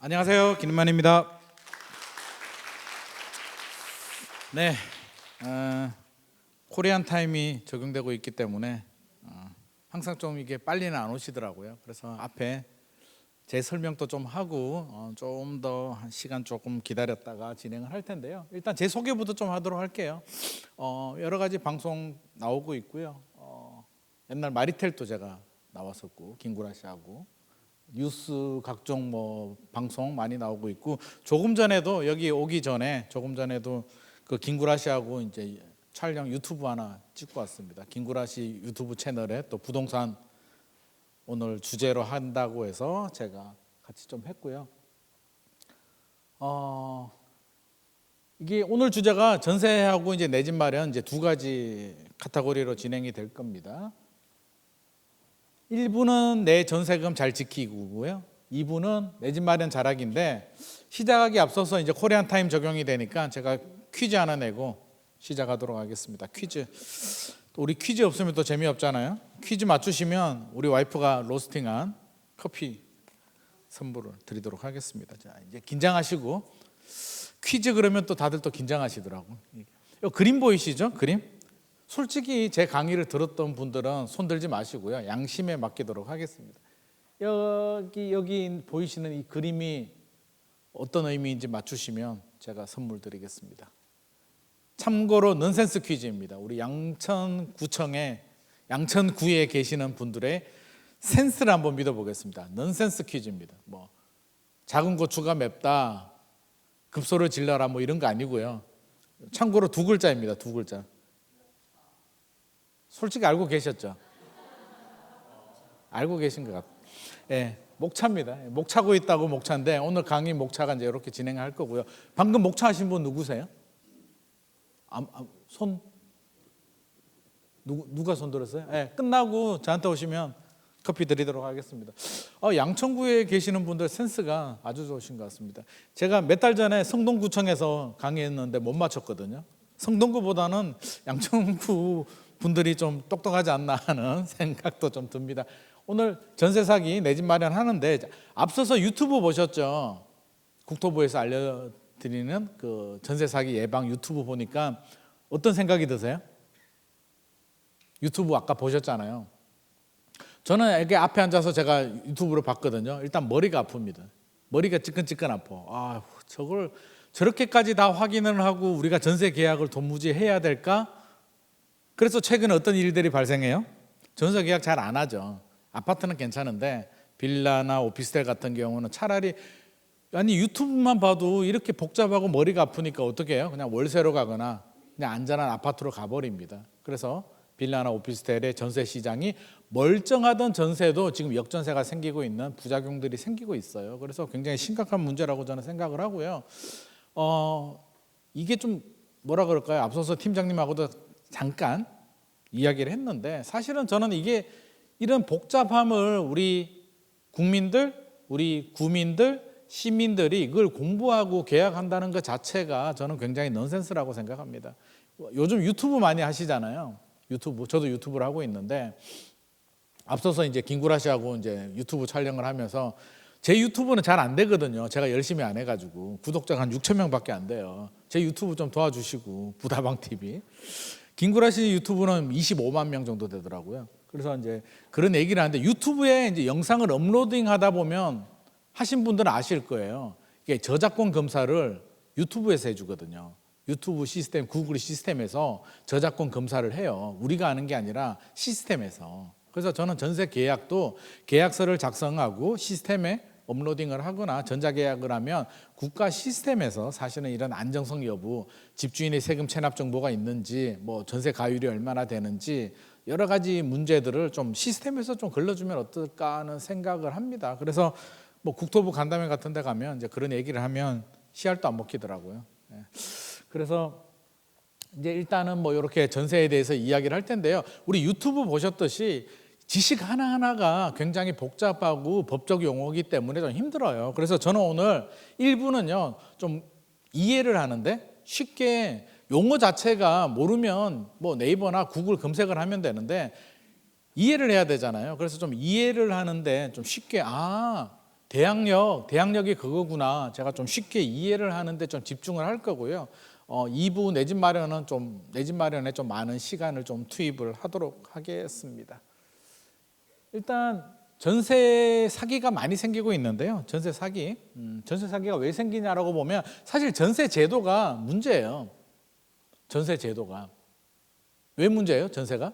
안녕하세요, 김만입니다. 네, 코리안 타임이 적용되고 있기 때문에 항상 좀 이게 빨리는 안 오시더라고요. 그래서 앞에 제 설명도 좀 하고 좀 더 한 시간 조금 기다렸다가 진행을 할 텐데요. 일단 제 소개부터 좀 하도록 할게요. 여러 가지 방송 나오고 있고요. 옛날 마리텔도 제가 나왔었고 김구라 씨하고 뉴스 각종 뭐 방송 많이 나오고 있고, 조금 전에도 여기 오기 전에 그 김구라 씨하고 이제 촬영 유튜브 하나 찍고 왔습니다. 김구라 씨 유튜브 채널에 또 부동산 오늘 주제로 한다고 해서 제가 같이 좀 했고요. 이게 오늘 주제가 전세하고 이제 내 집 마련 이제 두 가지 카테고리로 진행이 될 겁니다. 1부는 내 전세금 잘 지키고요. 2부는 내 집 마련 잘하기인데, 시작하기 앞서서 이제 코리안 타임 적용이 되니까 제가 퀴즈 하나 내고 시작하도록 하겠습니다. 퀴즈. 또 우리 퀴즈 없으면 또 재미없잖아요. 퀴즈 맞추시면 우리 와이프가 로스팅한 커피 선물을 드리도록 하겠습니다. 자, 이제 긴장하시고, 퀴즈 그러면 또 다들 또 긴장하시더라고. 이 그림 보이시죠? 그림? 솔직히 제 강의를 들었던 분들은 손 들지 마시고요. 양심에 맡기도록 하겠습니다. 여기 보이시는 이 그림이 어떤 의미인지 맞추시면 제가 선물 드리겠습니다. 참고로 넌센스 퀴즈입니다. 우리 양천구에 계시는 분들의 센스를 한번 믿어보겠습니다. 넌센스 퀴즈입니다. 뭐 작은 고추가 맵다, 급소를 질러라 뭐 이런 거 아니고요. 참고로 두 글자입니다. 두 글자. 솔직히 알고 계셨죠? 알고 계신 것 같아요. 예, 목차입니다. 목차고 있다고 목차인데, 오늘 강의 목차가 이제 이렇게 진행할 거고요. 방금 목차하신 분 누구세요? 손? 누가 손 들었어요? 예, 끝나고 저한테 오시면 커피 드리도록 하겠습니다. 양천구에 계시는 분들 센스가 아주 좋으신 것 같습니다. 제가 몇 달 전에 성동구청에서 강의했는데 못 맞췄거든요. 성동구보다는 양천구 분들이 좀 똑똑하지 않나 하는 생각도 좀 듭니다. 오늘 전세 사기 내 집 마련하는데, 앞서서 유튜브 보셨죠? 국토부에서 알려드리는 그 전세 사기 예방 유튜브 보니까 어떤 생각이 드세요? 유튜브 아까 보셨잖아요. 저는 이렇게 앞에 앉아서 제가 유튜브로 봤거든요. 일단 머리가 아픕니다. 머리가 찌끈찌끈 아파. 저걸 저렇게까지 다 확인을 하고 우리가 전세 계약을 도무지 해야 될까? 그래서 최근에 어떤 일들이 발생해요? 전세 계약 잘 안 하죠. 아파트는 괜찮은데 빌라나 오피스텔 같은 경우는 차라리, 아니 유튜브만 봐도 이렇게 복잡하고 머리가 아프니까 어떻게 해요? 그냥 월세로 가거나 그냥 안전한 아파트로 가버립니다. 그래서 빌라나 오피스텔의 전세 시장이 멀쩡하던 전세도 지금 역전세가 생기고 있는 부작용들이 생기고 있어요. 그래서 굉장히 심각한 문제라고 저는 생각을 하고요. 이게 좀 뭐라 그럴까요? 앞서서 팀장님하고도 잠깐 이야기를 했는데, 사실은 저는 이게 이런 복잡함을 우리 국민들, 우리 구민들, 시민들이 이걸 공부하고 계약한다는 것 자체가 저는 굉장히 넌센스라고 생각합니다. 요즘 유튜브 많이 하시잖아요. 저도 유튜브를 하고 있는데, 앞서서 이제 김구라 씨하고 이제 유튜브 촬영을 하면서, 제 유튜브는 잘 안 되거든요. 제가 열심히 안 해가지고 구독자가 한 6천 명밖에 안 돼요. 제 유튜브 좀 도와주시고, 부다방 TV. 김구라 씨 유튜브는 25만 명 정도 되더라고요. 그래서 이제 그런 얘기를 하는데, 유튜브에 이제 영상을 업로딩하다 보면 하신 분들은 아실 거예요. 이게 저작권 검사를 유튜브에서 해주거든요. 유튜브 시스템, 구글 시스템에서 저작권 검사를 해요. 우리가 하는 게 아니라 시스템에서. 그래서 저는 전세 계약도 계약서를 작성하고 시스템에 업로딩을 하거나 전자계약을 하면 국가 시스템에서 사실은 이런 안정성 여부, 집주인의 세금 체납 정보가 있는지, 뭐 전세 가율이 얼마나 되는지 여러 가지 문제들을 좀 시스템에서 좀 걸러주면 어떨까 하는 생각을 합니다. 그래서 뭐 국토부 간담회 같은 데 가면 이제 그런 얘기를 하면 씨알도 안 먹히더라고요. 그래서 이제 일단은 뭐 이렇게 전세에 대해서 이야기를 할 텐데요. 우리 유튜브 보셨듯이 지식 하나하나가 굉장히 복잡하고 법적 용어이기 때문에 좀 힘들어요. 그래서 저는 오늘 1부는요 좀 이해를 하는데, 쉽게 용어 자체가 모르면 뭐 네이버나 구글 검색을 하면 되는데 이해를 해야 되잖아요. 그래서 좀 이해를 하는데 좀 쉽게, 대항력이 그거구나. 제가 좀 쉽게 이해를 하는데 좀 집중을 할 거고요. 2부 내 집 마련에 좀 많은 시간을 좀 투입을 하도록 하겠습니다. 일단 전세 사기가 많이 생기고 있는데요. 전세 사기가 왜 생기냐라고 보면 사실 전세 제도가 문제예요. 전세 제도가 왜 문제예요? 전세가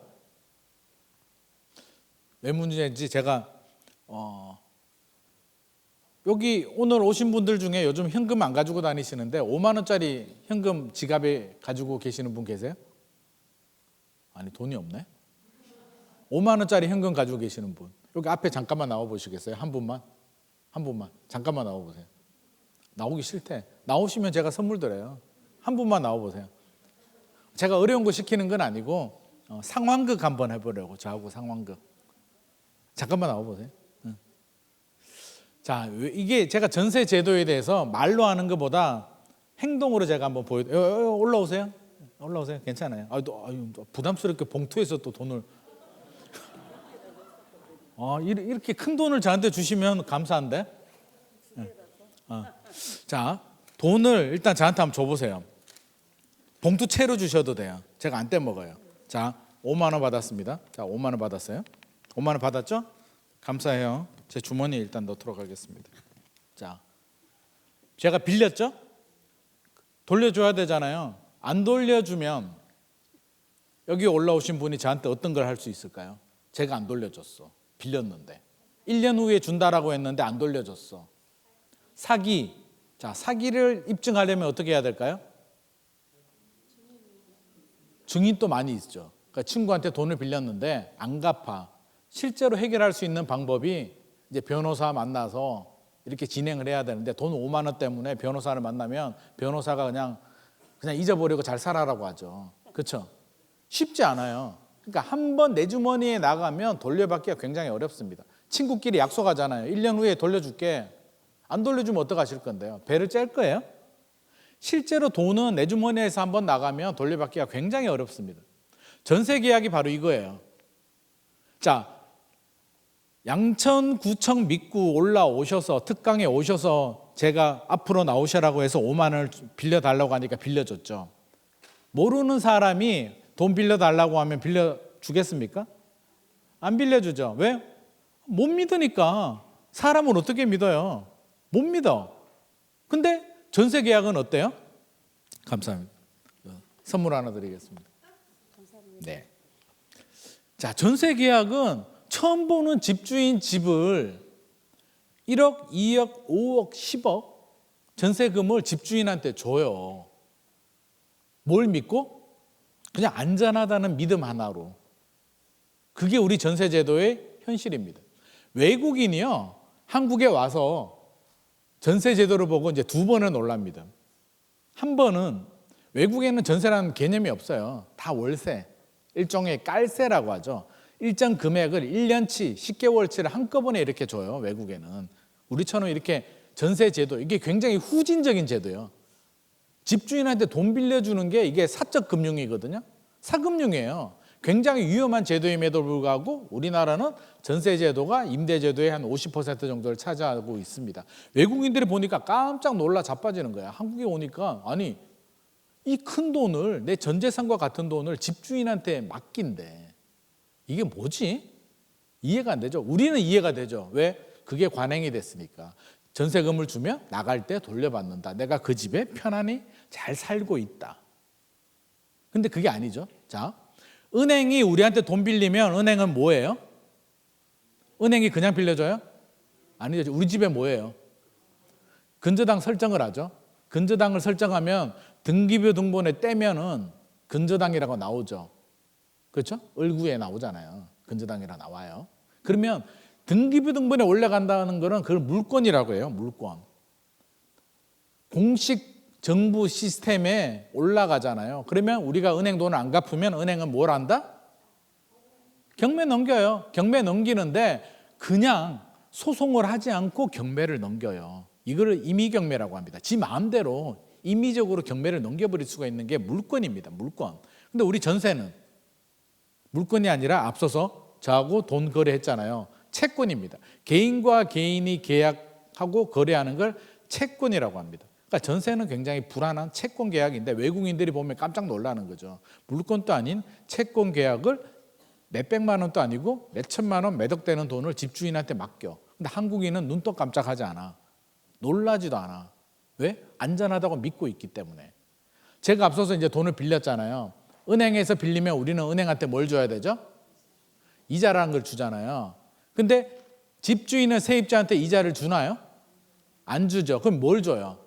왜 문제인지 제가 여기 오늘 오신 분들 중에 요즘 현금 안 가지고 다니시는데 5만 원짜리 현금 지갑에 가지고 계시는 분 계세요? 아니, 돈이 없네. 5만 원짜리 현금 가지고 계시는 분 여기 앞에 잠깐만 나와 보시겠어요? 한 분만 잠깐만 나와 보세요. 나오기 싫대. 나오시면 제가 선물 드려요. 한 분만 나와 보세요. 제가 어려운 거 시키는 건 아니고 상황극 한번 해보려고. 저하고 상황극. 잠깐만 나와 보세요. 자, 이게 제가 전세 제도에 대해서 말로 하는 것보다 행동으로 제가 한번 올라오세요. 괜찮아요. 부담스럽게 봉투에서 또 돈을 이렇게 큰 돈을 저한테 주시면 감사한데. 자, 돈을 일단 저한테 한번 줘보세요. 봉투채로 주셔도 돼요. 제가 안 떼먹어요. 자, 5만 원 받았습니다. 자, 5만 원 받았어요. 5만 원 받았죠? 감사해요. 제 주머니에 일단 넣도록 하겠습니다. 자, 제가 빌렸죠? 돌려줘야 되잖아요. 안 돌려주면 여기 올라오신 분이 저한테 어떤 걸 할 수 있을까요? 제가 안 돌려줬어. 빌렸는데 1년 후에 준다라고 했는데 안 돌려줬어. 사기. 자, 사기를 입증하려면 어떻게 해야 될까요? 증인도 많이 있죠. 그러니까 친구한테 돈을 빌렸는데 안 갚아. 실제로 해결할 수 있는 방법이 이제 변호사 만나서 이렇게 진행을 해야 되는데 돈 5만 원 때문에 변호사를 만나면 변호사가 그냥 잊어버리고 잘 살아라고 하죠. 그렇죠? 쉽지 않아요. 그러니까 한 번 내 주머니에 나가면 돌려받기가 굉장히 어렵습니다. 친구끼리 약속하잖아요. 1년 후에 돌려줄게. 안 돌려주면 어떡하실 건데요? 배를 짤 거예요? 실제로 돈은 내 주머니에서 한 번 나가면 돌려받기가 굉장히 어렵습니다. 전세 계약이 바로 이거예요. 자, 양천구청 믿고 올라오셔서 특강에 오셔서 제가 앞으로 나오시라고 해서 5만 원을 빌려달라고 하니까 빌려줬죠. 모르는 사람이 돈 빌려달라고 하면 빌려주겠습니까? 안 빌려주죠. 왜? 못 믿으니까. 사람을 어떻게 믿어요? 못 믿어. 근데 전세 계약은 어때요? 감사합니다. 선물 하나 드리겠습니다. 네. 자, 전세 계약은 처음 보는 집주인 집을 1억, 2억, 5억, 10억 전세금을 집주인한테 줘요. 뭘 믿고? 그냥 안전하다는 믿음 하나로. 그게 우리 전세제도의 현실입니다. 외국인이요, 한국에 와서 전세제도를 보고 이제 두 번은 놀랍니다. 한 번은 외국에는 전세라는 개념이 없어요. 다 월세, 일종의 깔세라고 하죠. 일정 금액을 1년치, 10개월치를 한꺼번에 이렇게 줘요. 외국에는. 우리처럼 이렇게 전세제도, 이게 굉장히 후진적인 제도예요. 집주인한테 돈 빌려주는 게 이게 사적 금융이거든요. 사금융이에요. 굉장히 위험한 제도임에도 불구하고 우리나라는 전세제도가 임대제도의 한 50% 정도를 차지하고 있습니다. 외국인들이 보니까 깜짝 놀라 자빠지는 거야. 한국에 오니까 아니, 이 큰 돈을, 내 전 재산과 같은 돈을 집주인한테 맡긴대. 이게 뭐지? 이해가 안 되죠. 우리는 이해가 되죠. 왜? 그게 관행이 됐으니까. 전세금을 주면 나갈 때 돌려받는다. 내가 그 집에 편안히 잘 살고 있다. 근데 그게 아니죠. 자, 은행이 우리한테 돈 빌리면 은행은 뭐예요? 은행이 그냥 빌려줘요? 아니죠. 우리 집에 뭐예요? 근저당 설정을 하죠. 근저당을 설정하면 등기부 등본에 떼면은 근저당이라고 나오죠. 그렇죠? 을구에 나오잖아요. 근저당이라 나와요. 그러면 등기부 등본에 올라간다는 거는 그걸 물권이라고 해요. 물권. 공식 정부 시스템에 올라가잖아요. 그러면 우리가 은행 돈을 안 갚으면 은행은 뭘 한다? 경매 넘겨요. 경매 넘기는데 그냥 소송을 하지 않고 경매를 넘겨요. 이걸 임의경매라고 합니다. 지 마음대로 임의적으로 경매를 넘겨버릴 수가 있는 게 물권입니다. 물권. 근데 우리 전세는 물권이 아니라 앞서서 저하고 돈 거래했잖아요. 채권입니다. 개인과 개인이 계약하는 하고 거래하는 걸 채권이라고 합니다. 그러니까 전세는 굉장히 불안한 채권 계약인데 외국인들이 보면 깜짝 놀라는 거죠. 물건도 아닌 채권 계약을 몇백만 원도 아니고 몇천만 원, 몇억 되는 돈을 집주인한테 맡겨. 근데 한국인은 눈도 깜짝하지 않아. 놀라지도 않아. 왜? 안전하다고 믿고 있기 때문에. 제가 앞서서 이제 돈을 빌렸잖아요. 은행에서 빌리면 우리는 은행한테 뭘 줘야 되죠? 이자라는 걸 주잖아요. 근데 집주인은 세입자한테 이자를 주나요? 안 주죠. 그럼 뭘 줘요?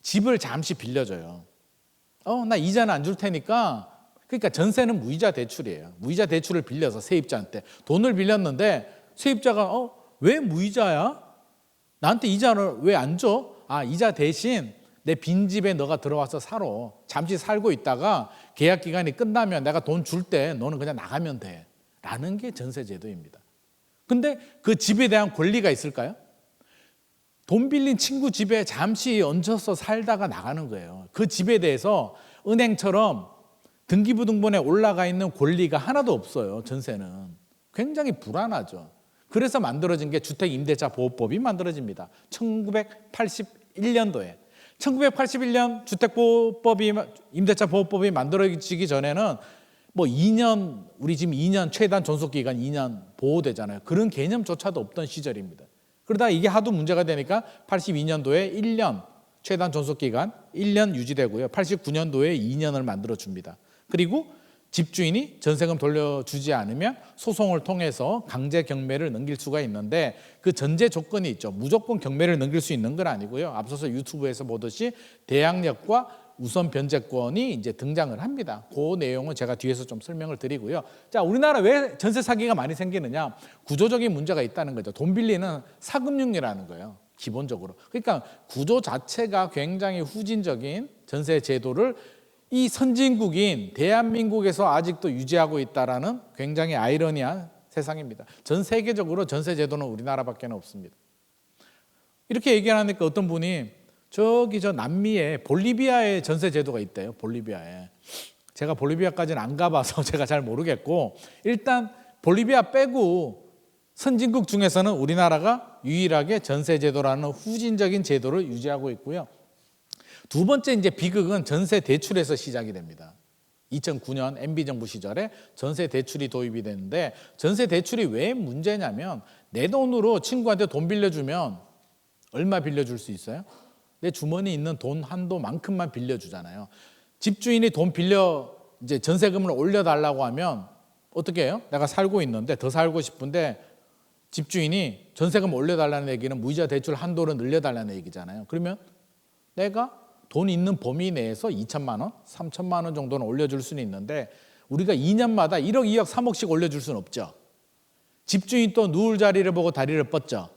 집을 잠시 빌려줘요. 나 이자는 안 줄 테니까. 그러니까 전세는 무이자 대출이에요. 무이자 대출을 빌려서 세입자한테 돈을 빌렸는데 세입자가 왜 무이자야? 나한테 이자를 왜 안 줘? 이자 대신 내 빈집에 너가 들어와서 살아. 잠시 살고 있다가 계약 기간이 끝나면 내가 돈 줄 때 너는 그냥 나가면 돼. 라는 게 전세 제도입니다. 근데 그 집에 대한 권리가 있을까요? 돈 빌린 친구 집에 잠시 얹혀서 살다가 나가는 거예요. 그 집에 대해서 은행처럼 등기부등본에 올라가 있는 권리가 하나도 없어요. 전세는. 굉장히 불안하죠. 그래서 만들어진 게 주택임대차보호법이 만들어집니다. 1981년도에. 1981년 주택보호법이 임대차보호법이 만들어지기 전에는 뭐 2년, 우리 지금 2년 최단 존속기간 2년 보호되잖아요. 그런 개념조차도 없던 시절입니다. 그러다 이게 하도 문제가 되니까 82년도에 1년 최단 존속기간 1년 유지되고요. 89년도에 2년을 만들어줍니다. 그리고 집주인이 전세금 돌려주지 않으면 소송을 통해서 강제 경매를 넘길 수가 있는데 그 전제 조건이 있죠. 무조건 경매를 넘길 수 있는 건 아니고요. 앞서서 유튜브에서 보듯이 대항력과 우선 변제권이 이제 등장을 합니다. 그 내용은 제가 뒤에서 좀 설명을 드리고요. 자, 우리나라 왜 전세 사기가 많이 생기느냐? 구조적인 문제가 있다는 거죠. 돈 빌리는 사금융이라는 거예요. 기본적으로. 그러니까 구조 자체가 굉장히 후진적인 전세 제도를 이 선진국인 대한민국에서 아직도 유지하고 있다라는 굉장히 아이러니한 세상입니다. 전 세계적으로 전세 제도는 우리나라밖에 없습니다. 이렇게 얘기하니까 어떤 분이 저기 저 남미에 볼리비아에 전세 제도가 있대요. 볼리비아에. 제가 볼리비아까지는 안 가봐서 제가 잘 모르겠고 일단 볼리비아 빼고 선진국 중에서는 우리나라가 유일하게 전세 제도라는 후진적인 제도를 유지하고 있고요. 두 번째 이제 비극은 전세 대출에서 시작이 됩니다. 2009년 MB 정부 시절에 전세 대출이 도입이 됐는데 전세 대출이 왜 문제냐면 내 돈으로 친구한테 돈 빌려주면 얼마 빌려줄 수 있어요? 내 주머니에 있는 돈 한도만큼만 빌려주잖아요. 집주인이 돈 빌려 이제 전세금을 올려달라고 하면 어떻게 해요? 내가 살고 있는데 더 살고 싶은데 집주인이 전세금 올려달라는 얘기는 무이자 대출 한도를 늘려달라는 얘기잖아요. 그러면 내가 돈 있는 범위 내에서 2천만 원, 3천만 원 정도는 올려줄 수는 있는데 우리가 2년마다 1억, 2억, 3억씩 올려줄 수는 없죠. 집주인 또 누울 자리를 보고 다리를 뻗죠.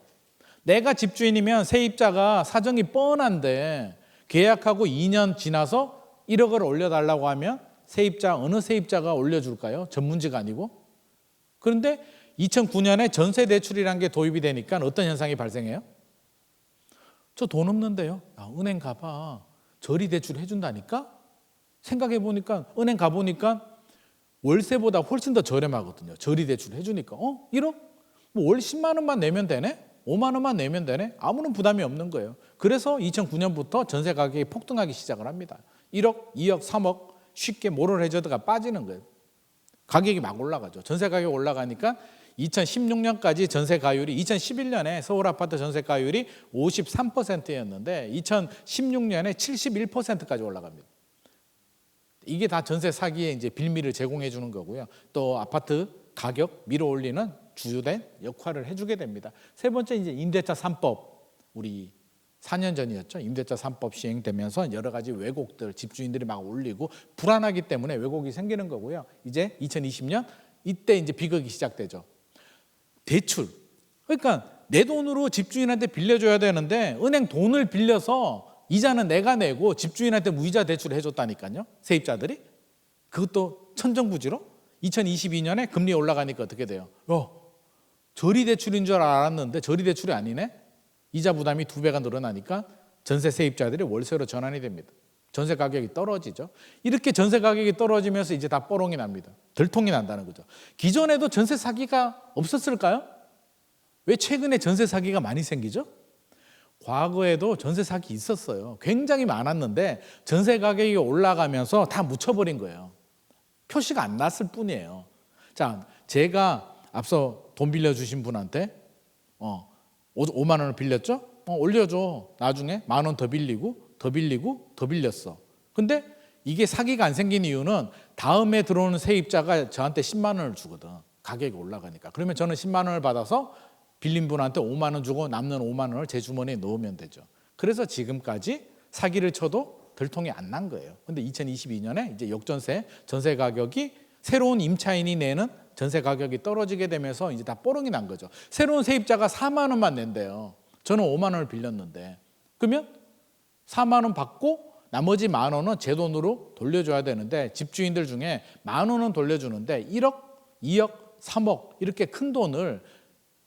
내가 집주인이면 세입자가 사정이 뻔한데 계약하고 2년 지나서 1억을 올려달라고 하면 세입자 어느 세입자가 올려줄까요? 전문지가 아니고. 그런데 2009년에 전세대출이라는 게 도입이 되니까 어떤 현상이 발생해요? 저 돈 없는데요. 은행 가봐. 저리대출 해준다니까? 생각해 보니까 은행 가보니까 월세보다 훨씬 더 저렴하거든요. 저리대출 해주니까 1억? 뭐 월 10만 원만 내면 되네? 5만 원만 내면 되네? 아무런 부담이 없는 거예요. 그래서 2009년부터 전세 가격이 폭등하기 시작을 합니다. 1억, 2억, 3억 쉽게 모럴 해저드가 빠지는 거예요. 가격이 막 올라가죠. 전세 가격이 올라가니까 2016년까지 전세 가율이 2011년에 서울 아파트 전세 가율이 53%였는데 2016년에 71%까지 올라갑니다. 이게 다 전세 사기에 이제 빌미를 제공해 주는 거고요. 또 아파트 가격 밀어 올리는 주된 역할을 해주게 됩니다. 세 번째 이제 임대차 3법 우리 4년 전이었죠. 임대차 3법 시행되면서 여러 가지 왜곡들 집주인들이 막 올리고 불안하기 때문에 왜곡이 생기는 거고요. 이제 2020년 이때 이제 비극이 시작되죠. 대출. 그러니까 내 돈으로 집주인한테 빌려줘야 되는데 은행 돈을 빌려서 이자는 내가 내고 집주인한테 무이자 대출을 해줬다니까요. 세입자들이. 그것도 천정부지로 2022년에 금리 올라가니까 어떻게 돼요? 저리대출인 줄 알았는데 저리대출이 아니네. 이자 부담이 2배가 늘어나니까 전세 세입자들이 월세로 전환이 됩니다. 전세 가격이 떨어지죠. 이렇게 전세 가격이 떨어지면서 이제 다 뽀롱이 납니다. 들통이 난다는 거죠. 기존에도 전세 사기가 없었을까요? 왜 최근에 전세 사기가 많이 생기죠? 과거에도 전세 사기 있었어요. 굉장히 많았는데 전세 가격이 올라가면서 다 묻혀버린 거예요. 표시가 안 났을 뿐이에요. 자, 제가 앞서 돈 빌려주신 분한테 5만 원을 빌렸죠? 올려줘. 나중에 10,000원 더 빌리고 더 빌리고 더 빌렸어. 근데 이게 사기가 안 생긴 이유는 다음에 들어오는 세입자가 저한테 10만 원을 주거든. 가격이 올라가니까. 그러면 저는 10만 원을 받아서 빌린 분한테 5만 원 주고 남는 5만 원을 제 주머니에 넣으면 되죠. 그래서 지금까지 사기를 쳐도 들통이 안 난 거예요. 근데 2022년에 이제 역전세 전세 가격이 새로운 임차인이 내는 전세 가격이 떨어지게 되면서 이제 다 뽀록이 난 거죠. 새로운 세입자가 4만 원만 낸대요. 저는 5만 원을 빌렸는데 그러면 4만 원 받고 나머지 10,000원은 제 돈으로 돌려줘야 되는데 집주인들 중에 10,000원은 돌려주는데 1억, 2억, 3억 이렇게 큰 돈을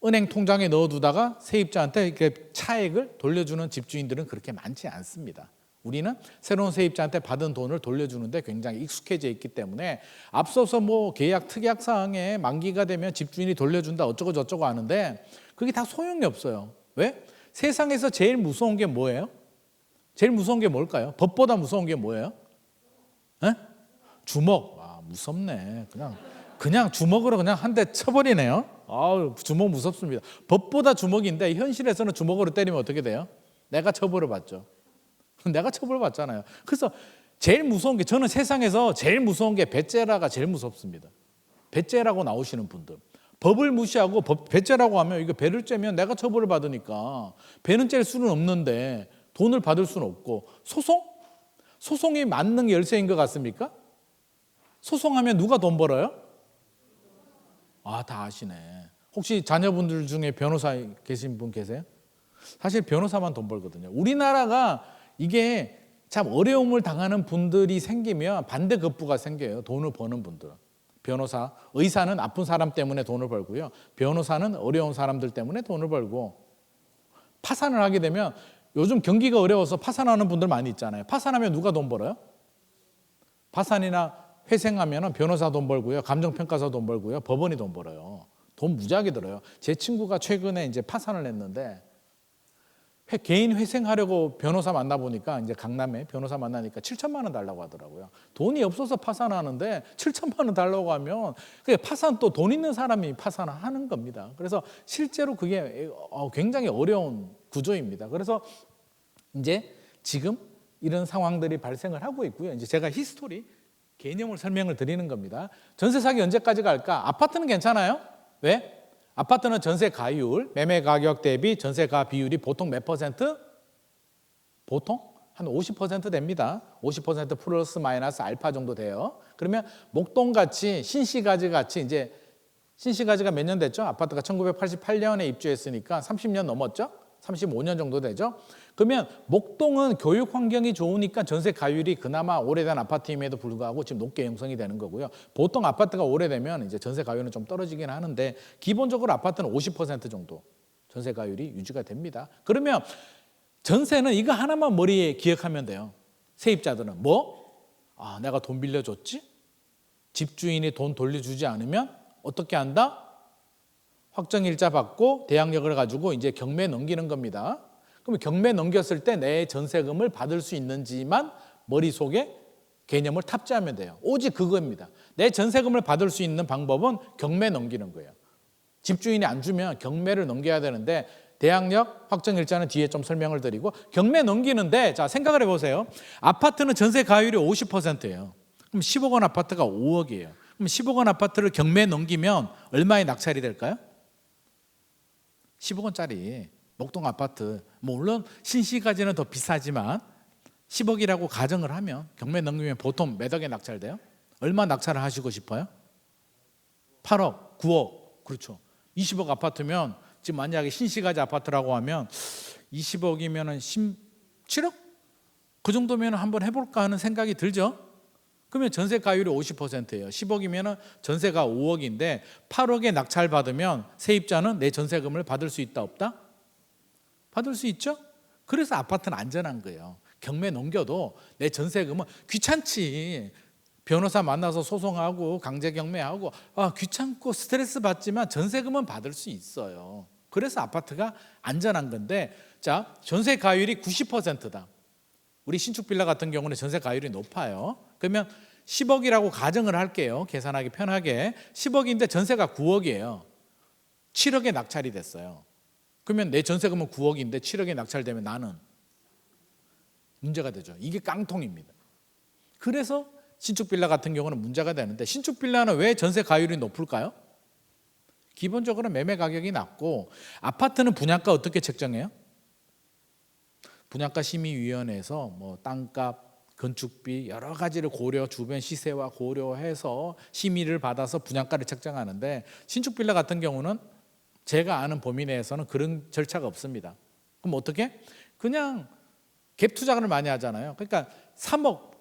은행 통장에 넣어두다가 세입자한테 이렇게 차액을 돌려주는 집주인들은 그렇게 많지 않습니다. 우리는 새로운 세입자한테 받은 돈을 돌려주는데 굉장히 익숙해져 있기 때문에 앞서서 뭐 계약 특약 사항에 만기가 되면 집주인이 돌려준다 어쩌고 저쩌고 하는데 그게 다 소용이 없어요. 왜? 세상에서 제일 무서운 게 뭐예요? 제일 무서운 게 뭘까요? 법보다 무서운 게 뭐예요? 에? 주먹. 아, 무섭네. 그냥 주먹으로 그냥 한 대 쳐버리네요. 아우, 주먹 무섭습니다. 법보다 주먹인데 현실에서는 주먹으로 때리면 어떻게 돼요? 내가 처벌을 받죠. 내가 처벌을 받잖아요. 그래서 제일 무서운 게 저는 세상에서 제일 무서운 게 배째라가 제일 무섭습니다. 배째라고 나오시는 분들. 법을 무시하고 배째라고 하면 이거 배를 째면 내가 처벌을 받으니까 배는 째릴 수는 없는데 돈을 받을 수는 없고 소송? 소송이 만능 열쇠인 것 같습니까? 소송하면 누가 돈 벌어요? 아, 다 아시네. 혹시 자녀분들 중에 변호사 계신 분 계세요? 사실 변호사만 돈 벌거든요. 우리나라가 이게 참 어려움을 당하는 분들이 생기면 반대급부가 생겨요. 돈을 버는 분들은. 변호사, 의사는 아픈 사람 때문에 돈을 벌고요. 변호사는 어려운 사람들 때문에 돈을 벌고 파산을 하게 되면 요즘 경기가 어려워서 파산하는 분들 많이 있잖아요. 파산하면 누가 돈 벌어요? 파산이나 회생하면 변호사 돈 벌고요. 감정평가사 돈 벌고요. 법원이 돈 벌어요. 돈 무지하게 들어요. 제 친구가 최근에 이제 파산을 했는데 개인 회생하려고 변호사 만나보니까 이제 강남에 변호사 만나니까 7천만 원 달라고 하더라고요. 돈이 없어서 파산하는데 7천만 원 달라고 하면 그게 파산 또 돈 있는 사람이 파산을 하는 겁니다. 그래서 실제로 그게 굉장히 어려운 구조입니다. 그래서 이제 지금 이런 상황들이 발생을 하고 있고요. 이제 제가 히스토리 개념을 설명을 드리는 겁니다. 전세 사기 언제까지 갈까? 아파트는 괜찮아요. 왜? 아파트는 전세 가율, 매매 가격 대비 전세가 비율이 보통 몇 퍼센트? 보통 한 50% 됩니다. 50% 플러스 마이너스 알파 정도 돼요. 그러면 목동같이 신시가지 같이 이제 신시가지가 몇 년 됐죠? 아파트가 1988년에 입주했으니까 30년 넘었죠? 35년 정도 되죠? 그러면 목동은 교육 환경이 좋으니까 전세 가율이 그나마 오래된 아파트임에도 불구하고 지금 높게 형성이 되는 거고요. 보통 아파트가 오래되면 이제 전세 가율은 좀 떨어지긴 하는데 기본적으로 아파트는 50% 정도 전세 가율이 유지가 됩니다. 그러면 전세는 이거 하나만 머리에 기억하면 돼요. 세입자들은 뭐? 아, 내가 돈 빌려줬지? 집주인이 돈 돌려주지 않으면 어떻게 한다? 확정일자 받고 대항력을 가지고 이제 경매 넘기는 겁니다. 그러면 경매 넘겼을 때 내 전세금을 받을 수 있는지만 머릿속에 개념을 탑재하면 돼요. 오직 그겁니다. 내 전세금을 받을 수 있는 방법은 경매 넘기는 거예요. 집주인이 안 주면 경매를 넘겨야 되는데 대항력 확정일자는 뒤에 좀 설명을 드리고 경매 넘기는데 자 생각을 해보세요. 아파트는 전세 가율이 50%예요. 그럼 10억 원 아파트가 5억이에요. 그럼 10억 원 아파트를 경매 넘기면 얼마의 낙찰이 될까요? 10억 원짜리 목동 아파트, 뭐 물론 신시가지는 더 비싸지만 10억이라고 가정을 하면 경매 넘기면 보통 몇 억에 낙찰돼요? 얼마 낙찰을 하시고 싶어요? 8억, 9억, 그렇죠. 20억 아파트면 지금 만약에 신시가지 아파트라고 하면 20억이면 17억? 그 정도면 한번 해볼까 하는 생각이 들죠. 그러면 전세 가율이 50%예요. 10억이면 전세가 5억인데 8억에 낙찰 받으면 세입자는 내 전세금을 받을 수 있다 없다? 받을 수 있죠. 그래서 아파트는 안전한 거예요. 경매 넘겨도 내 전세금은 귀찮지. 변호사 만나서 소송하고 강제 경매하고 귀찮고 스트레스 받지만 전세금은 받을 수 있어요. 그래서 아파트가 안전한 건데, 자, 전세 가율이 90%다. 우리 신축 빌라 같은 경우는 전세 가율이 높아요. 그러면 10억이라고 가정을 할게요. 계산하기 편하게. 10억인데 전세가 9억이에요. 7억에 낙찰이 됐어요. 그러면 내 전세금은 9억인데 7억에 낙찰되면 나는 문제가 되죠. 이게 깡통입니다. 그래서 신축 빌라 같은 경우는 문제가 되는데, 신축 빌라는 왜 전세 가율이 높을까요? 기본적으로 매매 가격이 낮고, 아파트는 분양가 어떻게 책정해요? 분양가 심의위원회에서 뭐 땅값, 건축비 여러 가지를 고려, 주변 시세와 고려해서 심의를 받아서 분양가를 책정하는데, 신축 빌라 같은 경우는 제가 아는 범위 내에서는 그런 절차가 없습니다. 그럼 어떻게? 그냥 갭 투자를 많이 하잖아요. 그러니까 3억,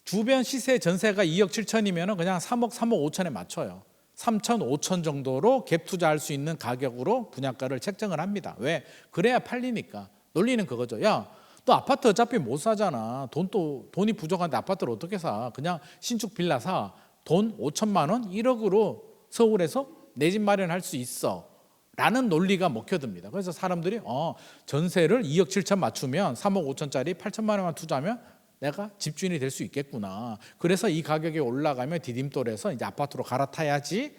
주변 시세 전세가 2억 7천이면 그냥 3억 5천에 맞춰요. 3천, 5천 정도로 갭 투자할 수 있는 가격으로 분양가를 책정을 합니다. 왜? 그래야 팔리니까. 논리는 그거죠. 야, 너 아파트 어차피 못 사잖아. 돈이 부족한데 아파트를 어떻게 사? 그냥 신축 빌라 사. 돈 5천만 원, 1억으로 서울에서 내 집 마련할 수 있어. 라는 논리가 먹혀듭니다. 그래서 사람들이 전세를 2억 7천 맞추면 3억 5천짜리 8천만 원만 투자하면 내가 집주인이 될 수 있겠구나. 그래서 이 가격이 올라가면 디딤돌에서 이제 아파트로 갈아타야지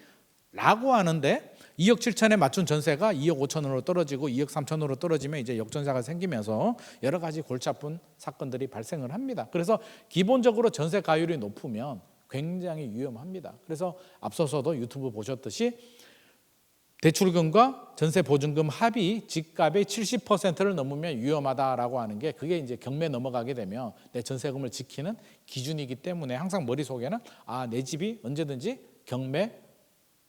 라고 하는데, 2억 7천에 맞춘 전세가 2억 5천으로 떨어지고 2억 3천으로 떨어지면 이제 역전세가 생기면서 여러 가지 골치 아픈 사건들이 발생을 합니다. 그래서 기본적으로 전세 가율이 높으면 굉장히 위험합니다. 그래서 앞서서도 유튜브 보셨듯이 대출금과 전세 보증금 합이 집값의 70%를 넘으면 위험하다라고 하는 게, 그게 이제 경매 넘어가게 되면 내 전세금을 지키는 기준이기 때문에 항상 머릿속에는 내 집이 언제든지 경매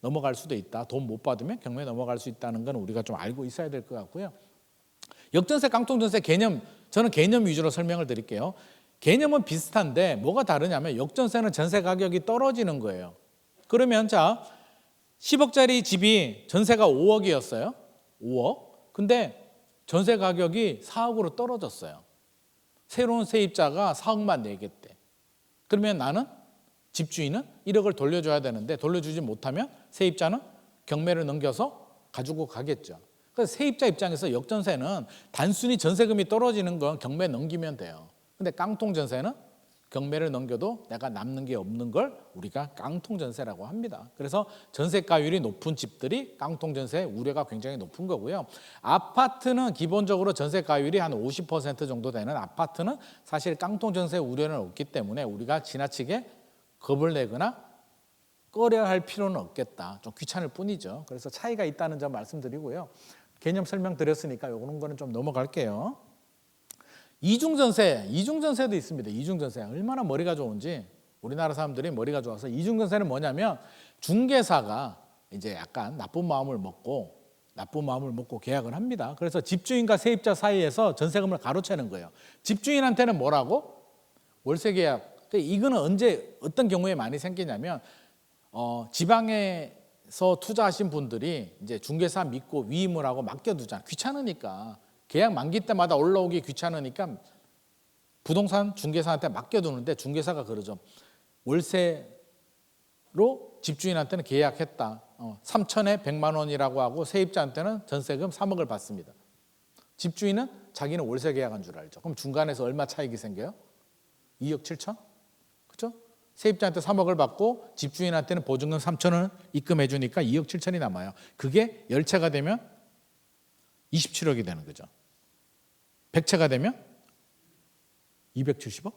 넘어갈 수도 있다. 돈 못 받으면 경매 넘어갈 수 있다는 건 우리가 좀 알고 있어야 될 것 같고요. 역전세, 깡통전세 개념, 저는 개념 위주로 설명을 드릴게요. 개념은 비슷한데 뭐가 다르냐면, 역전세는 전세 가격이 떨어지는 거예요. 그러면 자, 10억짜리 집이 전세가 5억이었어요. 5억. 근데 전세 가격이 4억으로 떨어졌어요. 새로운 세입자가 4억만 내겠대. 그러면 나는, 집주인은 1억을 돌려줘야 되는데 돌려주지 못하면 세입자는 경매를 넘겨서 가지고 가겠죠. 그래서 세입자 입장에서 역전세는 단순히 전세금이 떨어지는 건 경매 넘기면 돼요. 근데 깡통전세는 경매를 넘겨도 내가 남는 게 없는 걸 우리가 깡통전세라고 합니다. 그래서 전세가율이 높은 집들이 깡통전세 우려가 굉장히 높은 거고요. 아파트는 기본적으로 전세가율이 한 50% 정도 되는 아파트는 사실 깡통전세 우려는 없기 때문에 우리가 지나치게 겁을 내거나 꺼려 할 필요는 없겠다. 좀 귀찮을 뿐이죠. 그래서 차이가 있다는 점 말씀드리고요. 개념 설명드렸으니까 요런 거는 좀 넘어갈게요. 이중전세도 있습니다. 이중전세 얼마나 머리가 좋은지, 우리나라 사람들이 머리가 좋아서. 이중전세는 뭐냐면, 중개사가 이제 약간 나쁜 마음을 먹고 계약을 합니다. 그래서 집주인과 세입자 사이에서 전세금을 가로채는 거예요. 집주인한테는 뭐라고? 월세 계약. 이거는 언제 어떤 경우에 많이 생기냐면, 지방에서 투자하신 분들이 이제 중개사 믿고 위임을 하고 맡겨두잖아. 귀찮으니까. 계약 만기 때마다 올라오기 귀찮으니까 부동산 중개사한테 맡겨두는데, 중개사가 그러죠. 월세로 집주인한테는 계약했다. 3천에 100만 원이라고 하고 세입자한테는 전세금 3억을 받습니다. 집주인은 자기는 월세 계약한 줄 알죠. 그럼 중간에서 얼마 차익이 생겨요? 2억 7천? 그렇죠? 세입자한테 3억을 받고 집주인한테는 보증금 3천을 입금해 주니까 2억 7천이 남아요. 그게 10채가 되면 27억이 되는 거죠. 100채가 되면 270억?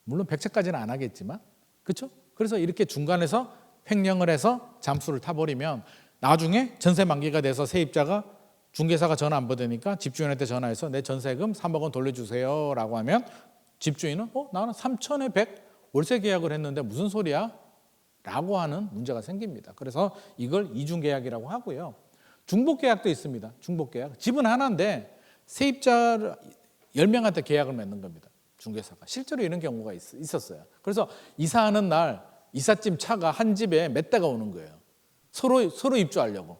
물론 100채까지는 안 하겠지만, 그렇죠? 그래서 이렇게 중간에서 횡령을 해서 잠수를 타버리면 나중에 전세 만기가 돼서 세입자가, 중개사가 전화 안 받으니까 집주인한테 전화해서 내 전세금 3억 원 돌려주세요 라고 하면, 집주인은 나는 3천에 100 월세 계약을 했는데 무슨 소리야? 라고 하는 문제가 생깁니다. 그래서 이걸 이중계약이라고 하고요. 중복계약도 있습니다. 중복계약. 집은 하나인데 세입자 10명한테 계약을 맺는 겁니다. 중개사가. 실제로 이런 경우가 있었어요. 그래서 이사하는 날 이삿짐 차가 한 집에 몇 대가 오는 거예요. 서로 입주하려고.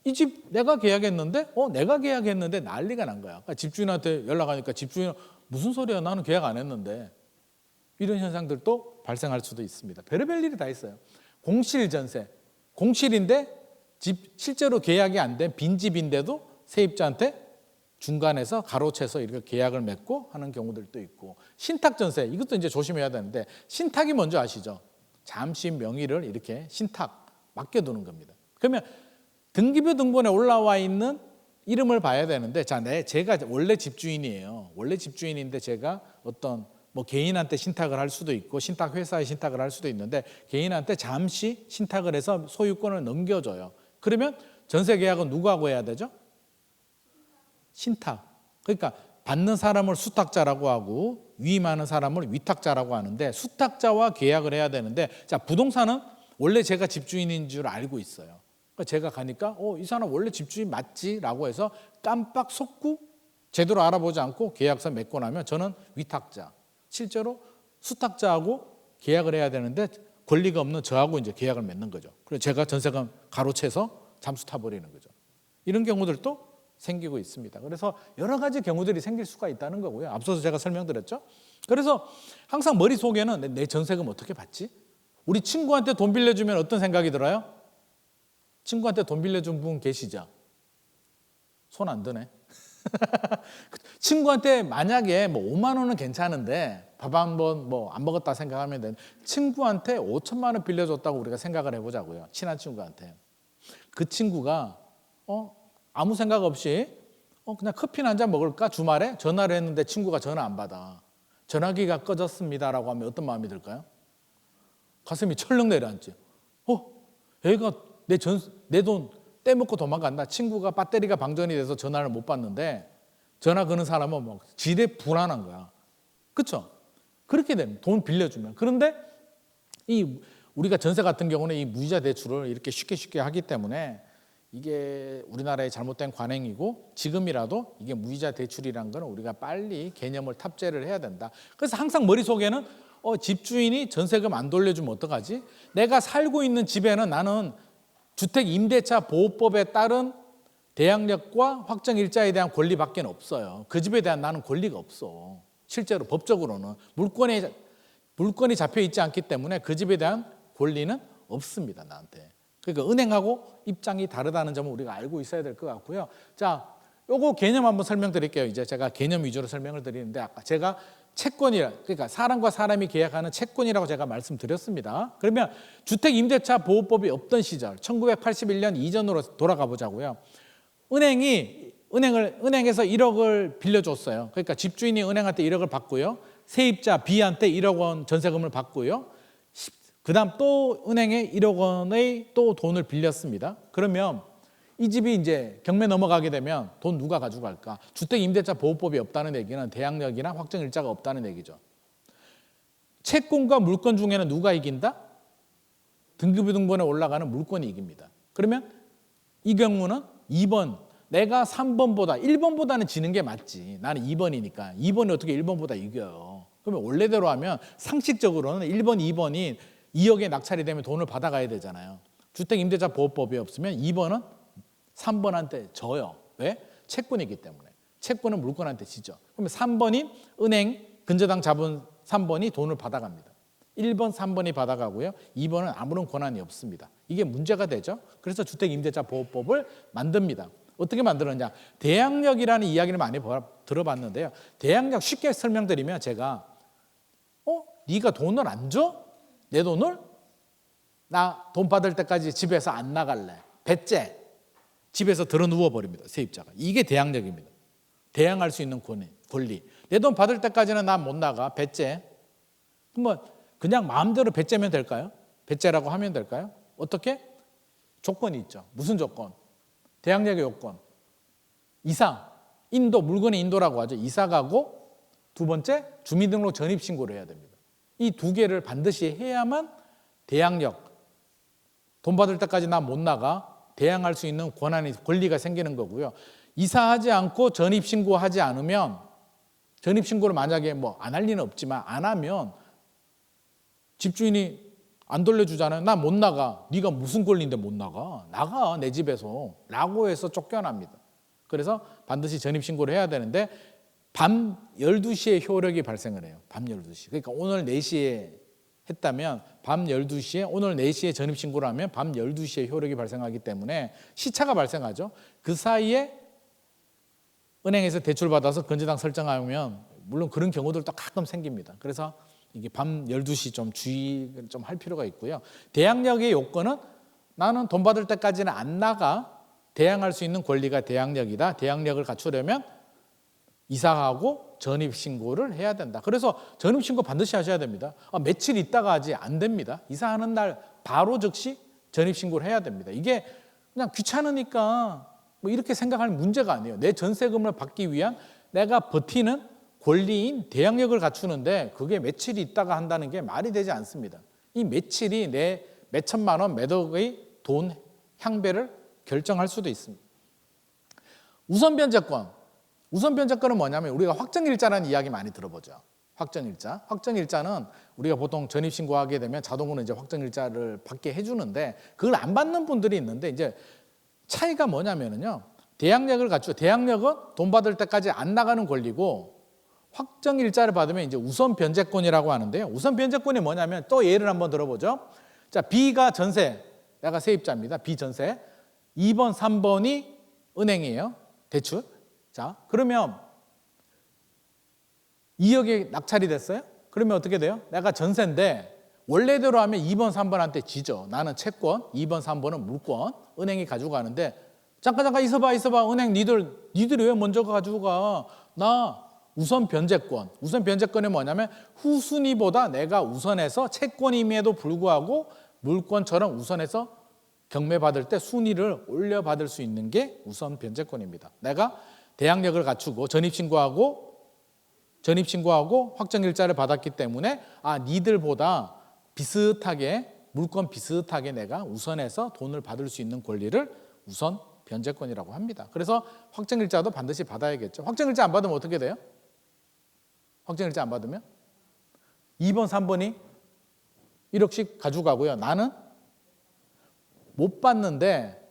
이 집 내가 계약했는데? 내가 계약했는데 난리가 난 거야. 그러니까 집주인한테 연락하니까 집주인은 무슨 소리야? 나는 계약 안 했는데. 이런 현상들도 발생할 수도 있습니다. 별의별 일이 다 있어요. 공실전세. 공실인데 집 실제로 계약이 안 된 빈집인데도 세입자한테 중간에서 가로채서 이렇게 계약을 맺고 하는 경우들도 있고, 신탁 전세 이것도 이제 조심해야 되는데, 신탁이 뭔지 아시죠? 잠시 명의를 이렇게 신탁 맡겨두는 겁니다. 그러면 등기부 등본에 올라와 있는 이름을 봐야 되는데, 자, 제가 원래 집주인이에요. 원래 집주인인데 제가 어떤 뭐 개인한테 신탁을 할 수도 있고 신탁 회사에 신탁을 할 수도 있는데, 개인한테 잠시 신탁을 해서 소유권을 넘겨줘요. 그러면 전세 계약은 누구하고 해야 되죠? 신탁. 그러니까 받는 사람을 수탁자라고 하고 위임하는 사람을 위탁자라고 하는데, 수탁자와 계약을 해야 되는데, 자, 부동산은 원래 제가 집주인인 줄 알고 있어요. 그러니까 제가 가니까 이 사람 원래 집주인 맞지라고 해서 깜빡 속고 제대로 알아보지 않고 계약서 맺고 나면 저는 위탁자, 실제로 수탁자하고 계약을 해야 되는데 권리가 없는 저하고 이제 계약을 맺는 거죠. 그래서 제가 전세금 가로채서 잠수 타버리는 거죠. 이런 경우들도 생기고 있습니다. 그래서 여러 가지 경우들이 생길 수가 있다는 거고요. 앞서서 제가 설명드렸죠. 그래서 항상 머릿속에는 내 전세금 어떻게 받지? 우리 친구한테 돈 빌려주면 어떤 생각이 들어요? 친구한테 돈 빌려준 분 계시죠? 손 안 드네. 친구한테 만약에 뭐 5만 원은 괜찮은데 밥 한 번 뭐 안 먹었다 생각하면 되는, 친구한테 5천만 원 빌려줬다고 우리가 생각을 해보자고요. 친한 친구한테. 그 친구가 아무 생각 없이 그냥 커피나 한 잔 먹을까? 주말에 전화를 했는데 친구가 전화 안 받아. 전화기가 꺼졌습니다라고 하면 어떤 마음이 들까요? 가슴이 철렁 내려앉지. 얘가 내 돈 떼먹고 도망간다. 친구가 배터리가 방전이 돼서 전화를 못 받는데 전화 거는 사람은 뭐 지레 불안한 거야. 그렇죠? 그렇게 되면 돈 빌려주면. 그런데 우리가 전세 같은 경우는 이 무이자 대출을 이렇게 쉽게 하기 때문에 이게 우리나라의 잘못된 관행이고, 지금이라도 이게 무이자 대출이란 건 우리가 빨리 개념을 탑재를 해야 된다. 그래서 항상 머릿속에는 집주인이 전세금 안 돌려주면 어떡하지? 내가 살고 있는 집에는 나는 주택임대차보호법에 따른 대항력과 확정일자에 대한 권리밖에 없어요. 그 집에 대한 나는 권리가 없어. 실제로 법적으로는 물건이 잡혀 있지 않기 때문에 그 집에 대한 권리는 없습니다, 나한테. 그러니까 은행하고 입장이 다르다는 점을 우리가 알고 있어야 될 것 같고요. 자, 요거 개념 한번 설명드릴게요. 이제 제가 개념 위주로 설명을 드리는데, 아까 제가 채권이라, 그러니까 사람과 사람이 계약하는 채권이라고 제가 말씀드렸습니다. 그러면 주택임대차보호법이 없던 시절 1981년 이전으로 돌아가 보자고요. 은행에서 1억을 빌려줬어요. 그러니까 집주인이 은행한테 1억을 받고요. 세입자 B한테 1억 원 전세금을 받고요. 그 다음 또 은행에 1억 원의 또 돈을 빌렸습니다. 그러면 이 집이 이제 경매 넘어가게 되면 돈 누가 가져갈까? 주택임대차보호법이 없다는 얘기는 대항력이나 확정일자가 없다는 얘기죠. 채권과 물건 중에는 누가 이긴다? 등기부 등본에 올라가는 물건이 이깁니다. 그러면 이 경우는 2번, 내가 3번보다 1번보다는 지는 게 맞지. 나는 2번이니까 2번이 어떻게 1번보다 이겨요? 그러면 원래대로 하면 상식적으로는 1번, 2번이 2억에 낙찰이 되면 돈을 받아가야 되잖아요. 주택임대차보호법이 없으면 2번은 3번한테 져요. 왜? 채권이기 때문에. 채권은 물건한테 지죠. 그러면 3번인 은행 근저당 잡은 3번이 돈을 받아갑니다. 1번, 3번이 받아가고요. 2번은 아무런 권한이 없습니다. 이게 문제가 되죠. 그래서 주택임대차보호법을 만듭니다. 어떻게 만들었냐? 대항력이라는 이야기를 많이 들어봤는데요. 대항력 쉽게 설명드리면, 제가 네가 돈을 안 줘? 내 돈을? 나 돈 받을 때까지 집에서 안 나갈래. 배째. 집에서 들어 누워버립니다, 세입자가. 이게 대항력입니다. 대항할 수 있는 권리. 내 돈 받을 때까지는 난 못 나가. 배째. 그러면 그냥 마음대로 배째면 될까요? 배째라고 하면 될까요? 어떻게? 조건이 있죠. 무슨 조건? 대항력의 요건. 이사. 인도, 물건의 인도라고 하죠. 이사 가고, 두 번째, 주민등록 전입신고를 해야 됩니다. 이 두 개를 반드시 해야만 대항력, 돈 받을 때까지 나 못 나가, 대항할 수 있는 권리가 생기는 거고요. 이사하지 않고 전입신고하지 않으면, 전입신고를 만약에 뭐 안 할 리는 없지만 안 하면 집주인이 안 돌려주잖아요. 나 못 나가. 네가 무슨 권리인데 못 나가? 나가, 내 집에서. 라고 해서 쫓겨납니다. 그래서 반드시 전입신고를 해야 되는데, 밤 12시에 효력이 발생을 해요. 밤 12시. 그러니까 오늘 4시에 했다면 밤 12시에 오늘 4시에 전입신고를 하면 밤 12시에 효력이 발생하기 때문에 시차가 발생하죠. 그 사이에 은행에서 대출받아서 건재당 설정하면 물론 그런 경우들도 가끔 생깁니다. 그래서 이게 밤 12시 좀 주의를 좀 할 필요가 있고요. 대항력의 요건은 나는 돈 받을 때까지는 안 나가 대항할 수 있는 권리가 대항력이다. 대항력을 갖추려면 이사하고 전입신고를 해야 된다. 그래서 전입신고 반드시 하셔야 됩니다. 며칠 있다가 하지 안 됩니다. 이사하는 날 바로 즉시 전입신고를 해야 됩니다. 이게 그냥 귀찮으니까 뭐 이렇게 생각할 문제가 아니에요. 내 전세금을 받기 위한 내가 버티는 권리인 대항력을 갖추는데 그게 며칠이 있다가 한다는 게 말이 되지 않습니다. 이 며칠이 내 몇천만 원, 몇억의 돈 향배를 결정할 수도 있습니다. 우선변제권. 우선변제권은 뭐냐면 우리가 확정일자라는 이야기 많이 들어보죠. 확정일자. 확정일자는 우리가 보통 전입신고하게 되면 자동으로 이제 확정일자를 받게 해주는데 그걸 안 받는 분들이 있는데 이제 차이가 뭐냐면요. 대항력을 갖추고 대항력은 돈 받을 때까지 안 나가는 권리고 확정일자를 받으면 이제 우선변제권이라고 하는데요. 우선변제권이 뭐냐면 또 예를 한번 들어보죠. 자, B가 전세, 내가 세입자입니다. B 전세. 2번, 3번이 은행이에요. 대출. 자, 그러면 2억이 낙찰이 됐어요? 그러면 어떻게 돼요? 내가 전세인데 원래대로 하면 2번, 3번한테 지죠. 나는 채권, 2번, 3번은 물권, 은행이 가지고 가는데 잠깐 있어봐. 은행 니들이 왜 먼저 가지고 가? 나 우선 변제권. 우선 변제권이 뭐냐면 후순위보다 내가 우선해서 채권임에도 불구하고 물권처럼 우선해서 경매받을 때 순위를 올려받을 수 있는 게 우선 변제권입니다. 내가 대항력을 갖추고 전입신고하고 확정일자를 받았기 때문에 니들보다 비슷하게 물권 비슷하게 내가 우선해서 돈을 받을 수 있는 권리를 우선 변제권이라고 합니다. 그래서 확정일자도 반드시 받아야겠죠. 확정일자 안 받으면 어떻게 돼요? 확정일자 안 받으면 2번, 3번이 1억씩 가져가고요. 나는 못 받는데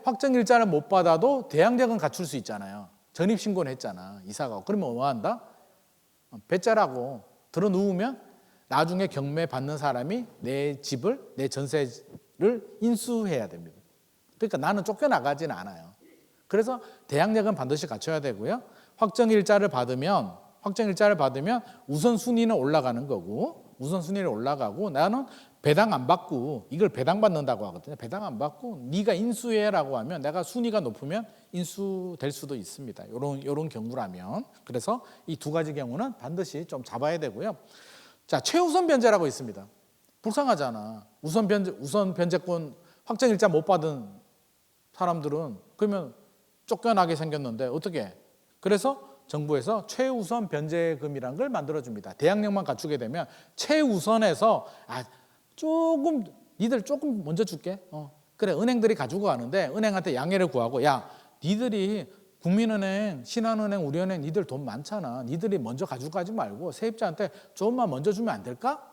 확정일자를 못 받아도 대항력은 갖출 수 있잖아요. 전입신고는 했잖아. 이사가고. 그러면 뭐 한다? 배째라고 들어 누우면 나중에 경매 받는 사람이 내 집을, 내 전세를 인수해야 됩니다. 그러니까 나는 쫓겨나가지는 않아요. 그래서 대항력은 반드시 갖춰야 되고요. 확정일자를 받으면 우선순위는 올라가는 거고 우선순위를 올라가고 나는 배당 안 받고 이걸 배당 받는다고 하거든요. 배당 안 받고 네가 인수해라고 하면 내가 순위가 높으면 인수될 수도 있습니다. 이런 경우라면. 그래서 이 두 가지 경우는 반드시 좀 잡아야 되고요. 자, 최우선 변제라고 있습니다. 불쌍하잖아. 우선 변제권 확정일자 못 받은 사람들은 그러면 쫓겨나게 생겼는데 어떻게? 그래서 정부에서 최우선 변제금이라는 걸 만들어줍니다. 대항력만 갖추게 되면 최우선에서 조금 니들 조금 먼저 줄게. 그래 은행들이 가지고 가는데 은행한테 양해를 구하고 야 니들이 국민은행, 신한은행, 우리은행 니들 돈 많잖아. 니들이 먼저 가지고 가지 말고 세입자한테 조금만 먼저 주면 안 될까?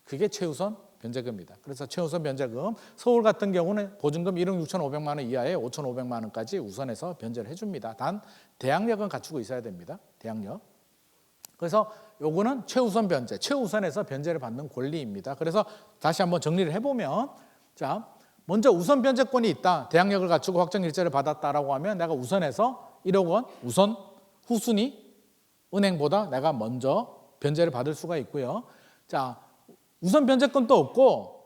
그게 최우선 변제금입니다. 그래서 최우선 변제금 서울 같은 경우는 보증금 1억 6,500만 원 이하에 5,500만 원까지 우선해서 변제를 해줍니다. 단 대항력은 갖추고 있어야 됩니다. 대항력. 그래서 요거는 최우선 변제, 최우선에서 변제를 받는 권리입니다. 그래서 다시 한번 정리를 해보면 자 먼저 우선 변제권이 있다. 대항력을 갖추고 확정일자를 받았다라고 하면 내가 우선해서 1억 원 우선 후순위 은행보다 내가 먼저 변제를 받을 수가 있고요. 자 우선 변제권도 없고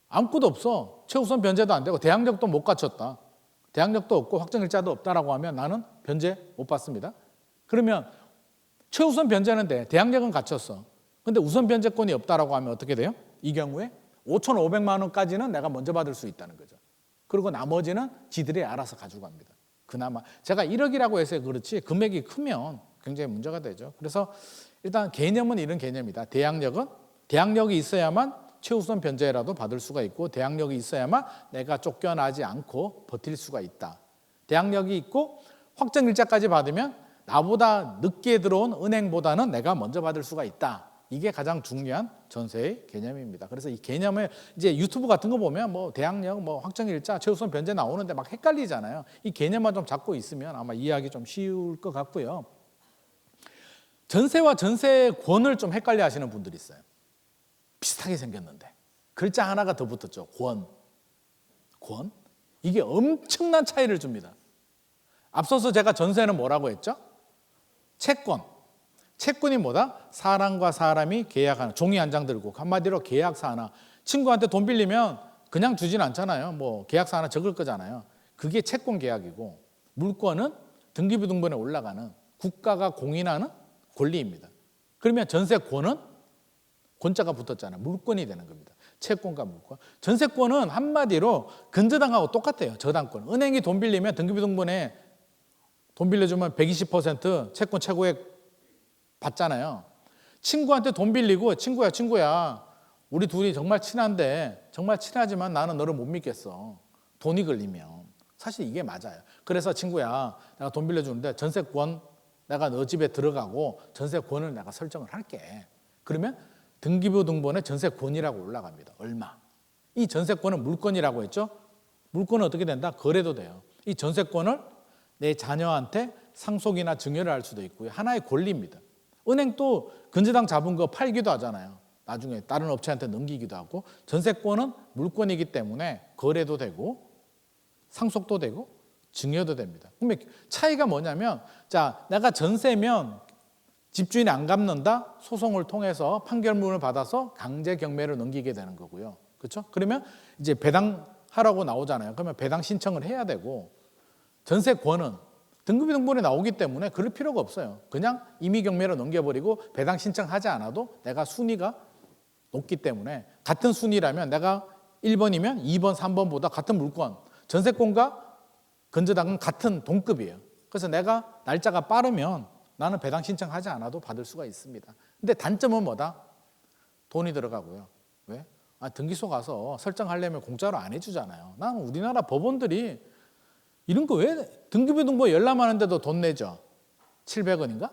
아무것도 없어. 최우선 변제도 안 되고 대항력도 못 갖췄다. 대항력도 없고 확정일자도 없다라고 하면 나는 변제 못 받습니다. 그러면 최우선 변제는 돼. 대항력은 갖췄어. 근데 우선 변제권이 없다라고 하면 어떻게 돼요? 이 경우에 5,500만 원까지는 내가 먼저 받을 수 있다는 거죠. 그리고 나머지는 지들이 알아서 가져갑니다. 그나마 제가 1억이라고 해서 그렇지 금액이 크면 굉장히 문제가 되죠. 그래서 일단 개념은 이런 개념이다. 대항력이 있어야만 최우선 변제라도 받을 수가 있고 대항력이 있어야만 내가 쫓겨나지 않고 버틸 수가 있다. 대항력이 있고 확정일자까지 받으면 나보다 늦게 들어온 은행보다는 내가 먼저 받을 수가 있다. 이게 가장 중요한 전세의 개념입니다. 그래서 이 개념을 이제 유튜브 같은 거 보면 뭐 대항력, 뭐 확정일자, 최우선 변제 나오는데 막 헷갈리잖아요. 이 개념만 좀 잡고 있으면 아마 이해하기 좀 쉬울 것 같고요. 전세와 전세권을 좀 헷갈려 하시는 분들이 있어요. 비슷하게 생겼는데 글자 하나가 더 붙었죠. 권. 이게 엄청난 차이를 줍니다. 앞서서 제가 전세는 뭐라고 했죠? 채권. 채권이 뭐다? 사람과 사람이 계약하는, 종이 한 장 들고 한마디로 계약서 하나. 친구한테 돈 빌리면 그냥 주진 않잖아요. 뭐 계약서 하나 적을 거잖아요. 그게 채권 계약이고, 물권은 등기부등본에 올라가는 국가가 공인하는 권리입니다. 그러면 전세권은 권자가 붙었잖아요. 물권이 되는 겁니다. 채권과 물권. 전세권은 한마디로 근저당하고 똑같아요. 저당권. 은행이 돈 빌리면 등기부등본에 돈 빌려주면 120% 채권 최고액 받잖아요. 친구한테 돈 빌리고 친구야 우리 둘이 정말 친한데, 정말 친하지만 나는 너를 못 믿겠어. 돈이 걸리면. 사실 이게 맞아요. 그래서 친구야, 내가 돈 빌려주는데 전세권 내가 너 집에 들어가고 전세권을 내가 설정을 할게. 그러면 등기부등본에 전세권이라고 올라갑니다. 얼마? 이 전세권은 물권이라고 했죠. 물권은 어떻게 된다? 거래도 돼요. 이 전세권을 내 자녀한테 상속이나 증여를 할 수도 있고요. 하나의 권리입니다. 은행도 근저당 잡은 거 팔기도 하잖아요. 나중에 다른 업체한테 넘기기도 하고. 전세권은 물권이기 때문에 거래도 되고 상속도 되고 증여도 됩니다. 그러면 차이가 뭐냐면, 자, 내가 전세면 집주인이 안 갚는다, 소송을 통해서 판결문을 받아서 강제 경매로 넘기게 되는 거고요. 그렇죠? 그러면 이제 배당하라고 나오잖아요. 그러면 배당 신청을 해야 되고, 전세권은 등기부등본에 나오기 때문에 그럴 필요가 없어요. 그냥 임의 경매로 넘겨버리고 배당 신청하지 않아도 내가 순위가 높기 때문에, 같은 순위라면 내가 1번이면 2번, 3번보다 같은 물권, 전세권과 근저당은 같은 동급이에요. 그래서 내가 날짜가 빠르면 나는 배당 신청하지 않아도 받을 수가 있습니다. 근데 단점은 뭐다? 돈이 들어가고요. 왜? 등기소 가서 설정하려면 공짜로 안 해주잖아요. 나는 우리나라 법원들이 이런 거 왜 등기부등본 열람하는데도 돈 내죠? 700원인가?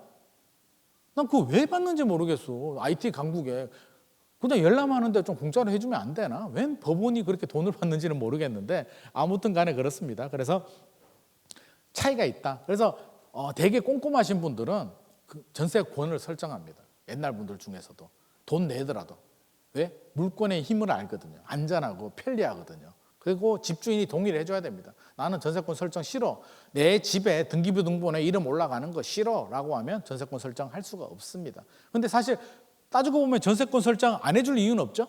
난 그거 왜 받는지 모르겠어. IT 강국에 그냥 열람하는데 좀 공짜로 해주면 안 되나? 웬 법원이 그렇게 돈을 받는지는 모르겠는데 아무튼 간에 그렇습니다. 그래서 차이가 있다. 그래서 되게 꼼꼼하신 분들은 그 전세권을 설정합니다. 옛날 분들 중에서도 돈 내더라도. 왜? 물권의 힘을 알거든요. 안전하고 편리하거든요. 그리고 집주인이 동의를 해줘야 됩니다. 나는 전세권 설정 싫어. 내 집에 등기부등본에 이름 올라가는 거 싫어 라고 하면 전세권 설정할 수가 없습니다. 근데 사실 따지고 보면 전세권 설정 안 해줄 이유는 없죠.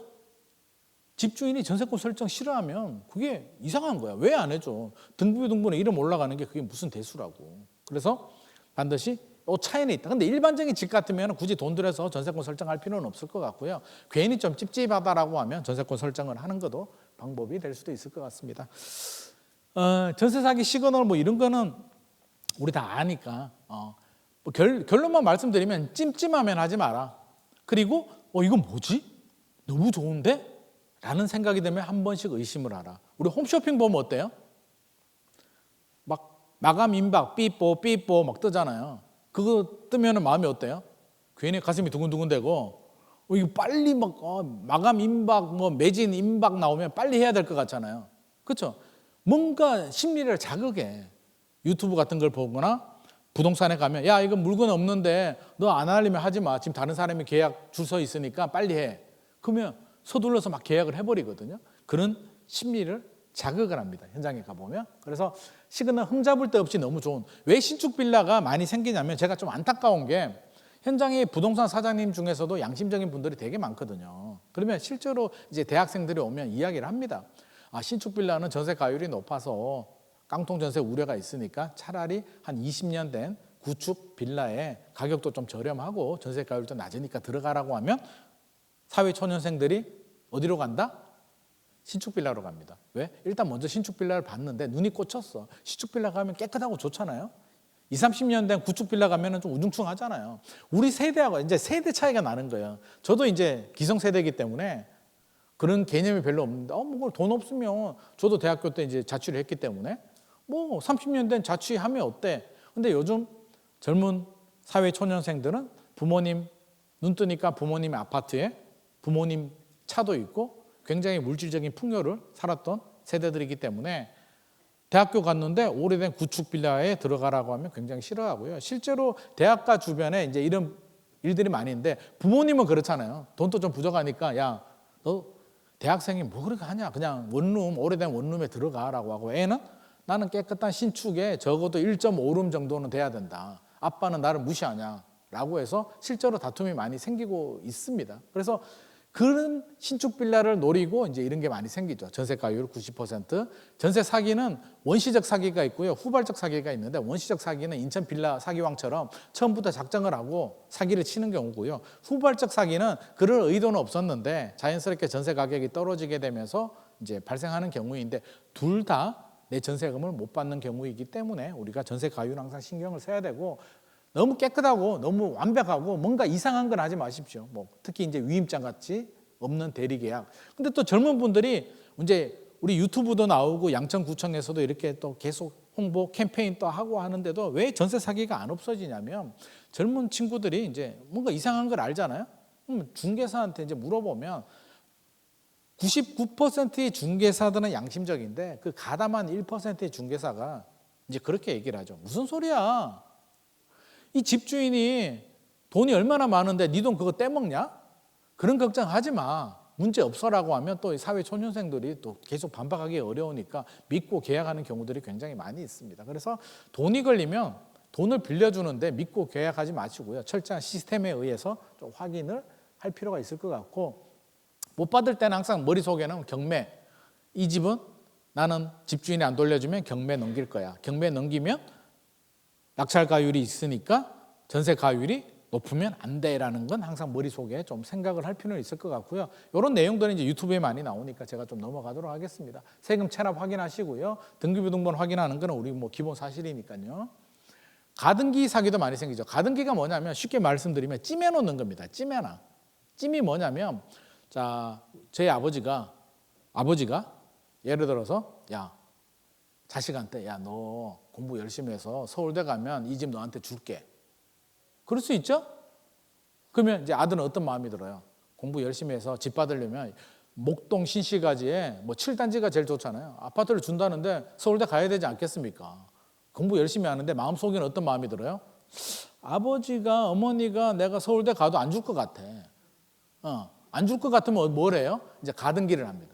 집주인이 전세권 설정 싫어하면 그게 이상한 거야. 왜 안 해줘? 등기부등본에 이름 올라가는 게 그게 무슨 대수라고. 그래서 반드시 차이는 있다. 근데 일반적인 집 같으면 굳이 돈 들여서 전세권 설정할 필요는 없을 것 같고요. 괜히 좀 찝찝하다라고 하면 전세권 설정을 하는 것도 방법이 될 수도 있을 것 같습니다. 전세 사기 시그널 뭐 이런 거는 우리 다 아니까 뭐 결론만 말씀드리면 찜찜하면 하지 마라. 그리고 이건 뭐지? 너무 좋은데? 라는 생각이 되면 한 번씩 의심을 하라. 우리 홈쇼핑 보면 어때요? 막 마감 임박 삐뽀 막 뜨잖아요. 그거 뜨면 마음이 어때요? 괜히 가슴이 두근두근대고 이거 빨리 막 마감 임박 뭐 매진 임박 나오면 빨리 해야 될 것 같잖아요. 그렇죠? 뭔가 심리를 자극해. 유튜브 같은 걸 보거나 부동산에 가면 야 이거 물건 없는데 너 안 하려면 하지 마. 지금 다른 사람이 계약 줄 서 있으니까 빨리 해. 그러면 서둘러서 막 계약을 해버리거든요. 그런 심리를 자극을 합니다. 현장에 가보면. 그래서 시그널 흠잡을 데 없이 너무 좋은. 왜 신축 빌라가 많이 생기냐면 제가 좀 안타까운 게 현장에 부동산 사장님 중에서도 양심적인 분들이 되게 많거든요. 그러면 실제로 이제 대학생들이 오면 이야기를 합니다. 신축 빌라는 전세 가율이 높아서 깡통 전세 우려가 있으니까 차라리 한 20년 된 구축 빌라에 가격도 좀 저렴하고 전세 가율도 낮으니까 들어가라고 하면 사회 초년생들이 어디로 간다? 신축 빌라로 갑니다. 왜? 일단 먼저 신축 빌라를 봤는데 눈이 꽂혔어. 신축 빌라 가면 깨끗하고 좋잖아요. 20, 30년 된 구축 빌라 가면은 좀 우중충하잖아요. 우리 세대하고 이제 세대 차이가 나는 거예요. 저도 이제 기성세대이기 때문에 그런 개념이 별로 없는데, 뭐 돈 없으면 저도 대학교 때 이제 자취를 했기 때문에 뭐 30년 된 자취하면 어때? 근데 요즘 젊은 사회 초년생들은 부모님 눈 뜨니까 부모님의 아파트에 부모님 차도 있고 굉장히 물질적인 풍요를 살았던 세대들이기 때문에 대학교 갔는데 오래된 구축 빌라에 들어가라고 하면 굉장히 싫어하고요. 실제로 대학가 주변에 이제 이런 일들이 많이 있는데 부모님은 그렇잖아요. 돈도 좀 부족하니까 야 너 대학생이 뭐 그렇게 하냐? 그냥 원룸, 오래된 원룸에 들어가라고 하고 애는 나는 깨끗한 신축에 적어도 1.5룸 정도는 돼야 된다. 아빠는 나를 무시하냐? 라고 해서 실제로 다툼이 많이 생기고 있습니다. 그래서 그런 신축 빌라를 노리고 이제 이런 게 많이 생기죠. 전세가율 90%. 전세 사기는 원시적 사기가 있고요. 후발적 사기가 있는데 원시적 사기는 인천 빌라 사기왕처럼 처음부터 작정을 하고 사기를 치는 경우고요. 후발적 사기는 그럴 의도는 없었는데 자연스럽게 전세 가격이 떨어지게 되면서 이제 발생하는 경우인데 둘 다 내 전세금을 못 받는 경우이기 때문에 우리가 전세 가율 항상 신경을 써야 되고 너무 깨끗하고 너무 완벽하고 뭔가 이상한 건 하지 마십시오. 뭐 특히 이제 위임장 같이 없는 대리 계약. 근데 또 젊은 분들이 이제 우리 유튜브도 나오고 양천구청에서도 이렇게 또 계속 홍보 캠페인 또 하고 하는데도 왜 전세 사기가 안 없어지냐면 젊은 친구들이 이제 뭔가 이상한 걸 알잖아요. 그럼 중개사한테 이제 물어보면 99%의 중개사들은 양심적인데 그 가담한 1%의 중개사가 이제 그렇게 얘기를 하죠. 무슨 소리야? 이 집주인이 돈이 얼마나 많은데 네 돈 그거 떼먹냐? 그런 걱정하지 마. 문제 없어라고 하면 또 사회 초년생들이 또 계속 반박하기 어려우니까 믿고 계약하는 경우들이 굉장히 많이 있습니다. 그래서 돈이 걸리면 돈을 빌려주는데 믿고 계약하지 마시고요. 철저한 시스템에 의해서 좀 확인을 할 필요가 있을 것 같고 못 받을 때는 항상 머릿속에는 경매. 이 집은 나는 집주인이 안 돌려주면 경매 넘길 거야. 경매 넘기면 낙찰 가율이 있으니까 전세 가율이 높으면 안 돼라는 건 항상 머릿속에 좀 생각을 할 필요는 있을 것 같고요. 이런 내용들은 이제 유튜브에 많이 나오니까 제가 좀 넘어가도록 하겠습니다. 세금 체납 확인하시고요. 등기부등본 확인하는 건 우리 뭐 기본 사실이니까요. 가등기 사기도 많이 생기죠. 가등기가 뭐냐면 쉽게 말씀드리면 찜해 놓는 겁니다. 찜해놔. 찜이 뭐냐면 자, 저희 아버지가 예를 들어서 야 자식한테 야 너 공부 열심히 해서 서울대 가면 이 집 너한테 줄게. 그럴 수 있죠? 그러면 이제 아들은 어떤 마음이 들어요? 공부 열심히 해서 집 받으려면 목동 신시가지에 뭐 7단지가 제일 좋잖아요. 아파트를 준다는데 서울대 가야 되지 않겠습니까? 공부 열심히 하는데 마음속에는 어떤 마음이 들어요? 아버지가 어머니가 내가 서울대 가도 안 줄 것 같아. 안 줄 것 같으면 뭐래요? 이제 가등기를 합니다.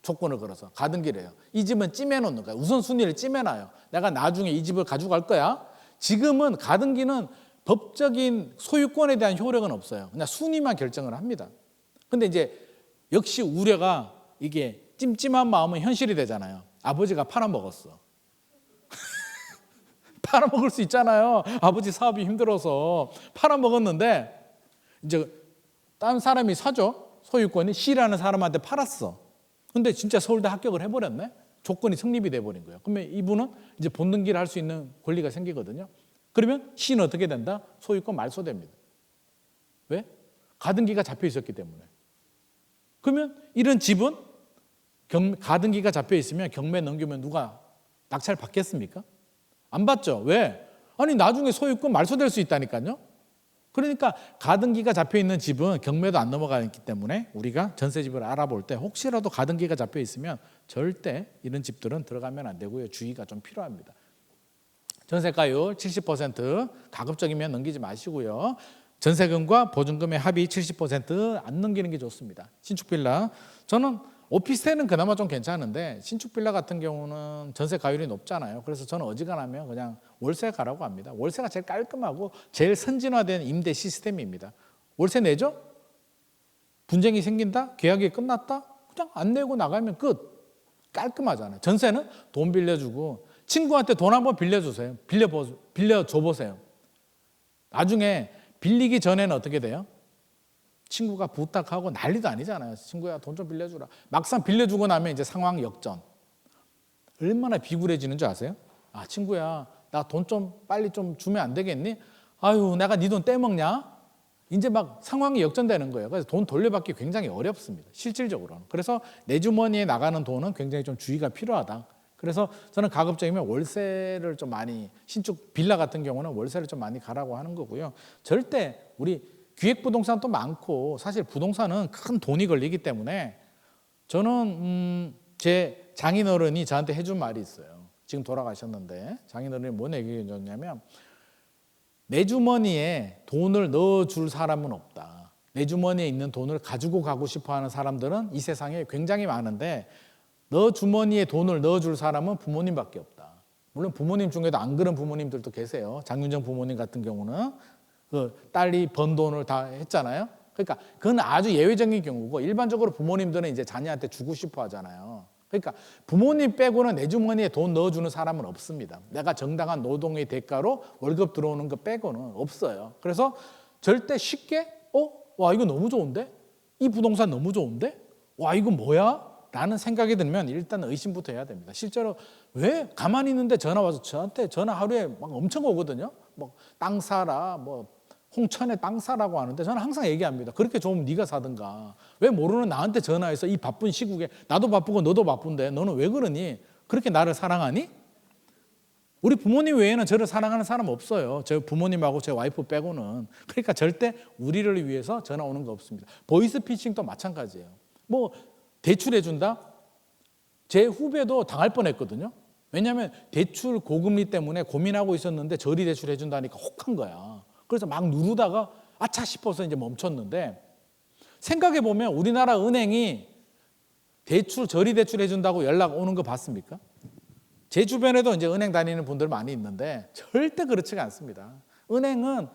조건을 걸어서 가등기를 해요. 이 집은 찜해 놓는 거야. 우선순위를 찜해놔요. 내가 나중에 이 집을 가져갈 거야. 지금은 가등기는 법적인 소유권에 대한 효력은 없어요. 그냥 순위만 결정을 합니다. 근데 이제 역시 우려가 이게 찜찜한 마음은 현실이 되잖아요. 아버지가 팔아먹었어. 팔아먹을 수 있잖아요. 아버지 사업이 힘들어서 팔아먹었는데 이제 다른 사람이 사죠. 소유권이 C라는 사람한테 팔았어. 근데 진짜 서울대 합격을 해버렸네. 조건이 성립이 돼버린 거예요. 그러면 이분은 이제 본등기를 할 수 있는 권리가 생기거든요. 그러면 C는 어떻게 된다? 소유권 말소됩니다. 왜? 가등기가 잡혀 있었기 때문에. 그러면 이런 집은 가등기가 잡혀 있으면 경매 넘기면 누가 낙찰 받겠습니까? 안 받죠. 왜? 아니 나중에 소유권 말소될 수 있다니까요. 그러니까 가등기가 잡혀 있는 집은 경매도 안 넘어가기 때문에 우리가 전세집을 알아볼 때 혹시라도 가등기가 잡혀 있으면 절대 이런 집들은 들어가면 안 되고요. 주의가 좀 필요합니다. 전세가율 70% 가급적이면 넘기지 마시고요. 전세금과 보증금의 합의 70% 안 넘기는 게 좋습니다. 신축 빌라 저는 오피스텔은 그나마 좀 괜찮은데 신축 빌라 같은 경우는 전세 가율이 높잖아요. 그래서 저는 어지간하면 그냥 월세 가라고 합니다. 월세가 제일 깔끔하고 제일 선진화된 임대 시스템입니다. 월세 내죠? 분쟁이 생긴다? 계약이 끝났다? 그냥 안 내고 나가면 끝. 깔끔하잖아요. 전세는 돈 빌려주고 친구한테 돈 한번 빌려주세요. 빌려줘 보세요. 나중에 빌리기 전에는 어떻게 돼요? 친구가 부탁하고 난리도 아니잖아요. 친구야 돈 좀 빌려주라. 막상 빌려주고 나면 이제 상황 역전. 얼마나 비굴해지는 줄 아세요? 아 친구야 나 돈 좀 빨리 좀 주면 안 되겠니? 아유 내가 네 돈 떼먹냐? 이제 막 상황이 역전되는 거예요. 그래서 돈 돌려받기 굉장히 어렵습니다. 실질적으로는. 그래서 내 주머니에 나가는 돈은 굉장히 좀 주의가 필요하다. 그래서 저는 가급적이면 월세를 좀 많이 신축 빌라 같은 경우는 월세를 좀 많이 가라고 하는 거고요. 절대 우리 기획부동산도 많고 사실 부동산은 큰 돈이 걸리기 때문에 저는 제 장인어른이 저한테 해준 말이 있어요. 지금 돌아가셨는데 장인어른이 뭔 얘기를 해줬냐면 내 주머니에 돈을 넣어줄 사람은 없다. 내 주머니에 있는 돈을 가지고 가고 싶어하는 사람들은 이 세상에 굉장히 많은데 너 주머니에 돈을 넣어줄 사람은 부모님밖에 없다. 물론 부모님 중에도 안 그런 부모님들도 계세요. 장윤정 부모님 같은 경우는 그 딸이 번 돈을 다 했잖아요. 그러니까 그건 아주 예외적인 경우고 일반적으로 부모님들은 이제 자녀한테 주고 싶어 하잖아요. 그러니까 부모님 빼고는 내 주머니에 돈 넣어주는 사람은 없습니다. 내가 정당한 노동의 대가로 월급 들어오는 거 빼고는 없어요. 그래서 절대 쉽게 와 이거 너무 좋은데? 이 부동산 너무 좋은데? 와 이거 뭐야? 라는 생각이 들면 일단 의심부터 해야 됩니다. 실제로 왜 가만히 있는데 전화 와서 저한테 전화 하루에 막 엄청 오거든요. 뭐 땅 사라, 뭐 홍천에 땅 사라고 하는데 저는 항상 얘기합니다. 그렇게 좋으면 네가 사든가. 왜 모르는 나한테 전화해서 이 바쁜 시국에 나도 바쁘고 너도 바쁜데 너는 왜 그러니? 그렇게 나를 사랑하니? 우리 부모님 외에는 저를 사랑하는 사람 없어요. 저 부모님하고 제 와이프 빼고는. 그러니까 절대 우리를 위해서 전화 오는 거 없습니다. 보이스피싱도 마찬가지예요. 뭐 대출해 준다? 제 후배도 당할 뻔했거든요. 왜냐하면 대출 고금리 때문에 고민하고 있었는데 저리 대출해 준다니까 혹한 거야. 그래서 막 누르다가 아차 싶어서 이제 멈췄는데 생각해 보면 우리나라 은행이 대출 저리 대출해 준다고 연락 오는 거 봤습니까? 제 주변에도 이제 은행 다니는 분들 많이 있는데 절대 그렇지가 않습니다. 은행은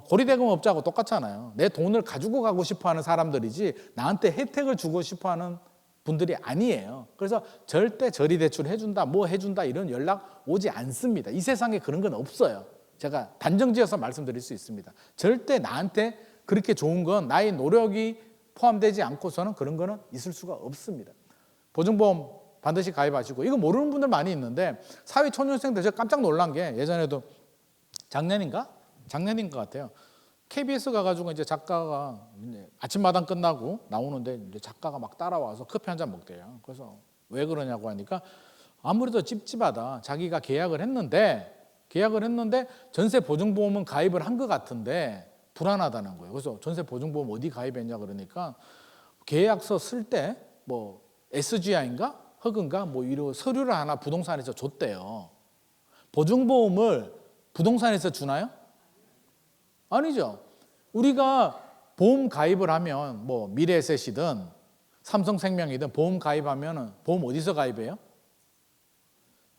고리대금업자하고 똑같잖아요. 내 돈을 가지고 가고 싶어하는 사람들이지 나한테 혜택을 주고 싶어하는 분들이 아니에요. 그래서 절대 저리 대출 해준다, 뭐 해준다 이런 연락 오지 않습니다. 이 세상에 그런 건 없어요. 제가 단정지어서 말씀드릴 수 있습니다. 절대 나한테 그렇게 좋은 건 나의 노력이 포함되지 않고서는 그런 거는 있을 수가 없습니다. 보증보험 반드시 가입하시고 이거 모르는 분들 많이 있는데 사회초년생들 제가 깜짝 놀란 게 예전에도 작년인 것 같아요. KBS 가가지고 이제 작가가 이제 아침마당 끝나고 나오는데 이제 작가가 막 따라와서 커피 한 잔 먹대요. 그래서 왜 그러냐고 하니까 아무래도 찝찝하다. 자기가 계약을 했는데 전세 보증보험은 가입을 한 것 같은데 불안하다는 거예요. 그래서 전세 보증보험 어디 가입했냐 그러니까 계약서 쓸 때 뭐 SGI인가? 허근가 뭐 이런 서류를 하나 부동산에서 줬대요. 보증보험을 부동산에서 주나요? 아니죠. 우리가 보험 가입을 하면 뭐 미래에셋이든 삼성생명이든 보험 가입하면 보험 어디서 가입해요?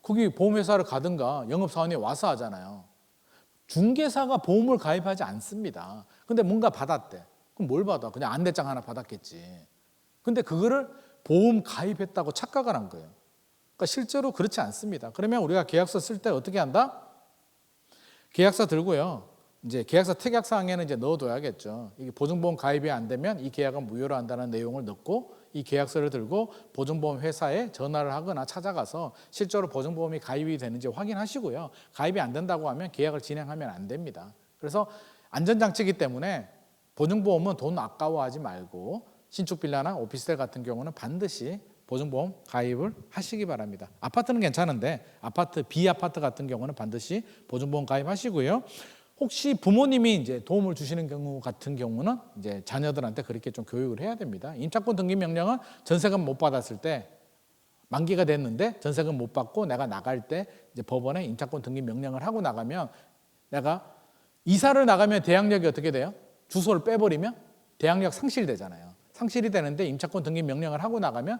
거기 보험회사를 가든가 영업사원이 와서 하잖아요. 중개사가 보험을 가입하지 않습니다. 근데 뭔가 받았대. 그럼 뭘 받아? 그냥 안내장 하나 받았겠지. 근데 그거를 보험 가입했다고 착각을 한 거예요. 그러니까 실제로 그렇지 않습니다. 그러면 우리가 계약서 쓸 때 어떻게 한다? 계약서 들고요. 이제 계약서 특약사항에는 이제 넣어둬야겠죠. 이게 보증보험 가입이 안 되면 이 계약은 무효로 한다는 내용을 넣고 이 계약서를 들고 보증보험 회사에 전화를 하거나 찾아가서 실제로 보증보험이 가입이 되는지 확인하시고요. 가입이 안 된다고 하면 계약을 진행하면 안 됩니다. 그래서 안전장치이기 때문에 보증보험은 돈 아까워하지 말고 신축 빌라나 오피스텔 같은 경우는 반드시 보증보험 가입을 하시기 바랍니다. 아파트는 괜찮은데 아파트, 비아파트 같은 경우는 반드시 보증보험 가입하시고요. 혹시 부모님이 이제 도움을 주시는 경우 같은 경우는 이제 자녀들한테 그렇게 좀 교육을 해야 됩니다. 임차권 등기 명령은 전세금 못 받았을 때 만기가 됐는데 전세금 못 받고 내가 나갈 때 이제 법원에 임차권 등기 명령을 하고 나가면 내가 이사를 나가면 대항력이 어떻게 돼요? 주소를 빼버리면 대항력 상실되잖아요. 상실이 되는데 임차권 등기 명령을 하고 나가면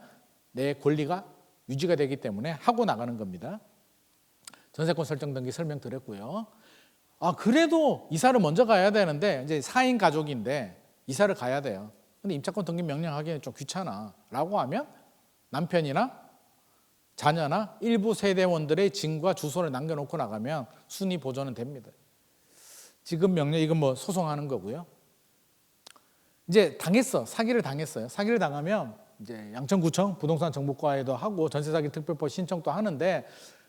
내 권리가 유지가 되기 때문에 하고 나가는 겁니다. 전세권 설정 등기 설명드렸고요. 그래도 이사를 먼저 가야 되는데 이제 4인 가족인데 이사를 가야 돼요. 근데 임차권 등기 명령하기는 좀 귀찮아라고 하면 남편이나 자녀나 일부 세대원들의 증과 주소를 남겨놓고 나가면 순위 보존은 됩니다. 지급 명령 이건 뭐 소송하는 거고요. 이제 사기를 당했어요. 사기를 당하면 이제 양천구청 부동산 정보과에도 하고 전세사기 특별법 신청도 하는데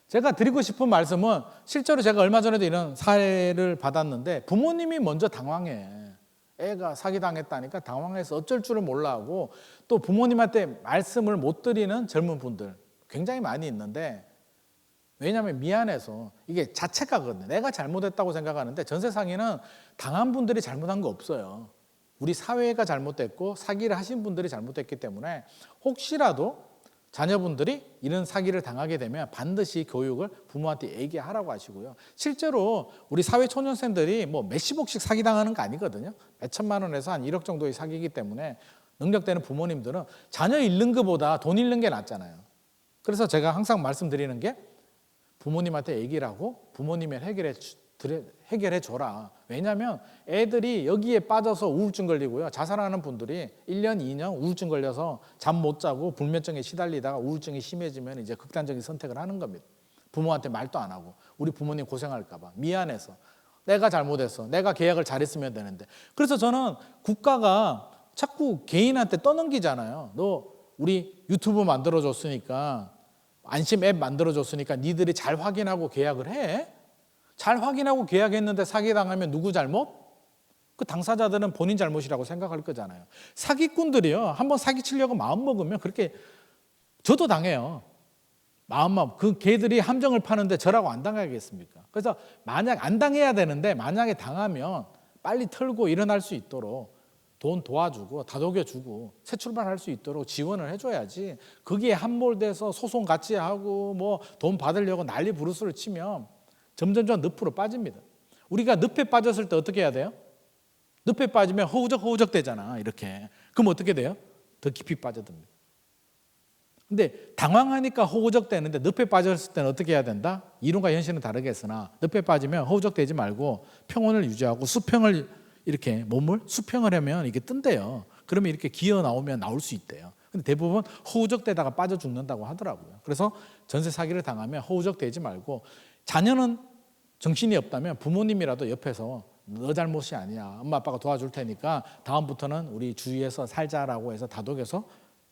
제가 드리고 싶은 말씀은 실제로 제가 얼마 전에도 이런 사례를 받았는데 부모님이 먼저 당황해. 애가 사기당했다니까 당황해서 어쩔 줄을 몰라 하고 또 부모님한테 말씀을 못 드리는 젊은 분들 굉장히 많이 있는데 왜냐하면 미안해서 이게 자책하거든요. 내가 잘못했다고 생각하는데 전세 사기는 당한 분들이 잘못한 거 없어요. 우리 사회가 잘못됐고 사기를 하신 분들이 잘못됐기 때문에 혹시라도 자녀분들이 이런 사기를 당하게 되면 반드시 교육을 부모한테 얘기하라고 하시고요. 실제로 우리 사회초년생들이 뭐 몇십억씩 사기당하는 거 아니거든요. 몇천만 원에서 한 1억 정도의 사기이기 때문에 능력되는 부모님들은 자녀 잃는 것보다 돈 잃는 게 낫잖아요. 그래서 제가 항상 말씀드리는 게 부모님한테 얘기를 하고 부모님이 해결해 줘라. 왜냐하면 애들이 여기에 빠져서 우울증 걸리고요. 자살하는 분들이 1년, 2년 우울증 걸려서 잠 못 자고 불면증에 시달리다가 우울증이 심해지면 이제 극단적인 선택을 하는 겁니다. 부모한테 말도 안 하고 우리 부모님 고생할까 봐 미안해서 내가 잘못했어. 내가 계약을 잘했으면 되는데. 그래서 저는 국가가 자꾸 개인한테 떠넘기잖아요. 너 우리 유튜브 만들어줬으니까 안심 앱 만들어줬으니까 니들이 잘 확인하고 계약을 해. 잘 확인하고 계약했는데 사기당하면 누구 잘못? 그 당사자들은 본인 잘못이라고 생각할 거잖아요. 사기꾼들이요. 한번 사기치려고 마음먹으면 그렇게 저도 당해요. 마음만 그 개들이 함정을 파는데 저라고 안 당하겠습니까? 그래서 만약 안 당해야 되는데 만약에 당하면 빨리 털고 일어날 수 있도록 돈 도와주고 다독여주고 새 출발할 수 있도록 지원을 해줘야지 거기에 함몰돼서 소송 같이 하고 뭐 돈 받으려고 난리 부르스를 치면 점점점 늪으로 빠집니다. 우리가 늪에 빠졌을 때 어떻게 해야 돼요? 늪에 빠지면 허우적 되잖아. 이렇게. 그럼 어떻게 돼요? 더 깊이 빠져듭니다. 근데 당황하니까 허우적 되는데 늪에 빠졌을 때는 어떻게 해야 된다? 이론과 현실은 다르겠으나 늪에 빠지면 허우적 되지 말고 평온을 유지하고 수평을 이렇게 몸을 수평을 하면 이게 뜬대요. 그러면 이렇게 기어 나오면 나올 수 있대요. 근데 대부분 허우적 되다가 빠져 죽는다고 하더라고요. 그래서 전세 사기를 당하면 허우적 되지 말고 자녀는 정신이 없다면 부모님이라도 옆에서 너 잘못이 아니야. 엄마 아빠가 도와줄 테니까 다음부터는 우리 주위에서 살자라고 해서 다독여서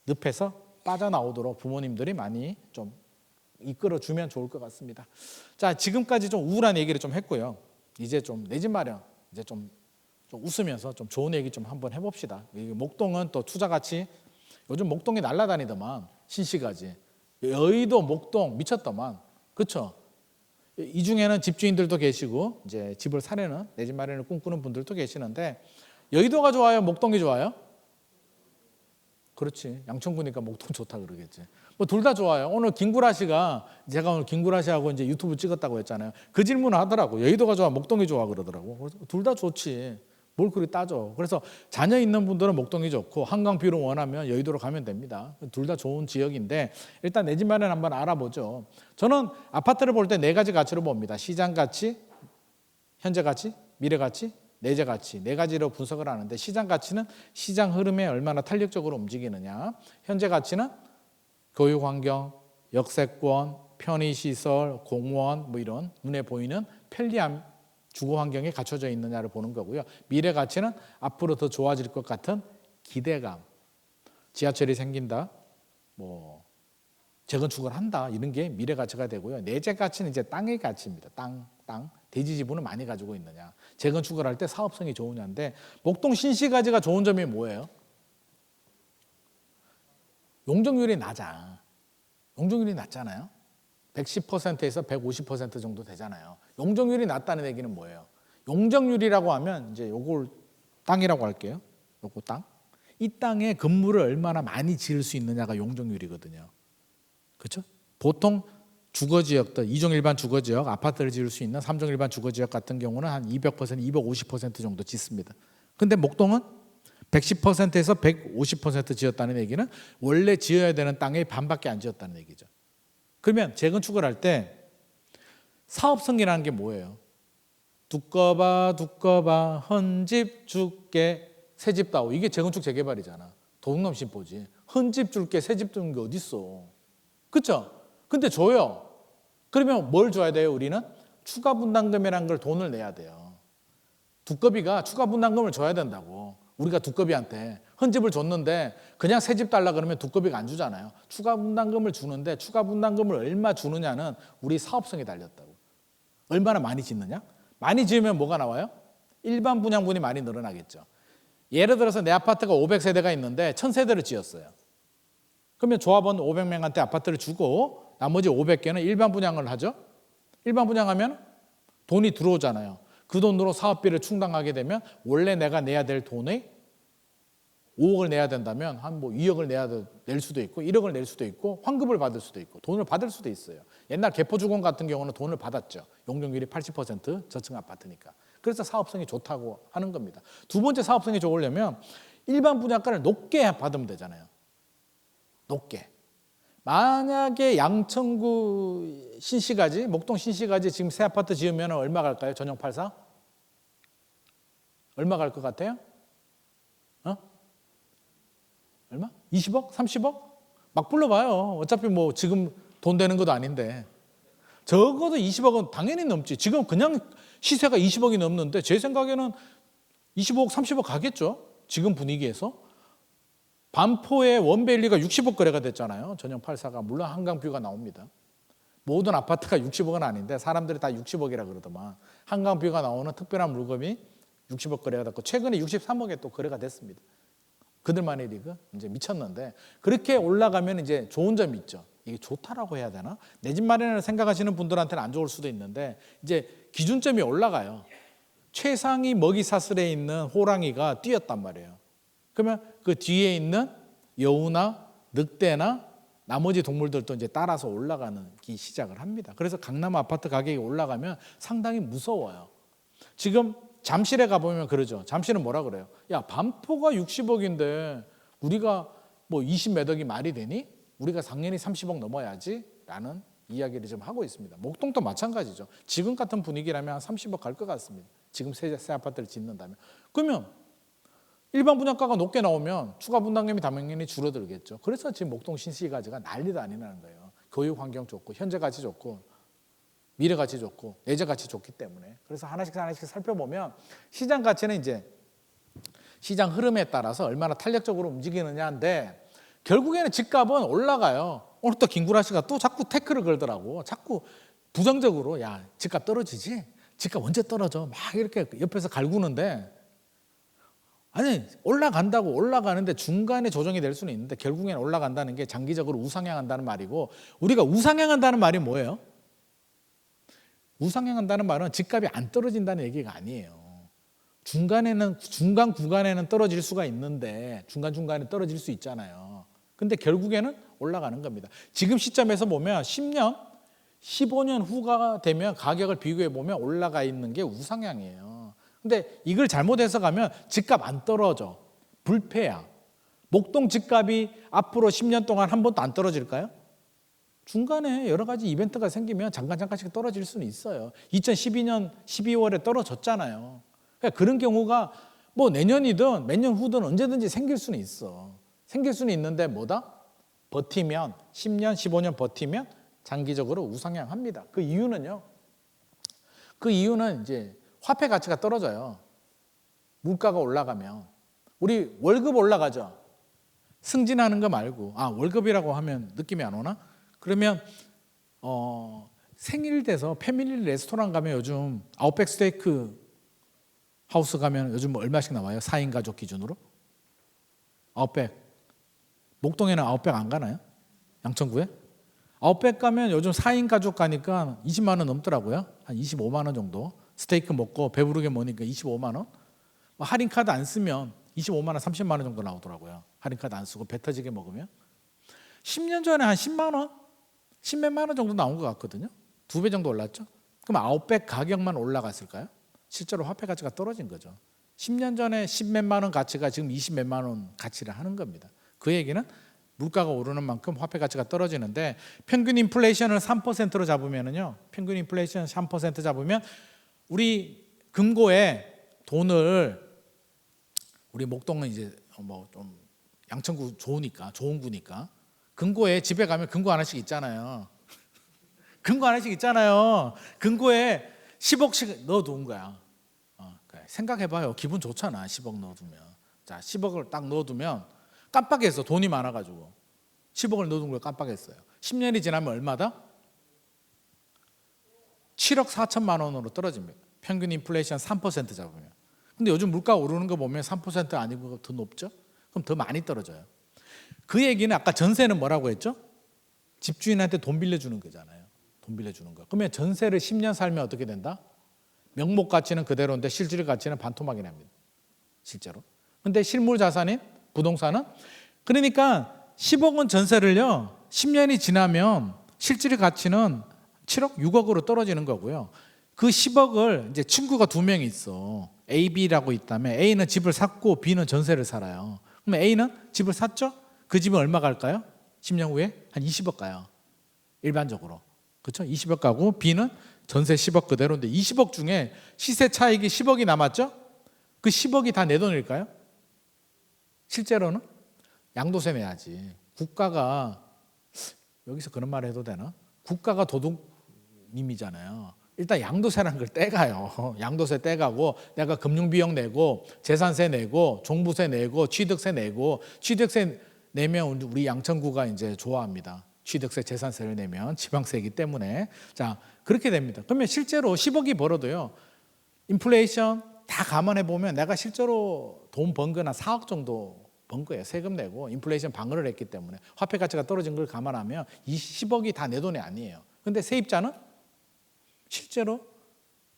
늪에서 빠져나오도록 부모님들이 많이 좀 이끌어주면 좋을 것 같습니다. 자, 지금까지 좀 우울한 얘기를 좀 했고요. 이제 좀 내 집 마련, 이제 좀 웃으면서 좀 좋은 얘기 좀 한번 해봅시다. 목동은 또 투자같이 요즘 목동이 날아다니더만 신시가지. 여의도 목동 미쳤더만. 그렇죠? 이 중에는 집주인들도 계시고 이제 집을 사려는 내 집 마련을 꿈꾸는 분들도 계시는데 여의도가 좋아요? 목동이 좋아요? 그렇지. 양천구니까 목동 좋다 그러겠지. 뭐 둘 다 좋아요. 오늘 김구라 씨가 제가 오늘 김구라 씨하고 이제 유튜브 찍었다고 했잖아요. 그 질문을 하더라고. 여의도가 좋아? 목동이 좋아? 그러더라고. 둘 다 좋지. 뭘 그리 따져. 그래서 자녀 있는 분들은 목동이 좋고 한강 뷰를 원하면 여의도로 가면 됩니다. 둘 다 좋은 지역인데 일단 내 집 마련 한번 알아보죠. 저는 아파트를 볼 때 네 가지 가치로 봅니다. 시장 가치, 현재 가치, 미래 가치, 내재 가치 네 가지로 분석을 하는데 시장 가치는 시장 흐름에 얼마나 탄력적으로 움직이느냐. 현재 가치는 교육 환경, 역세권, 편의시설, 공원 뭐 이런 눈에 보이는 편리함 주거 환경에 갖춰져 있느냐를 보는 거고요. 미래 가치는 앞으로 더 좋아질 것 같은 기대감, 지하철이 생긴다, 뭐 재건축을 한다 이런 게 미래 가치가 되고요. 내재 가치는 이제 땅의 가치입니다. 땅, 대지 지분을 많이 가지고 있느냐, 재건축을 할 때 사업성이 좋으냐인데 목동 신시가지가 좋은 점이 뭐예요? 용적률이 낮아. 용적률이 낮잖아요. 110%에서 150% 정도 되잖아요. 용적률이 낮다는 얘기는 뭐예요? 용적률이라고 하면 이제 요걸 땅이라고 할게요. 요거 땅. 이 땅에 건물을 얼마나 많이 지을 수 있느냐가 용적률이거든요. 그렇죠? 보통 주거지역들, 2종 일반 주거지역, 아파트를 지을 수 있는 3종 일반 주거지역 같은 경우는 한 200%, 250% 정도 짓습니다. 근데 목동은 110%에서 150% 지었다는 얘기는 원래 지어야 되는 땅의 반밖에 안 지었다는 얘기죠. 그러면 재건축을 할 때 사업성이라는 게 뭐예요? 두꺼봐 헌집 줄게 새집 다오. 이게 재건축 재개발이잖아. 도둑놈 심보지. 헌집 줄게 새집 주는 게 어딨어. 그렇죠? 근데 줘요. 그러면 뭘 줘야 돼요? 우리는 추가 분담금이라는 걸 돈을 내야 돼요. 두꺼비가 추가 분담금을 줘야 된다고. 우리가 두꺼비한테 헌집을 줬는데 그냥 새집 달라 그러면 두꺼비가 안 주잖아요. 추가 분담금을 주는데 추가 분담금을 얼마 주느냐는 우리 사업성에 달렸다고. 얼마나 많이 짓느냐? 많이 지으면 뭐가 나와요? 일반 분양분이 많이 늘어나겠죠. 예를 들어서 내 아파트가 500세대가 있는데 1000세대를 지었어요. 그러면 조합원 500명한테 아파트를 주고 나머지 500개는 일반 분양을 하죠. 일반 분양하면 돈이 들어오잖아요. 그 돈으로 사업비를 충당하게 되면 원래 내가 내야 될 돈의 5억을 내야 된다면 한 뭐 2억을 낼 수도 있고 1억을 낼 수도 있고 환급을 받을 수도 있고 돈을 받을 수도 있어요. 옛날 개포주공 같은 경우는 돈을 받았죠. 용적률이 80% 저층 아파트니까. 그래서 사업성이 좋다고 하는 겁니다. 두 번째 사업성이 좋으려면 일반 분양가를 높게 받으면 되잖아요. 높게. 만약에 양천구 신시가지, 목동 신시가지 지금 새 아파트 지으면 얼마 갈까요? 전용 84? 얼마 갈 것 같아요? 얼마? 20억? 30억? 막 불러봐요. 어차피 뭐 지금 돈 되는 것도 아닌데. 적어도 20억은 당연히 넘지. 지금 그냥 시세가 20억이 넘는데 제 생각에는 25억, 30억 가겠죠. 지금 분위기에서. 반포의 원베일리가 60억 거래가 됐잖아요. 전용 84가. 물론 한강뷰가 나옵니다. 모든 아파트가 60억은 아닌데 사람들이 다 60억이라 그러더만. 한강뷰가 나오는 특별한 물건이 60억 거래가 됐고 최근에 63억에 또 거래가 됐습니다. 그들만의 리그 이제 미쳤는데 그렇게 올라가면 이제 좋은 점이 있죠. 이게 좋다라고 해야 되나? 내 집 마련을 생각하시는 분들한테는 안 좋을 수도 있는데 이제 기준점이 올라가요. 최상위 먹이 사슬에 있는 호랑이가 뛰었단 말이에요. 그러면 그 뒤에 있는 여우나 늑대나 나머지 동물들도 이제 따라서 올라가기 시작을 합니다. 그래서 강남 아파트 가격이 올라가면 상당히 무서워요. 지금 잠실에 가보면 그러죠. 잠실은 뭐라 그래요? 야, 반포가 60억인데 우리가 뭐 20몇 억이 말이 되니? 우리가 당연히 30억 넘어야지 라는 이야기를 좀 하고 있습니다. 목동도 마찬가지죠. 지금 같은 분위기라면 한 30억 갈 것 같습니다. 지금 새 아파트를 짓는다면. 그러면 일반 분양가가 높게 나오면 추가 분담금이 당연히 줄어들겠죠. 그래서 지금 목동 신시가지가 난리도 아니라는 거예요. 교육 환경 좋고 현재 가치 좋고 미래 가치 좋고 예전 가치 좋기 때문에. 그래서 하나씩 살펴보면 시장 가치는 이제 시장 흐름에 따라서 얼마나 탄력적으로 움직이느냐인데 결국에는 집값은 올라가요. 오늘 또 김구라 씨가 또 자꾸 태클을 걸더라고. 자꾸 부정적으로 야, 집값 떨어지지? 집값 언제 떨어져? 막 이렇게 옆에서 갈구는데 아니 올라간다고 올라가는데 중간에 조정이 될 수는 있는데 결국에는 올라간다는 게 장기적으로 우상향한다는 말이고 우리가 우상향한다는 말이 뭐예요? 우상향한다는 말은 집값이 안 떨어진다는 얘기가 아니에요. 중간 구간에는 떨어질 수가 있는데 중간중간에 떨어질 수 있잖아요. 근데 결국에는 올라가는 겁니다. 지금 시점에서 보면 10년, 15년 후가 되면 가격을 비교해 보면 올라가 있는 게 우상향이에요. 근데 이걸 잘못 해석하면 집값 안 떨어져. 불패야. 목동 집값이 앞으로 10년 동안 한 번도 안 떨어질까요? 중간에 여러 가지 이벤트가 생기면 잠깐씩 떨어질 수는 있어요. 2012년 12월에 떨어졌잖아요. 그러니까 그런 경우가 뭐 내년이든 몇 년 후든 언제든지 생길 수는 있어. 생길 수는 있는데 뭐다? 버티면 10년, 15년 버티면 장기적으로 우상향합니다. 그 이유는 이제 화폐 가치가 떨어져요. 물가가 올라가면 우리 월급 올라가죠. 승진하는 거 말고 월급이라고 하면 느낌이 안 오나? 그러면 생일 돼서 패밀리 레스토랑 가면 요즘 아웃백 스테이크 하우스 가면 요즘 뭐 얼마씩 나와요? 4인 가족 기준으로? 아웃백. 목동에는 아웃백 안 가나요? 양천구에? 아웃백 가면 요즘 4인 가족 가니까 20만 원 넘더라고요. 한 25만 원 정도. 스테이크 먹고 배부르게 먹으니까 25만 원. 할인 카드 안 쓰면 25만 원, 30만 원 정도 나오더라고요. 할인 카드 안 쓰고 배 터지게 먹으면. 10년 전에 한 10만 원? 10몇만 원 정도 나온 것 같거든요. 2배 정도 올랐죠. 그럼 아웃백 가격만 올라갔을까요? 실제로 화폐 가치가 떨어진 거죠. 10년 전에 10몇만 원 가치가 지금 20몇만 원 가치를 하는 겁니다. 그 얘기는 물가가 오르는 만큼 화폐 가치가 떨어지는데 평균 인플레이션을 3%로 잡으면은요. 평균 인플레이션 3% 잡으면 우리 금고에 돈을 우리 목동은 이제 뭐 좀 양천구 좋은 구니까 금고에 집에 가면 금고 하나씩 있잖아요. 금고 하나씩 있잖아요. 금고에 10억씩 넣어둔 거야. 그래. 생각해봐요. 기분 좋잖아. 10억 넣어두면. 자, 10억을 딱 넣어두면 깜빡했어. 돈이 많아가지고 10억을 넣어둔 걸 깜빡했어요. 10년이 지나면 얼마다? 7억 4천만 원으로 떨어집니다. 평균 인플레이션 3% 잡으면. 근데 요즘 물가 오르는 거 보면 3% 아니고 더 높죠? 그럼 더 많이 떨어져요. 그 얘기는 아까 전세는 뭐라고 했죠? 집주인한테 돈 빌려주는 거잖아요. 돈 빌려주는 거. 그러면 전세를 10년 살면 어떻게 된다? 명목 가치는 그대로인데 실질 가치는 반토막이 납니다. 실제로. 근데 실물 자산인 부동산은. 그러니까 10억원 전세를요 10년이 지나면 실질 가치는 7억, 6억으로 떨어지는 거고요. 그 10억을 이제 친구가 두 명이 있어. A, B라고 있다면 A는 집을 샀고 B는 전세를 살아요. 그럼 A는 집을 샀죠? 그 집은 얼마 갈까요? 10년 후에 한 20억 가요. 일반적으로. 그렇죠? 20억 가고 B는 전세 10억 그대로인데 20억 중에 시세 차익이 10억이 남았죠? 그 10억이 다 내 돈일까요? 실제로는 양도세 내야지. 국가가 여기서 그런 말 해도 되나? 국가가 도둑님이잖아요. 일단 양도세라는 걸 떼가요. 양도세 떼가고 내가 금융비용 내고 재산세 내고 종부세 내고 취득세 내고 취득세 내면 우리 양천구가 이제 좋아합니다. 취득세 재산세를 내면 지방세이기 때문에 자 그렇게 됩니다. 그러면 실제로 10억이 벌어도요. 인플레이션 다 감안해 보면 내가 실제로 돈 번 거나 4억 정도 번 거예요. 세금 내고 인플레이션 방어를 했기 때문에 화폐 가치가 떨어진 걸 감안하면 이 10억이 다 내 돈이 아니에요. 근데 세입자는 실제로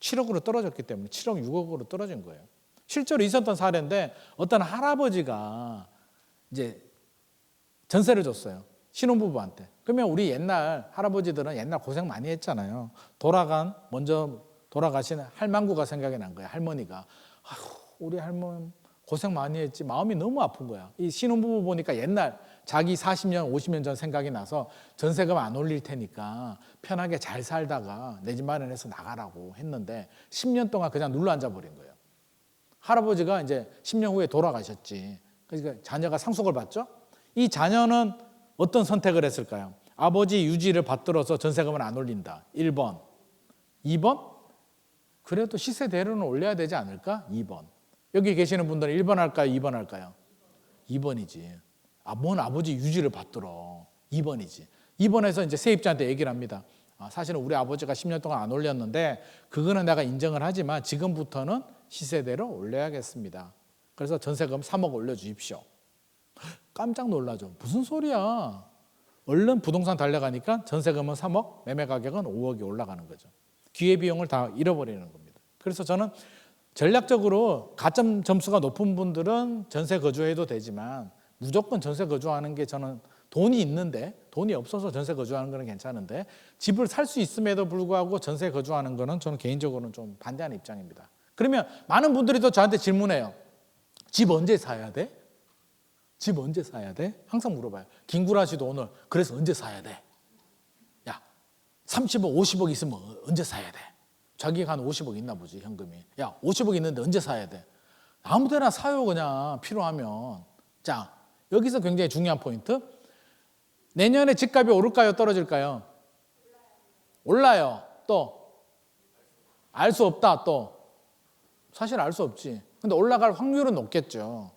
7억으로 떨어졌기 때문에 7억, 6억으로 떨어진 거예요. 실제로 있었던 사례인데 어떤 할아버지가 이제 전세를 줬어요. 신혼부부한테. 그러면 우리 옛날 할아버지들은 옛날 고생 많이 했잖아요. 먼저 돌아가신 할망구가 생각이 난 거예요. 할머니가. 아휴, 우리 할머니 고생 많이 했지. 마음이 너무 아픈 거야. 이 신혼부부 보니까 옛날 자기 40년, 50년 전 생각이 나서 전세금 안 올릴 테니까 편하게 잘 살다가 내 집 마련해서 나가라고 했는데 10년 동안 그냥 눌러 앉아버린 거예요. 할아버지가 이제 10년 후에 돌아가셨지. 그러니까 자녀가 상속을 받죠. 이 자녀는 어떤 선택을 했을까요? 아버지 유지를 받들어서 전세금을 안 올린다. 1번. 2번? 그래도 시세대로는 올려야 되지 않을까? 2번. 여기 계시는 분들은 1번 할까요? 2번 할까요? 2번이지. 뭔 아버지 유지를 받들어. 2번이지. 2번에서 이제 세입자한테 얘기를 합니다. 사실은 우리 아버지가 10년 동안 안 올렸는데 그거는 내가 인정을 하지만 지금부터는 시세대로 올려야겠습니다. 그래서 전세금 3억 올려주십시오. 깜짝 놀라죠. 무슨 소리야. 얼른 부동산 달려가니까 전세금은 3억, 매매 가격은 5억이 올라가는 거죠. 기회비용을 다 잃어버리는 겁니다. 그래서 저는 전략적으로 가점 점수가 높은 분들은 전세 거주해도 되지만 무조건 전세 거주하는 게 저는 돈이 있는데 돈이 없어서 전세 거주하는 거는 괜찮은데 집을 살 수 있음에도 불구하고 전세 거주하는 거는 저는 개인적으로는 좀 반대하는 입장입니다. 그러면 많은 분들이 또 저한테 질문해요. 집 언제 사야 돼? 집 언제 사야 돼? 항상 물어봐요. 김구라 씨도 오늘 그래서 언제 사야 돼? 야 30억 50억 있으면 언제 사야 돼? 자기가 한 50억 있나 보지 현금이. 야 50억 있는데 언제 사야 돼? 아무 데나 사요 그냥 필요하면. 자 여기서 굉장히 중요한 포인트. 내년에 집값이 오를까요? 떨어질까요? 올라요. 또 알 수 없다. 또 사실 알 수 없지. 근데 올라갈 확률은 높겠죠.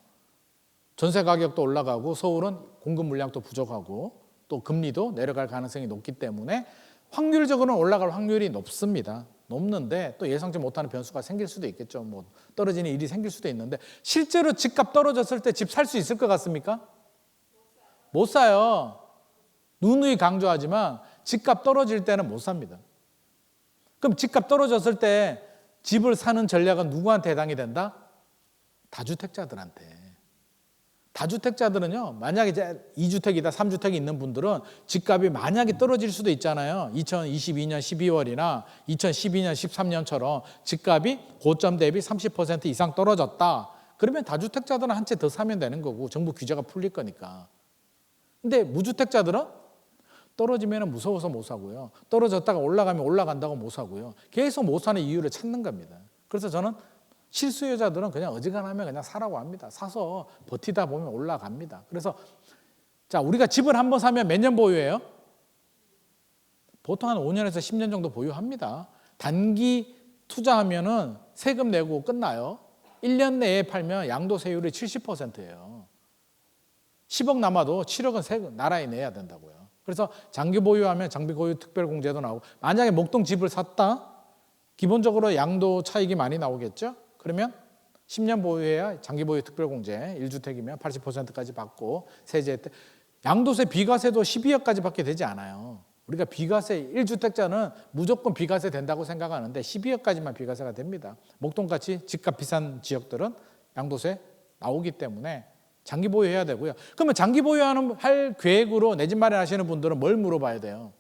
전세 가격도 올라가고 서울은 공급 물량도 부족하고 또 금리도 내려갈 가능성이 높기 때문에 확률적으로는 올라갈 확률이 높습니다. 높는데 또 예상치 못하는 변수가 생길 수도 있겠죠. 뭐 떨어지는 일이 생길 수도 있는데 실제로 집값 떨어졌을 때 집 살 수 있을 것 같습니까? 못 사요. 누누이 강조하지만 집값 떨어질 때는 못 삽니다. 그럼 집값 떨어졌을 때 집을 사는 전략은 누구한테 해당이 된다? 다주택자들한테. 다주택자들은요, 만약에 이제 2주택이다, 3주택이 있는 분들은 집값이 만약에 떨어질 수도 있잖아요. 2022년 12월이나 2012년 13년처럼 집값이 고점 대비 30% 이상 떨어졌다. 그러면 다주택자들은 한 채 더 사면 되는 거고 정부 규제가 풀릴 거니까. 근데 무주택자들은 떨어지면 무서워서 못 사고요. 떨어졌다가 올라가면 올라간다고 못 사고요. 계속 못 사는 이유를 찾는 겁니다. 그래서 저는 실수요자들은 그냥 어지간하면 그냥 사라고 합니다. 사서 버티다 보면 올라갑니다. 그래서 자 우리가 집을 한번 사면 몇 년 보유해요? 보통 한 5년에서 10년 정도 보유합니다. 단기 투자하면은 세금 내고 끝나요. 1년 내에 팔면 양도세율이 70%예요. 10억 남아도 7억은 세금 나라에 내야 된다고요. 그래서 장기 보유하면 장기 보유 특별공제도 나오고 만약에 목동 집을 샀다? 기본적으로 양도 차익이 많이 나오겠죠? 그러면 10년 보유해야 장기 보유 특별공제 1주택이면 80%까지 받고 세제 때 양도세 비과세도 12억까지 받게 되지 않아요. 우리가 비과세 1주택자는 무조건 비과세 된다고 생각하는데 12억까지만 비과세가 됩니다. 목동같이 집값 비싼 지역들은 양도세 나오기 때문에 장기 보유해야 되고요. 그러면 장기 보유하는 할 계획으로 내 집 마련하시는 분들은 뭘 물어봐야 돼요?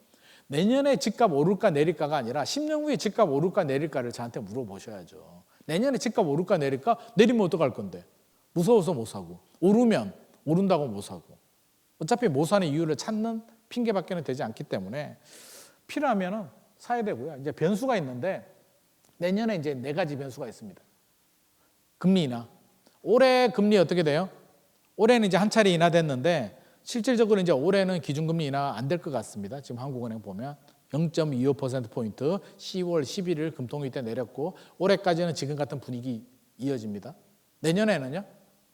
내년에 집값 오를까 내릴까가 아니라 10년 후에 집값 오를까 내릴까를 저한테 물어보셔야죠. 내년에 집값 오를까 내릴까? 내리면 어떡할 건데? 무서워서 못 사고, 오르면 오른다고 못 사고, 어차피 못 사는 이유를 찾는 핑계밖에는 되지 않기 때문에 필요하면 사야 되고요. 이제 변수가 있는데 내년에 이제 4가지 변수가 있습니다. 금리 인하. 올해 금리 어떻게 돼요? 올해는 이제 한 차례 인하됐는데 실질적으로 이제 올해는 기준금리 인하 안 될 것 같습니다. 지금 한국은행 보면 0.25%포인트 10월 11일 금통위 때 내렸고 올해까지는 지금 같은 분위기 이어집니다. 내년에는요?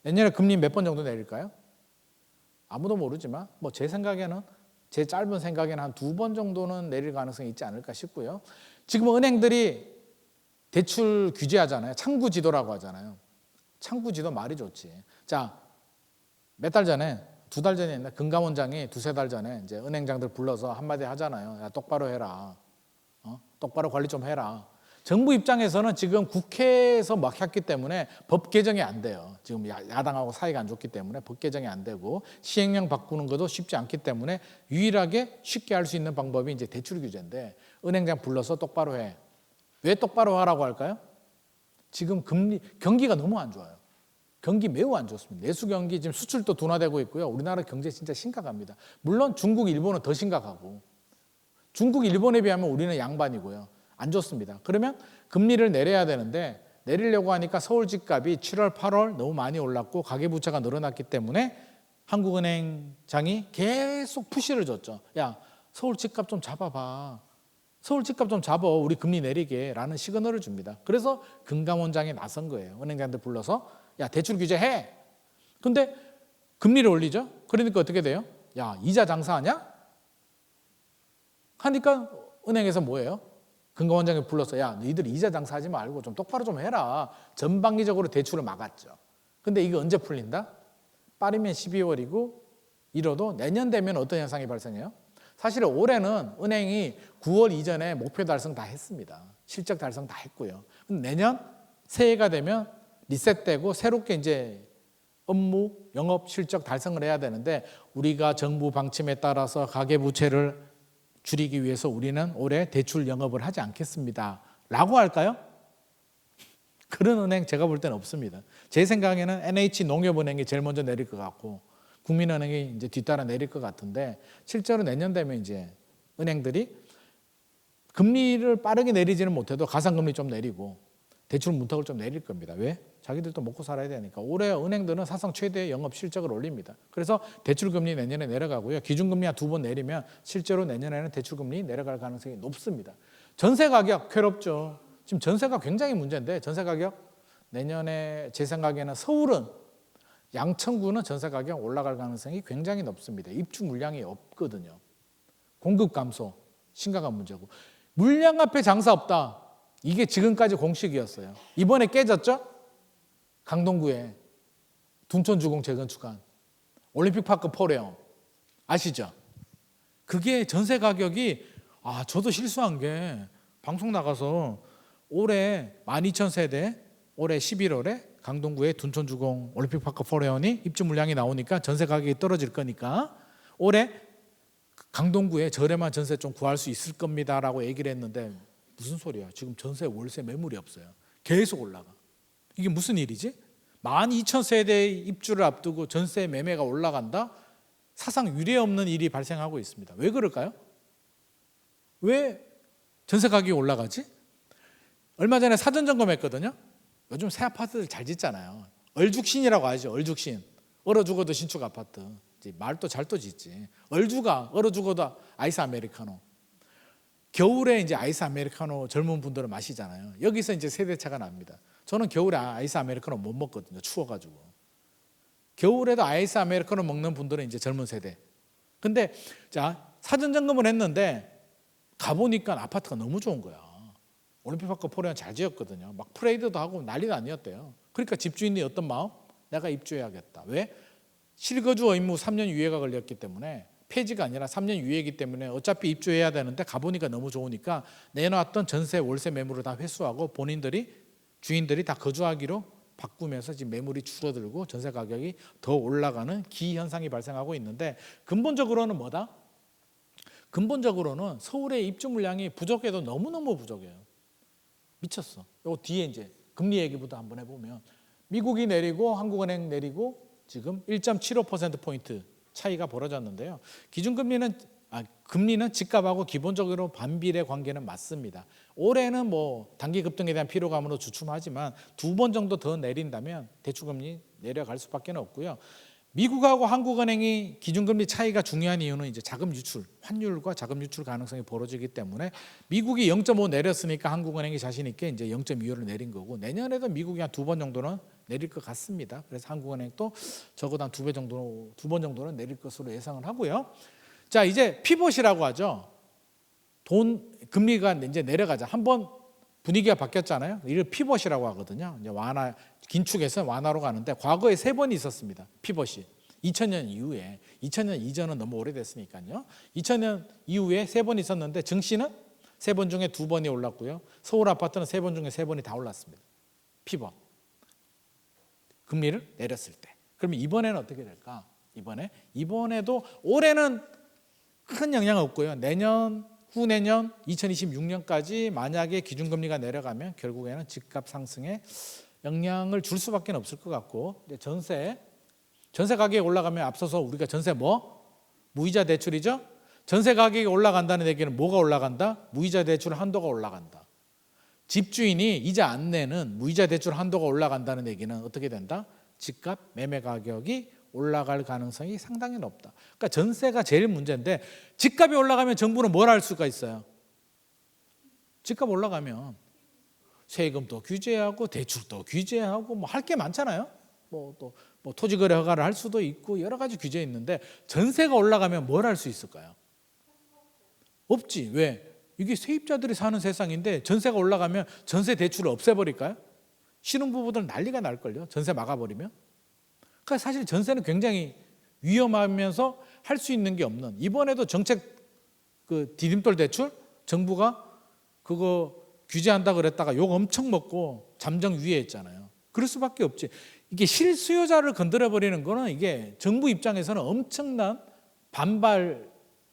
내년에 금리 몇 번 정도 내릴까요? 아무도 모르지만 뭐 제 생각에는 제 짧은 생각에는 한 2번 정도는 내릴 가능성이 있지 않을까 싶고요. 지금 은행들이 대출 규제하잖아요. 창구 지도라고 하잖아요. 창구 지도 말이 좋지. 자, 몇 달 전에 2달 전에 있나 금감원장이 2-3달 전에 이제 은행장들 불러서 한마디 하잖아요. 야, 똑바로 해라. 똑바로 관리 좀 해라. 정부 입장에서는 지금 국회에서 막혔기 때문에 법 개정이 안 돼요. 지금 야당하고 사이가 안 좋기 때문에 법 개정이 안 되고 시행령 바꾸는 것도 쉽지 않기 때문에 유일하게 쉽게 할 수 있는 방법이 이제 대출 규제인데 은행장 불러서 똑바로 해. 왜 똑바로 하라고 할까요? 지금 경기가 너무 안 좋아요. 경기 매우 안 좋습니다. 내수 경기 지금 수출도 둔화되고 있고요. 우리나라 경제 진짜 심각합니다. 물론 중국, 일본은 더 심각하고 중국, 일본에 비하면 우리는 양반이고요. 안 좋습니다. 그러면 금리를 내려야 되는데 내리려고 하니까 서울 집값이 7월, 8월 너무 많이 올랐고 가계부채가 늘어났기 때문에 한국은행장이 계속 푸시를 줬죠. 야, 서울 집값 좀 잡아봐. 서울 집값 좀 잡아. 우리 금리 내리게 라는 시그널을 줍니다. 그래서 금감원장이 나선 거예요. 은행장들 불러서 야, 대출 규제해. 근데 금리를 올리죠. 그러니까 어떻게 돼요? 야, 이자 장사하냐? 하니까 은행에서 뭐예요? 금감원장이 불러서 야, 너희들 이자 장사하지 말고 좀 똑바로 좀 해라. 전방위적으로 대출을 막았죠. 근데 이게 언제 풀린다? 빠르면 12월이고 이뤄도 내년 되면 어떤 현상이 발생해요? 사실 올해는 은행이 9월 이전에 목표 달성 다 했습니다. 실적 달성 다 했고요. 근데 내년 새해가 되면 리셋되고 새롭게 이제 업무, 영업 실적 달성을 해야 되는데 우리가 정부 방침에 따라서 가계부채를 줄이기 위해서 우리는 올해 대출 영업을 하지 않겠습니다. 라고 할까요? 그런 은행 제가 볼 때는 없습니다. 제 생각에는 NH농협은행이 제일 먼저 내릴 것 같고 국민은행이 이제 뒤따라 내릴 것 같은데 실제로 내년 되면 이제 은행들이 금리를 빠르게 내리지는 못해도 가상금리 좀 내리고 대출 문턱을 좀 내릴 겁니다. 왜? 자기들도 먹고 살아야 되니까. 올해 은행들은 사상 최대의 영업 실적을 올립니다. 그래서 대출금리 내년에 내려가고요. 기준금리 한 2번 내리면 실제로 내년에는 대출금리 내려갈 가능성이 높습니다. 전세 가격 괴롭죠. 지금 전세가 굉장히 문제인데 전세 가격 내년에 제 생각에는 서울은 양천구는 전세 가격 올라갈 가능성이 굉장히 높습니다. 입주 물량이 없거든요. 공급 감소 심각한 문제고 물량 앞에 장사 없다. 이게 지금까지 공식이었어요. 이번에 깨졌죠? 강동구에 둔촌주공 재건축한 올림픽파크 포레온 아시죠? 그게 전세 가격이 저도 실수한 게 방송 나가서 올해 12,000세대 올해 11월에 강동구에 둔촌주공 올림픽파크 포레온이 입주 물량이 나오니까 전세 가격이 떨어질 거니까 올해 강동구에 저렴한 전세 좀 구할 수 있을 겁니다라고 얘기를 했는데 무슨 소리야? 지금 전세 월세 매물이 없어요. 계속 올라가. 이게 무슨 일이지? 12,000세대의 입주를 앞두고 전세 매매가 올라간다? 사상 유례 없는 일이 발생하고 있습니다. 왜 그럴까요? 왜 전세 가격이 올라가지? 얼마 전에 사전 점검했거든요. 요즘 새 아파트들 잘 짓잖아요. 얼죽신이라고 하죠. 얼죽신. 얼어 죽어도 신축 아파트. 말도 잘 또 짓지. 얼주가 얼어 죽어도 아이스 아메리카노. 겨울에 이제 아이스 아메리카노 젊은 분들은 마시잖아요. 여기서 이제 세대차가 납니다. 저는 겨울에 아이스 아메리카노 못 먹거든요. 추워가지고. 겨울에도 아이스 아메리카노 먹는 분들은 이제 젊은 세대. 근데 자 사전 점검을 했는데 가보니까 아파트가 너무 좋은 거야. 올림픽파크 포레온 잘 지었거든요. 막 프레이드도 하고 난리도 아니었대요. 그러니까 집주인이 어떤 마음? 내가 입주해야겠다. 왜? 실거주 의무 3년 유예가 걸렸기 때문에 폐지가 아니라 3년 유예이기 때문에 어차피 입주해야 되는데 가보니까 너무 좋으니까 내놓았던 전세 월세 매물을 다 회수하고 본인들이 주인들이 다 거주하기로 바꾸면서 지금 매물이 줄어들고 전세 가격이 더 올라가는 기현상이 발생하고 있는데, 근본적으로는 뭐다? 근본적으로는 서울의 입주 물량이 부족해도 너무너무 부족해요. 미쳤어. 요 뒤에 이제 금리 얘기부터 한번 해보면, 미국이 내리고 한국은행 내리고 지금 1.75%포인트 차이가 벌어졌는데요. 금리는 집값하고 기본적으로 반비례 관계는 맞습니다. 올해는 뭐 단기 급등에 대한 피로감으로 주춤하지만 2번 정도 더 내린다면 대출금리 내려갈 수밖에 없고요. 미국하고 한국은행이 기준금리 차이가 중요한 이유는 이제 자금 유출, 환율과 자금 유출 가능성이 벌어지기 때문에, 미국이 0.5 내렸으니까 한국은행이 자신 있게 이제 0.25를 내린 거고, 내년에도 미국이 한 2번 정도는 내릴 것 같습니다. 그래서 한국은행도 적어도 한 2번 정도는 내릴 것으로 예상을 하고요. 자, 이제 피벗이라고 하죠. 금리가 이제 내려가자. 한번 분위기가 바뀌었잖아요. 이걸 피벗이라고 하거든요. 이제 긴축에서 완화로 가는데, 과거에 3번이 있었습니다. 피벗이. 2000년 이후에, 2000년 이전은 너무 오래됐으니까요. 2000년 이후에 3번 있었는데, 증시는 3번 중에 2번이 올랐고요. 서울 아파트는 3번 중에 3번이 다 올랐습니다. 피벗. 금리를 내렸을 때. 그러면 이번에는 어떻게 될까? 이번에도 올해는 큰 영향 없고요. 내년, 후내년, 2026년까지 만약에 기준금리가 내려가면 결국에는 집값 상승에 영향을 줄 수밖에 없을 것 같고, 전세 가격이 올라가면 앞서서 우리가 전세 무이자 대출이죠. 전세 가격이 올라간다는 얘기는 뭐가 올라간다? 무이자 대출 한도가 올라간다. 집주인이 이자 안 내는 무이자 대출 한도가 올라간다는 얘기는 어떻게 된다? 집값 매매 가격이 올라갈 가능성이 상당히 높다. 그러니까 전세가 제일 문제인데, 집값이 올라가면 정부는 뭘 할 수가 있어요? 집값 올라가면 세금도 규제하고 대출도 규제하고 뭐 할 게 많잖아요. 또 토지거래 허가를 할 수도 있고 여러 가지 규제 있는데, 전세가 올라가면 뭘 할 수 있을까요? 없지. 왜? 이게 세입자들이 사는 세상인데 전세가 올라가면 전세 대출을 없애버릴까요? 신혼부부들 난리가 날걸요. 전세 막아버리면. 그러니까 사실 전세는 굉장히 위험하면서 할 수 있는 게 없는, 이번에도 정책 디딤돌 대출 정부가 그거 규제한다 그랬다가 욕 엄청 먹고 잠정 위예했잖아요. 그럴 수밖에 없지. 이게 실수요자를 건드려 버리는 거는 이게 정부 입장에서는 엄청난 반발이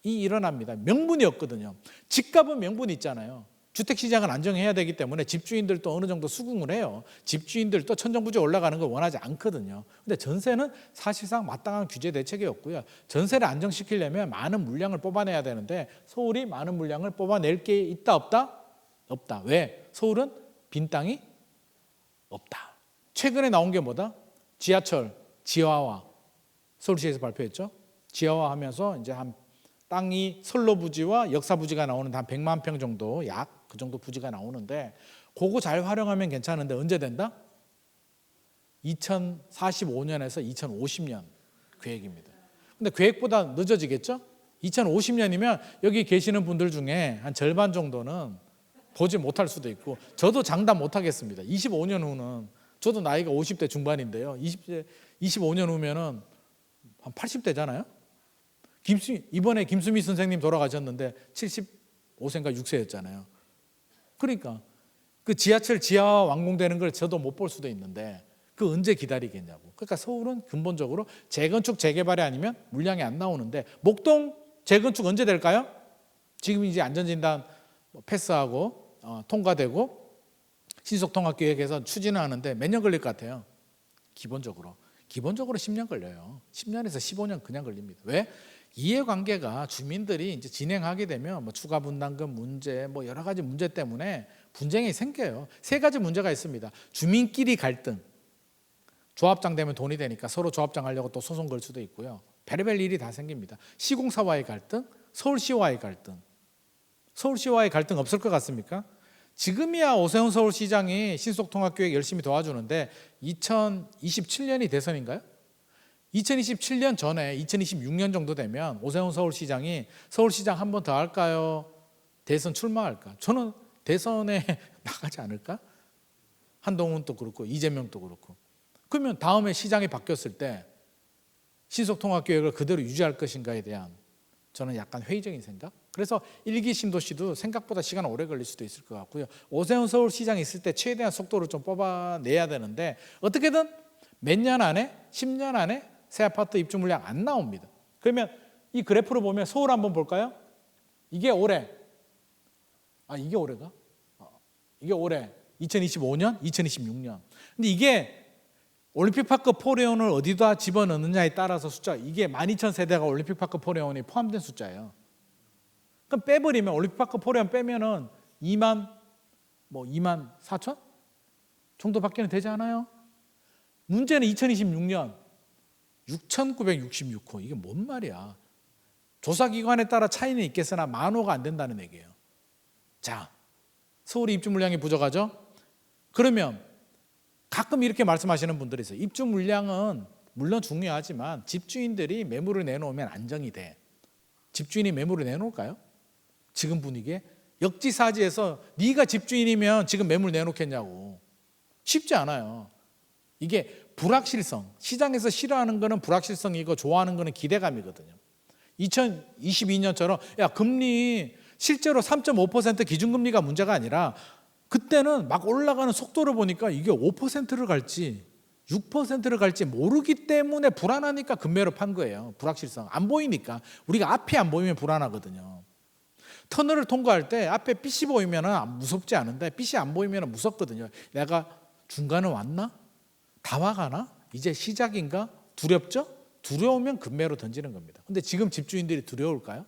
일어납니다. 명분이 없거든요. 집값은 명분이 있잖아요. 주택시장은 안정해야 되기 때문에 집주인들도 어느 정도 수긍을 해요. 집주인들도 천정부지 올라가는 걸 원하지 않거든요. 근데 전세는 사실상 마땅한 규제 대책이 없고요. 전세를 안정시키려면 많은 물량을 뽑아내야 되는데, 서울이 많은 물량을 뽑아낼 게 있다 없다? 없다. 왜? 서울은 빈 땅이 없다. 최근에 나온 게 뭐다? 지하철 지하화. 서울시에서 발표했죠. 지하화하면서 이제 한 땅이 선로 부지와 역사 부지가 나오는데 한 100만 평 정도, 약 그 정도 부지가 나오는데, 그거 잘 활용하면 괜찮은데 언제 된다? 2045년에서 2050년 계획입니다. 근데 계획보다 늦어지겠죠? 2050년이면 여기 계시는 분들 중에 한 절반 정도는 보지 못할 수도 있고, 저도 장담 못 하겠습니다. 25년 후는, 저도 나이가 50대 중반인데요. 25년 후면은 한 80대잖아요. 이번에 김수미 선생님 돌아가셨는데 75세인가 6세였잖아요. 그러니까 그 지하철 지하화 완공되는 걸 저도 못 볼 수도 있는데, 그 언제 기다리겠냐고. 그러니까 서울은 근본적으로 재건축 재개발이 아니면 물량이 안 나오는데, 목동 재건축 언제 될까요? 지금 이제 안전진단 패스하고 통과되고 신속통합계획에서 추진을 하는데 몇 년 걸릴 것 같아요? 기본적으로 10년 걸려요. 10년에서 15년 그냥 걸립니다. 왜? 이해관계가 주민들이 이제 진행하게 되면 추가 분담금 문제, 여러 가지 문제 때문에 분쟁이 생겨요. 3가지 문제가 있습니다. 주민끼리 갈등, 조합장 되면 돈이 되니까 서로 조합장 하려고 또 소송 걸 수도 있고요. 별의별 일이 다 생깁니다. 시공사와의 갈등, 서울시와의 갈등. 서울시와의 갈등 없을 것 같습니까? 지금이야 오세훈 서울시장이 신속통합계획 열심히 도와주는데, 2027년이 대선인가요? 2027년 전에 2026년 정도 되면 오세훈 서울시장이 서울시장 한 번 더 할까요? 대선 출마할까? 저는 대선에 나가지 않을까? 한동훈도 그렇고 이재명도 그렇고. 그러면 다음에 시장이 바뀌었을 때 신속통합계획을 그대로 유지할 것인가에 대한 저는 약간 회의적인 생각? 그래서 일기 신도시도 생각보다 시간 오래 걸릴 수도 있을 것 같고요. 오세훈 서울시장이 있을 때 최대한 속도를 좀 뽑아내야 되는데 어떻게든 몇 년 안에 10년 안에 새 아파트 입주 물량 안 나옵니다. 그러면 이 그래프를 보면 서울 한번 볼까요? 이게 올해 이게 올해가? 이게 올해 2025년, 2026년. 근데 이게 올림픽파크 포레온을 어디다 집어넣느냐에 따라서 숫자, 이게 12,000세대가 올림픽파크 포레온이 포함된 숫자예요. 그럼 빼버리면 올림픽파크 포레온 빼면은 2만 4천 정도밖에 되지 않아요? 문제는 2026년 6,966호. 이게 뭔 말이야? 조사기관에 따라 차이는 있겠으나 10,000호가 안 된다는 얘기예요. 자, 서울이 입주 물량이 부족하죠? 그러면 가끔 이렇게 말씀하시는 분들이 있어요. 입주 물량은 물론 중요하지만 집주인들이 매물을 내놓으면 안정이 돼. 집주인이 매물을 내놓을까요? 지금 분위기에 역지사지에서 네가 집주인이면 지금 매물 내놓겠냐고. 쉽지 않아요. 이게 불확실성, 시장에서 싫어하는 거는 불확실성이고 좋아하는 거는 기대감이거든요. 2022년처럼 금리 실제로 3.5% 기준금리가 문제가 아니라 그때는 막 올라가는 속도를 보니까 이게 5%를 갈지 6%를 갈지 모르기 때문에 불안하니까 금매로 판 거예요. 불확실성. 안 보이니까. 우리가 앞이 안 보이면 불안하거든요. 터널을 통과할 때 앞에 빛이 보이면 무섭지 않은데 빛이 안 보이면 무섭거든요. 내가 중간에 왔나? 다 와가나? 이제 시작인가? 두렵죠? 두려우면 금매로 던지는 겁니다. 근데 지금 집주인들이 두려울까요?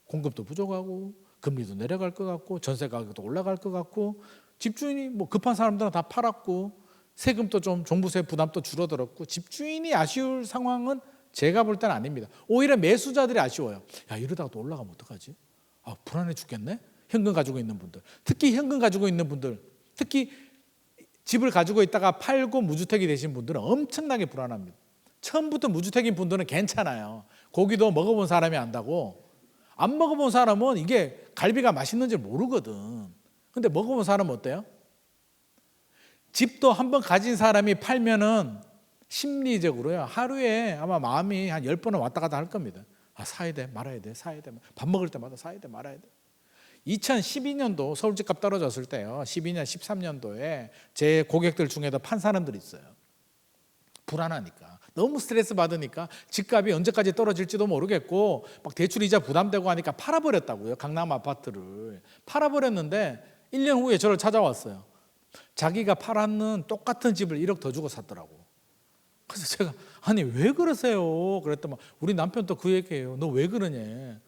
공급도 부족하고 금리도 내려갈 것 같고 전세 가격도 올라갈 것 같고 집주인이 급한 사람들은 다 팔았고 세금도 좀 종부세 부담도 줄어들었고 집주인이 아쉬울 상황은 제가 볼 때는 아닙니다. 오히려 매수자들이 아쉬워요. 이러다가 또 올라가면 어떡하지? 불안해 죽겠네. 현금 가지고 있는 분들, 특히 현금 가지고 있는 분들, 특히 집을 가지고 있다가 팔고 무주택이 되신 분들은 엄청나게 불안합니다. 처음부터 무주택인 분들은 괜찮아요. 고기도 먹어본 사람이 안다고. 안 먹어본 사람은 이게 갈비가 맛있는지 모르거든. 근데 먹어본 사람은 어때요? 집도 한번 가진 사람이 팔면은 심리적으로요, 하루에 아마 마음이 한 10번은 왔다 갔다 할 겁니다. 사야 돼, 말아야 돼, 사야 돼. 밥 먹을 때마다 사야 돼, 말아야 돼. 2012년도 서울 집값 떨어졌을 때요, 12년, 13년도에 제 고객들 중에도 판 사람들이 있어요. 불안하니까. 너무 스트레스 받으니까 집값이 언제까지 떨어질지도 모르겠고 막 대출이자 부담되고 하니까 팔아버렸다고요. 강남 아파트를 팔아버렸는데 1년 후에 저를 찾아왔어요. 자기가 팔았는 똑같은 집을 1억 더 주고 샀더라고. 그래서 제가 아니 왜 그러세요? 그랬더니 우리 남편도 그 얘기예요. 너 왜 그러냐?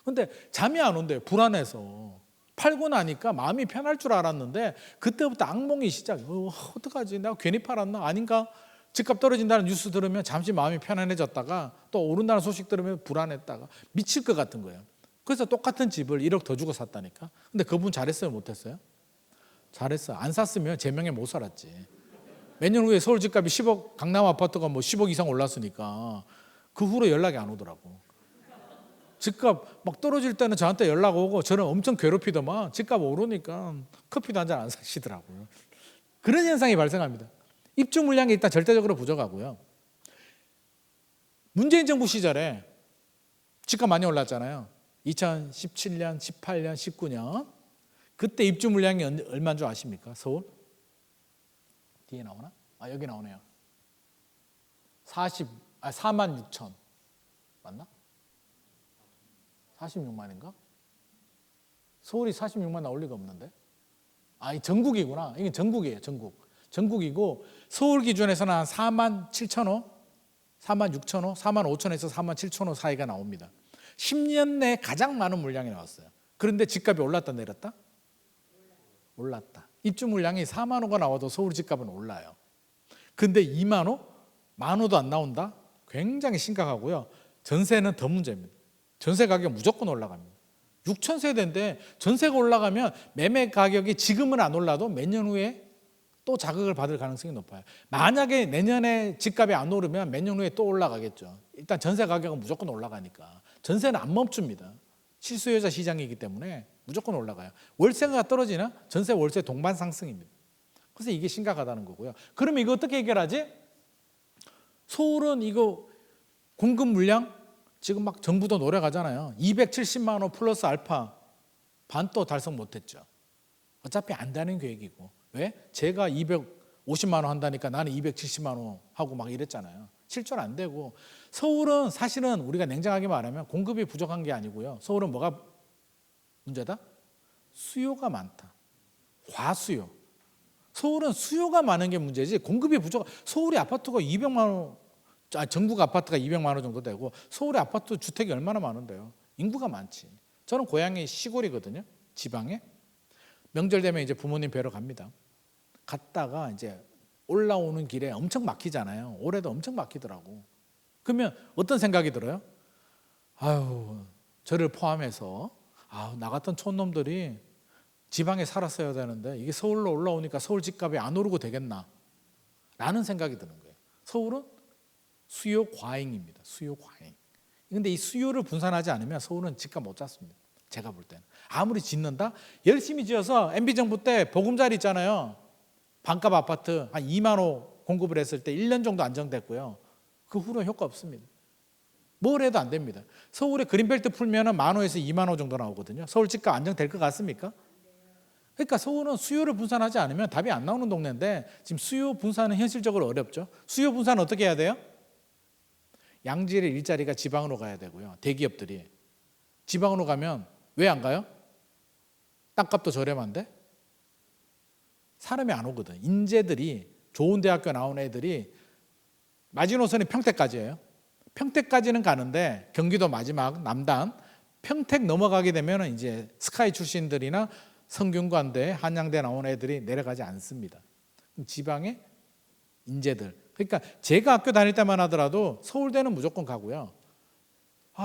근데 잠이 안 온대요. 불안해서. 팔고 나니까 마음이 편할 줄 알았는데 그때부터 악몽이 시작. 어떡하지? 내가 괜히 팔았나? 아닌가? 집값 떨어진다는 뉴스 들으면 잠시 마음이 편안해졌다가 또 오른다는 소식 들으면 불안했다가 미칠 것 같은 거예요. 그래서 똑같은 집을 1억 더 주고 샀다니까. 근데 그분 잘했어요? 못했어요? 잘했어. 안 샀으면 제 명예 못 살았지. 몇 년 후에 서울 집값이 10억, 강남 아파트가 10억 이상 올랐으니까 그 후로 연락이 안 오더라고. 집값 막 떨어질 때는 저한테 연락 오고 저는 엄청 괴롭히더만 집값 오르니까 커피도 한 잔 안 사시더라고요. 그런 현상이 발생합니다. 입주 물량이 일단 절대적으로 부족하고요. 문재인 정부 시절에 집값 많이 올랐잖아요. 2017년, 18년, 19년. 그때 입주 물량이 얼마인 줄 아십니까? 서울? 뒤에 나오나? 여기 나오네요. 4만 6천. 맞나? 46만인가? 서울이 46만 나올 리가 없는데? 이 전국이구나. 이게 전국이에요, 전국. 전국이고 서울 기준에서는 한 4만 7천 호, 4만 6천 호, 4만 5천에서 4만 7천 호 사이가 나옵니다. 10년 내에 가장 많은 물량이 나왔어요. 그런데 집값이 올랐다 내렸다? 올랐다. 입주 물량이 4만 호가 나와도 서울 집값은 올라요. 근데 2만 호? 만 호도 안 나온다? 굉장히 심각하고요. 전세는 더 문제입니다. 전세 가격 무조건 올라갑니다. 6천 세대인데 전세가 올라가면 매매 가격이 지금은 안 올라도 몇 년 후에 또 자극을 받을 가능성이 높아요. 만약에 내년에 집값이 안 오르면 몇 년 후에 또 올라가겠죠. 일단 전세 가격은 무조건 올라가니까. 전세는 안 멈춥니다. 실수요자 시장이기 때문에 무조건 올라가요. 월세가 떨어지나? 전세 월세 동반 상승입니다. 그래서 이게 심각하다는 거고요. 그럼 이거 어떻게 해결하지? 서울은 이거 공급 물량 지금 막 정부도 노래 가잖아요. 270만 원 플러스 알파 반도 달성 못했죠. 어차피 안 되는 계획이고. 왜? 제가 250만 원 한다니까 나는 270만 원 하고 막 이랬잖아요. 실전 안 되고. 서울은 사실은 우리가 냉정하게 말하면 공급이 부족한 게 아니고요. 서울은 뭐가 문제다? 수요가 많다. 과수요. 서울은 수요가 많은 게 문제지 공급이 부족. 서울의 아파트가 200만 원, 전국 아파트가 200만 원 정도 되고 서울의 아파트 주택이 얼마나 많은데요. 인구가 많지. 저는 고향이 시골이거든요. 지방에. 명절 되면 이제 부모님 뵈러 갑니다. 갔다가 이제 올라오는 길에 엄청 막히잖아요. 올해도 엄청 막히더라고. 그러면 어떤 생각이 들어요? 아유, 저를 포함해서 나 같은 촌놈들이 지방에 살았어야 되는데 이게 서울로 올라오니까 서울 집값이 안 오르고 되겠나? 라는 생각이 드는 거예요. 서울은 수요 과잉입니다. 수요 과잉. 근데 이 수요를 분산하지 않으면 서울은 집값 못 잡습니다. 제가 볼 때는. 아무리 짓는다? 열심히 지어서 MB정부 때 보금자리 있잖아요. 반값 아파트 한 2만 호 공급을 했을 때 1년 정도 안정됐고요. 그 후로 효과 없습니다. 뭘 해도 안 됩니다. 서울에 그린벨트 풀면 10,000호에서 20,000호 정도 나오거든요. 서울 집값 안정될 것 같습니까? 그러니까 서울은 수요를 분산하지 않으면 답이 안 나오는 동네인데 지금 수요 분산은 현실적으로 어렵죠. 수요 분산은 어떻게 해야 돼요? 양질의 일자리가 지방으로 가야 되고요. 대기업들이. 지방으로 가면 왜 안 가요? 땅값도 저렴한데? 사람이 안 오거든. 인재들이 좋은 대학교 나온 애들이 마지노선이 평택까지예요. 평택까지는 가는데 경기도 마지막 남단 평택 넘어가게 되면 이제 스카이 출신들이나 성균관대, 한양대 나온 애들이 내려가지 않습니다. 지방의 인재들. 그러니까 제가 학교 다닐 때만 하더라도 서울대는 무조건 가고요.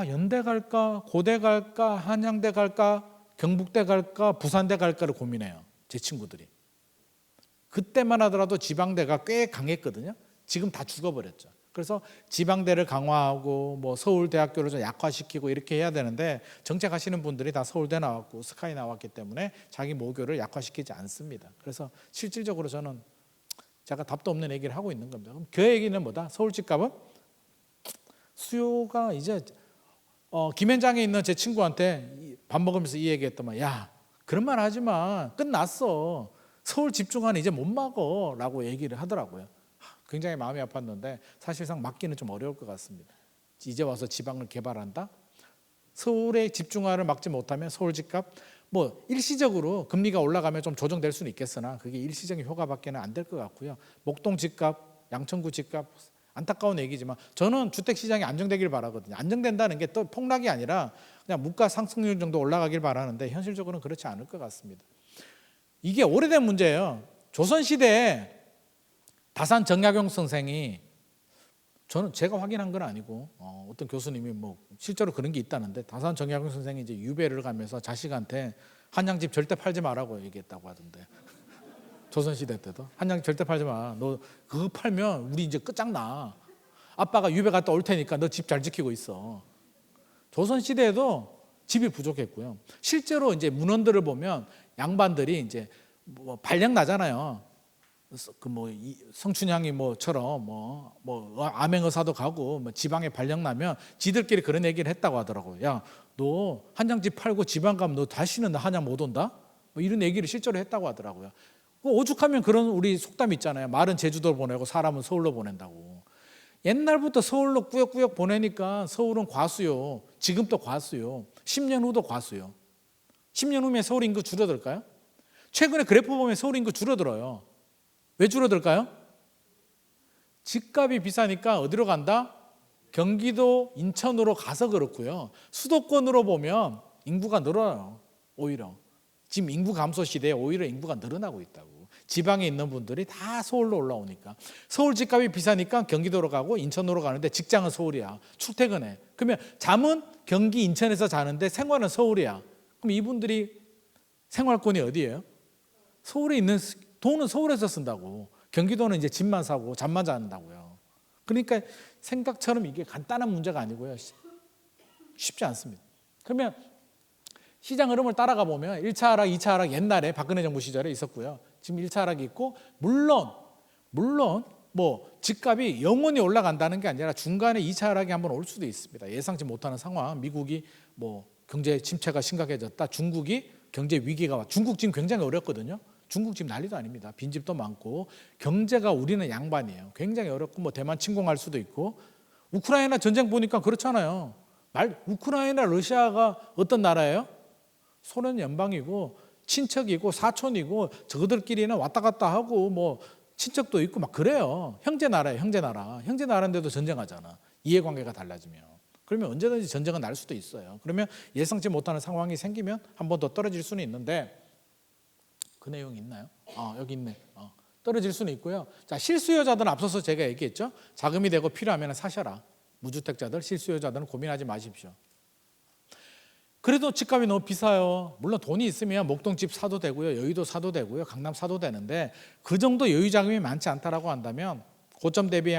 연대 갈까, 고대 갈까, 한양대 갈까, 경북대 갈까, 부산대 갈까를 고민해요. 제 친구들이. 그때만 하더라도 지방대가 꽤 강했거든요. 지금 다 죽어버렸죠. 그래서 지방대를 강화하고 뭐 서울대학교를 좀 약화시키고 이렇게 해야 되는데 정책하시는 분들이 다 서울대 나왔고 스카이 나왔기 때문에 자기 모교를 약화시키지 않습니다. 그래서 실질적으로 저는 제가 답도 없는 얘기를 하고 있는 겁니다. 그럼 그 얘기는 뭐다? 서울 집값은 수요가 이제 김현장에 있는 제 친구한테 밥 먹으면서 이 얘기했더만 야 그런 말 하지 마. 끝났어. 서울 집중하는 이제 못 막어 라고 얘기를 하더라고요. 굉장히 마음이 아팠는데 사실상 막기는 좀 어려울 것 같습니다. 이제 와서 지방을 개발한다? 서울의 집중화를 막지 못하면 서울 집값 뭐 일시적으로 금리가 올라가면 좀 조정될 수는 있겠으나 그게 일시적인 효과밖에는 안 될 것 같고요. 목동 집값, 양천구 집값 안타까운 얘기지만 저는 주택시장이 안정되길 바라거든요. 안정된다는 게 또 폭락이 아니라 그냥 물가 상승률 정도 올라가길 바라는데 현실적으로는 그렇지 않을 것 같습니다. 이게 오래된 문제예요. 조선시대에 다산 정약용 선생이 저는 제가 확인한 건 아니고 어떤 교수님이 뭐 실제로 그런 게 있다는데 다산 정약용 선생이 이제 유배를 가면서 자식한테 한양집 절대 팔지 마라고 얘기했다고 하던데 조선시대 때도 한양집 절대 팔지 마. 너 그거 팔면 우리 이제 끝장나. 아빠가 유배 갔다 올 테니까 너 집 잘 지키고 있어. 조선시대에도 집이 부족했고요. 실제로 이제 문헌들을 보면 양반들이 이제 뭐 발령 나잖아요. 그 뭐 성춘향이 뭐처럼 뭐 암행어사도 가고 뭐 지방에 발령 나면 지들끼리 그런 얘기를 했다고 하더라고요. 야, 너 한양집 팔고 지방 가면 너 다시는 한양 못 온다? 뭐 이런 얘기를 실제로 했다고 하더라고요. 오죽하면 그런 우리 속담 있잖아요. 말은 제주도로 보내고 사람은 서울로 보낸다고. 옛날부터 서울로 꾸역꾸역 보내니까 서울은 과수요. 지금도 과수요. 10년 후도 과수요. 10년 후면 서울 인구 줄어들까요? 최근에 그래프 보면 서울 인구 줄어들어요. 왜 줄어들까요? 집값이 비싸니까 어디로 간다? 경기도, 인천으로 가서 그렇고요. 수도권으로 보면 인구가 늘어요. 오히려. 지금 인구 감소 시대에 오히려 인구가 늘어나고 있다고. 지방에 있는 분들이 다 서울로 올라오니까. 서울 집값이 비싸니까 경기도로 가고 인천으로 가는데 직장은 서울이야. 출퇴근해. 그러면 잠은 경기, 인천에서 자는데 생활은 서울이야. 그럼 이분들이 생활권이 어디예요? 서울에 있는 돈은 서울에서 쓴다고. 경기도는 이제 집만 사고 잠만 잔다고요. 그러니까 생각처럼 이게 간단한 문제가 아니고요. 쉽지 않습니다. 그러면 시장 흐름을 따라가 보면 1차 하락, 2차 하락 옛날에 박근혜 정부 시절에 있었고요. 지금 1차 하락이 있고 물론 뭐 집값이 영원히 올라간다는 게 아니라 중간에 2차 하락이 한번 올 수도 있습니다. 예상치 못하는 상황. 미국이 뭐 경제 침체가 심각해졌다. 중국이 경제 위기가 와. 중국 지금 굉장히 어렵거든요. 중국 지금 난리도 아닙니다. 빈집도 많고 경제가 우리는 양반이에요. 굉장히 어렵고 뭐 대만 침공할 수도 있고 우크라이나 전쟁 보니까 그렇잖아요. 우크라이나 러시아가 어떤 나라예요? 소련 연방이고 친척이고 사촌이고 저들끼리는 왔다 갔다 하고 뭐 친척도 있고 막 그래요. 형제 나라예요. 형제 나라. 형제 나라인데도 전쟁하잖아. 이해관계가 달라지면. 그러면 언제든지 전쟁은 날 수도 있어요. 그러면 예상치 못하는 상황이 생기면 한 번 더 떨어질 수는 있는데 그 내용이 있나요? 여기 있네. 떨어질 수는 있고요. 자, 실수요자들은 앞서서 제가 얘기했죠. 자금이 되고 필요하면 사셔라. 무주택자들, 실수요자들은 고민하지 마십시오. 그래도 집값이 너무 비싸요. 물론 돈이 있으면 목동집 사도 되고요. 여의도 사도 되고요. 강남 사도 되는데 그 정도 여유 자금이 많지 않다라고 한다면 고점 대비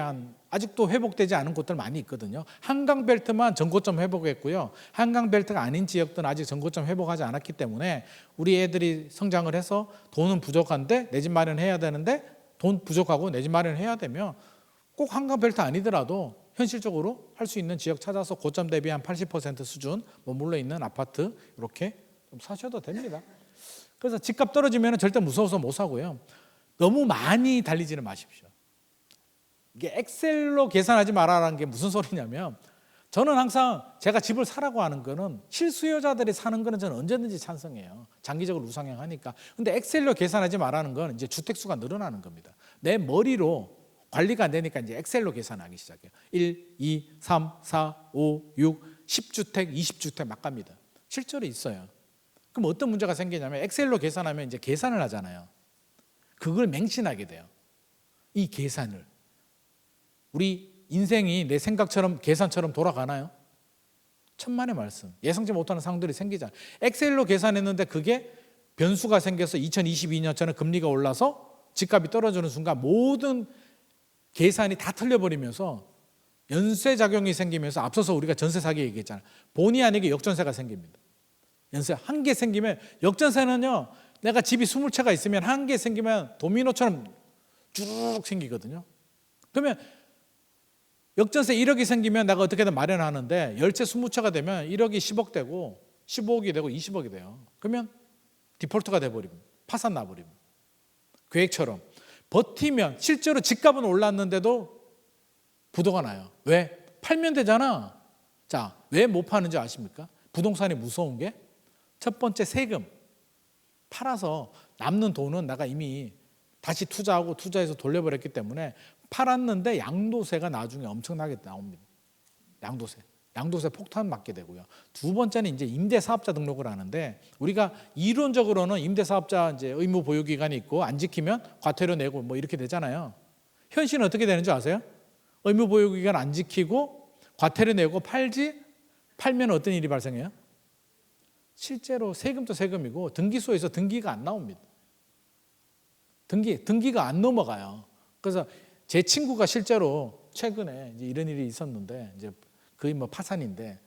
아직도 회복되지 않은 곳들 많이 있거든요. 한강벨트만 전고점 회복했고요. 한강벨트가 아닌 지역들은 아직 전고점 회복하지 않았기 때문에 우리 애들이 성장을 해서 돈은 부족한데 내 집 마련해야 되는데 돈 부족하고 내 집 마련해야 되면 꼭 한강벨트 아니더라도 현실적으로 할 수 있는 지역 찾아서 고점 대비 한 80% 수준 머물러 있는 아파트 이렇게 좀 사셔도 됩니다. 그래서 집값 떨어지면 절대 무서워서 못 사고요. 너무 많이 달리지는 마십시오. 이게 엑셀로 계산하지 말아라는 게 무슨 소리냐면 저는 항상 제가 집을 사라고 하는 거는 실수요자들이 사는 거는 저는 언제든지 찬성해요. 장기적으로 우상향하니까. 근데 엑셀로 계산하지 말라는 건 이제 주택수가 늘어나는 겁니다. 내 머리로 관리가 안 되니까 이제 엑셀로 계산하기 시작해요. 1, 2, 3, 4, 5, 6, 10주택, 20주택 막 갑니다. 실제로 있어요. 그럼 어떤 문제가 생기냐면 엑셀로 계산하면 이제 계산을 하잖아요. 그걸 맹신하게 돼요. 이 계산을. 우리 인생이 내 생각처럼 계산처럼 돌아가나요? 천만의 말씀. 예상치 못하는 상황들이 생기잖아요. 엑셀로 계산했는데 그게 변수가 생겨서 2022년처럼 금리가 올라서 집값이 떨어지는 순간 모든 계산이 다 틀려버리면서 연쇄작용이 생기면서 앞서서 우리가 전세 사기 얘기했잖아요. 본의 아니게 역전세가 생깁니다. 연쇄 한 개 생기면 역전세는요. 내가 집이 20채가 있으면 한 개 생기면 도미노처럼 쭉 생기거든요. 그러면 역전세 1억이 생기면 내가 어떻게든 마련하는데 10채 20채가 되면 1억이 10억 되고 15억이 되고 20억이 돼요. 그러면 디폴트가 돼버립니다. 파산 나버립니다. 계획처럼 버티면 실제로 집값은 올랐는데도 부도가 나요. 왜? 팔면 되잖아. 자, 왜 못 파는지 아십니까? 부동산이 무서운 게 첫 번째 세금. 팔아서 남는 돈은 내가 이미 다시 투자하고 투자해서 돌려버렸기 때문에 팔았는데 양도세가 나중에 엄청나게 나옵니다. 양도세 폭탄 맞게 되고요. 두 번째는 이제 임대사업자 등록을 하는데 우리가 이론적으로는 임대사업자 이제 의무 보유 기간이 있고 안 지키면 과태료 내고 뭐 이렇게 되잖아요. 현실은 어떻게 되는지 아세요? 의무 보유 기간 안 지키고 과태료 내고 팔면 어떤 일이 발생해요? 실제로 세금도 세금이고 등기소에서 등기가 안 나옵니다. 등기가 안 넘어가요. 그래서 제 친구가 실제로 최근에 이제 이런 일이 있었는데 이제 거의 뭐 파산인데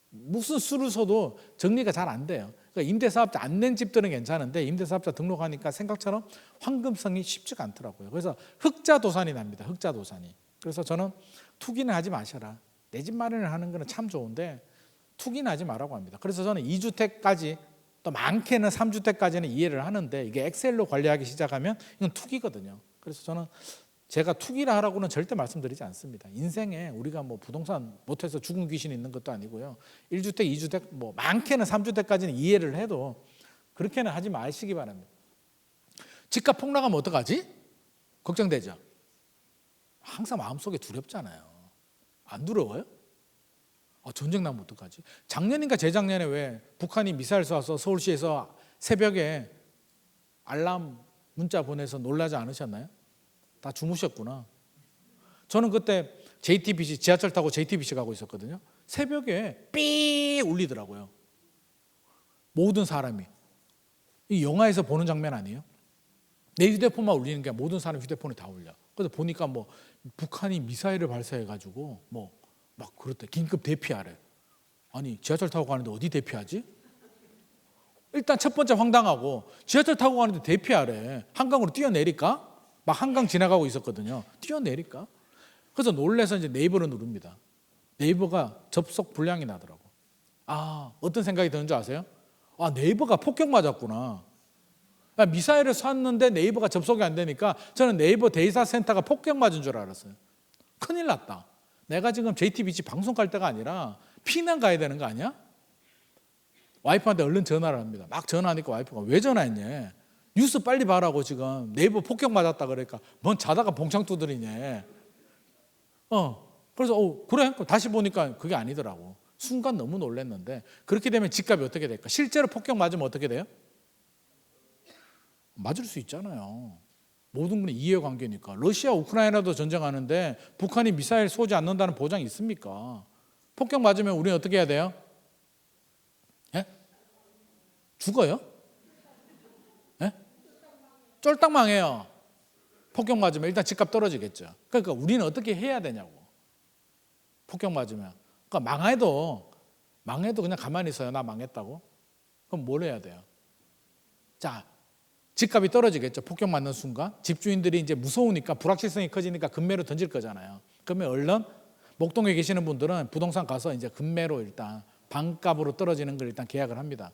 무슨 수를 서도 정리가 잘 안 돼요. 그러니까 임대사업자 안 낸 집들은 괜찮은데 임대사업자 등록하니까 생각처럼 황금성이 쉽지가 않더라고요. 그래서 흑자도산이 납니다. 흑자도산이. 그래서 저는 투기는 하지 마셔라. 내 집 마련을 하는 거는 참 좋은데 투기는 하지 말라고 합니다. 그래서 저는 2주택까지 또 많게는 3주택까지는 이해를 하는데 이게 엑셀로 관리하기 시작하면 이건 투기거든요. 그래서 저는 제가 투기를 하라고는 절대 말씀드리지 않습니다. 인생에 우리가 뭐 부동산 못해서 죽은 귀신이 있는 것도 아니고요. 1주택, 2주택, 뭐 많게는 3주택까지는 이해를 해도 그렇게는 하지 마시기 바랍니다. 집값 폭락하면 어떡하지? 걱정되죠? 항상 마음속에 두렵잖아요. 안 두려워요? 전쟁 나면 어떡하지? 작년인가 재작년에 왜 북한이 미사일 쏴서 서울시에서 새벽에 알람 문자 보내서 놀라지 않으셨나요? 다 주무셨구나. 저는 그때 JTBC 지하철 타고 JTBC 가고 있었거든요. 새벽에 삐 울리더라고요. 모든 사람이. 이 영화에서 보는 장면 아니에요? 내 휴대폰만 울리는 게 모든 사람 휴대폰이 다 울려. 그래서 보니까 뭐 북한이 미사일을 발사해가지고 뭐 막 그렇대. 긴급 대피하래. 아니 지하철 타고 가는데 어디 대피하지? 일단 첫 번째 황당하고 지하철 타고 가는데 대피하래. 한강으로 뛰어내릴까? 막 한강 지나가고 있었거든요. 뛰어내릴까? 그래서 놀래서 이제 네이버를 누릅니다. 네이버가 접속 불량이 나더라고. 어떤 생각이 드는 줄 아세요? 네이버가 폭격 맞았구나. 미사일을 쐈는데 네이버가 접속이 안 되니까 저는 네이버 데이터 센터가 폭격 맞은 줄 알았어요. 큰일 났다. 내가 지금 JTBC 방송 갈 때가 아니라 피난 가야 되는 거 아니야? 와이프한테 얼른 전화를 합니다. 막 전화하니까 와이프가 왜 전화했냐? 뉴스 빨리 봐라고 지금 네이버 폭격 맞았다 그러니까 뭔 자다가 봉창 두드리냐. 그래서 그래? 다시 보니까 그게 아니더라고. 순간 너무 놀랐는데 그렇게 되면 집값이 어떻게 될까? 실제로 폭격 맞으면 어떻게 돼요? 맞을 수 있잖아요. 모든 분이 이해관계니까. 러시아 우크라이나도 전쟁하는데 북한이 미사일 쏘지 않는다는 보장이 있습니까? 폭격 맞으면 우리는 어떻게 해야 돼요? 예? 죽어요? 예? 쫄딱 망해요. 폭격 맞으면 일단 집값 떨어지겠죠. 그러니까 우리는 어떻게 해야 되냐고. 폭격 맞으면. 그러니까 망해도 그냥 가만히 있어요. 나 망했다고. 그럼 뭘 해야 돼요? 자, 집값이 떨어지겠죠. 폭격 맞는 순간. 집주인들이 이제 무서우니까 불확실성이 커지니까 금매로 던질 거잖아요. 그러면 얼른 목동에 계시는 분들은 부동산 가서 이제 금매로 일단 반값으로 떨어지는 걸 일단 계약을 합니다.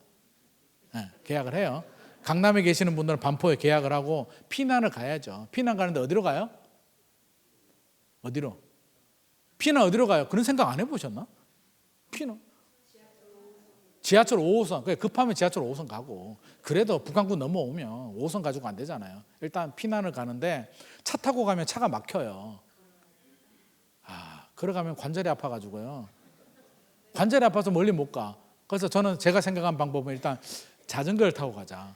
계약을 해요. 강남에 계시는 분들은 반포에 계약을 하고 피난을 가야죠. 피난 가는데 어디로 가요? 어디로? 피난 어디로 가요? 그런 생각 안 해보셨나? 피난 지하철 5호선. 급하면 지하철 5호선 가고 그래도 북한군 넘어오면 5호선 가지고 안 되잖아요. 일단 피난을 가는데 차 타고 가면 차가 막혀요. 걸어가면 관절이 아파가지고요. 관절이 아파서 멀리 못 가. 그래서 제가 생각한 방법은 일단 자전거를 타고 가자.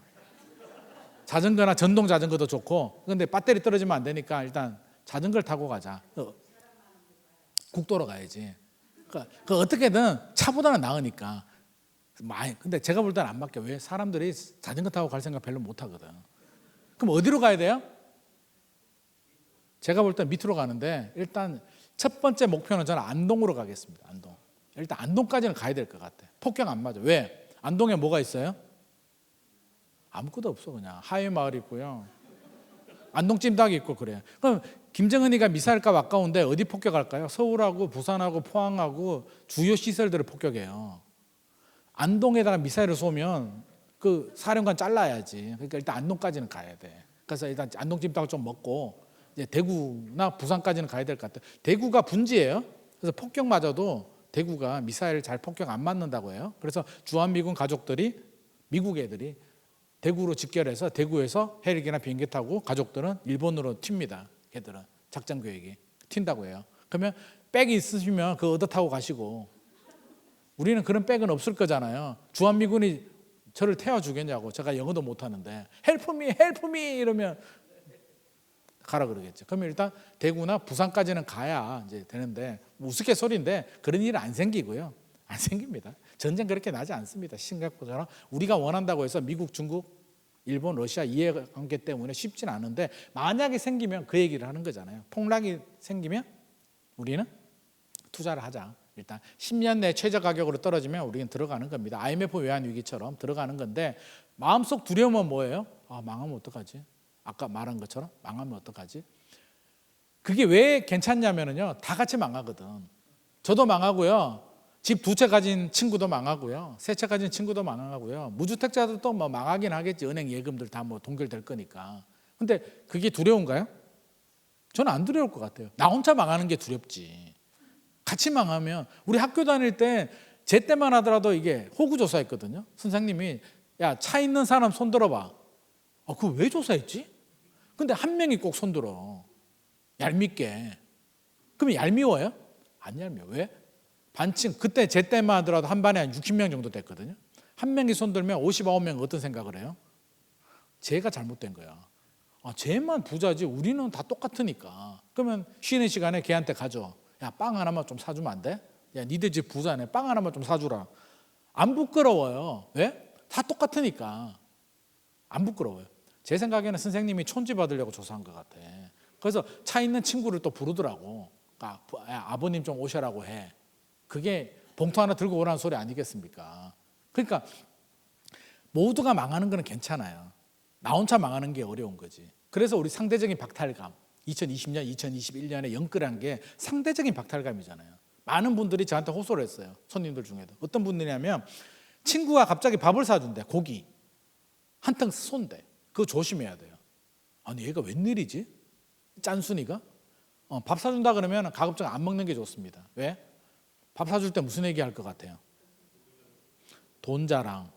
자전거나 전동 자전거도 좋고 근데 배터리 떨어지면 안 되니까 일단 자전거를 타고 가자. 국도로 가야지. 그 어떻게든 차보다는 나으니까. 근데 제가 볼 때는 안 맞게. 왜? 사람들이 자전거 타고 갈 생각 별로 못 하거든. 그럼 어디로 가야 돼요? 제가 볼 때 밑으로 가는데 일단 첫 번째 목표는 저는 안동으로 가겠습니다. 안동. 일단 안동까지는 가야 될 것 같아. 폭격 안 맞아. 왜? 안동에 뭐가 있어요? 아무것도 없어. 그냥 하회 마을 있고요. 안동 찜닭이 있고 그래요. 그럼 김정은이가 미사일값 아까운데 어디 폭격할까요? 서울하고 부산하고 포항하고 주요 시설들을 폭격해요. 안동에다가 미사일을 쏘면 그 사령관 잘라야지. 그러니까 일단 안동까지는 가야 돼. 그래서 일단 안동 찜닭을 좀 먹고 이제 대구나 부산까지는 가야 될 것 같아요. 대구가 분지예요. 그래서 폭격 맞아도 대구가 미사일 잘 폭격 안 맞는다고 해요. 그래서 주한미군 가족들이 미국 애들이 대구로 직결해서 대구에서 헬기나 비행기 타고 가족들은 일본으로 튑니다. 걔들은 작전 계획이 튄다고 해요. 그러면 백이 있으시면 그거 얻어 타고 가시고 우리는 그런 백은 없을 거잖아요. 주한미군이 저를 태워주겠냐고. 제가 영어도 못하는데 헬프 미 이러면 가라 그러겠죠. 그러면 일단 대구나 부산까지는 가야 이제 되는데 우스갯소리인데 그런 일은 안 생기고요. 안 생깁니다. 전쟁 그렇게 나지 않습니다. 싱가포르처럼 우리가 원한다고 해서 미국, 중국, 일본, 러시아 이해관계 때문에 쉽진 않은데 만약에 생기면 그 얘기를 하는 거잖아요. 폭락이 생기면 우리는 투자를 하자. 일단 10년 내 최저 가격으로 떨어지면 우리는 들어가는 겁니다. IMF 외환 위기처럼 들어가는 건데 마음속 두려움은 뭐예요? 망하면 어떡하지? 아까 말한 것처럼 망하면 어떡하지? 그게 왜 괜찮냐면요. 다 같이 망하거든. 저도 망하고요. 집 2채 가진 친구도 망하고요. 3채 가진 친구도 망하고요. 무주택자도 또 뭐 망하긴 하겠지. 은행 예금들 다 뭐 동결될 거니까. 근데 그게 두려운가요? 저는 안 두려울 것 같아요. 나 혼자 망하는 게 두렵지. 같이 망하면 우리 학교 다닐 때 제 때만 하더라도 이게 호구 조사했거든요. 선생님이 야, 차 있는 사람 손 들어봐. 그거 왜 조사했지? 근데 한 명이 꼭 손 들어. 얄밉게. 그러면 얄미워요? 안 얄미워. 왜? 반층 그때 제 때만 하더라도 한 반에 한 60명 정도 됐거든요. 한 명이 손 들면 59명 어떤 생각을 해요? 쟤가 잘못된 거야. 쟤만 부자지 우리는 다 똑같으니까. 그러면 쉬는 시간에 걔한테 가져. 야, 빵 하나만 좀 사주면 안 돼? 야, 니들 집 부자네. 빵 하나만 좀 사주라. 안 부끄러워요. 왜? 다 똑같으니까. 안 부끄러워요. 제 생각에는 선생님이 촌지 받으려고 조사한 것 같아. 그래서 차 있는 친구를 또 부르더라고. 아버님 좀 오셔라고 해. 그게 봉투 하나 들고 오라는 소리 아니겠습니까? 그러니까 모두가 망하는 건 괜찮아요. 나 혼자 망하는 게 어려운 거지. 그래서 우리 상대적인 박탈감, 2020년, 2021년에 영끌한 게 상대적인 박탈감이잖아요. 많은 분들이 저한테 호소를 했어요. 손님들 중에도. 어떤 분들이냐면 친구가 갑자기 밥을 사준대. 고기 한탕 쏜대. 그거 조심해야 돼요. 아니 얘가 웬일이지? 짠순이가? 밥 사준다 그러면 가급적 안 먹는 게 좋습니다. 왜? 밥 사줄 때 무슨 얘기할 것 같아요? 돈 자랑,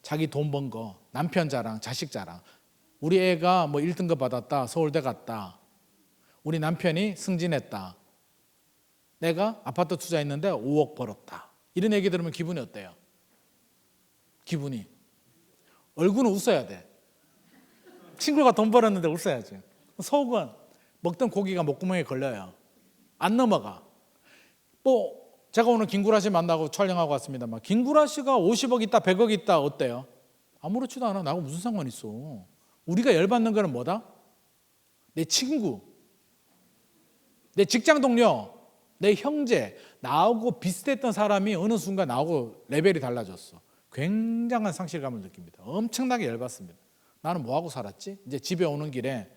자기 돈 번 거, 남편 자랑, 자식 자랑. 우리 애가 뭐 1등급 받았다, 서울대 갔다. 우리 남편이 승진했다. 내가 아파트 투자했는데 5억 벌었다. 이런 얘기 들으면 기분이 어때요? 기분이 얼굴은 웃어야 돼. 친구가 돈 벌었는데 웃어야지. 속은 먹던 고기가 목구멍에 걸려요. 안 넘어가. 뭐 제가 오늘 김구라 씨 만나고 촬영하고 왔습니다만 김구라 씨가 50억 있다 100억 있다 어때요? 아무렇지도 않아. 나하고 무슨 상관 있어. 우리가 열받는 거는 뭐다? 내 친구, 내 직장 동료, 내 형제, 나하고 비슷했던 사람이 어느 순간 나하고 레벨이 달라졌어. 굉장한 상실감을 느낍니다. 엄청나게 열받습니다. 나는 뭐하고 살았지? 이제 집에 오는 길에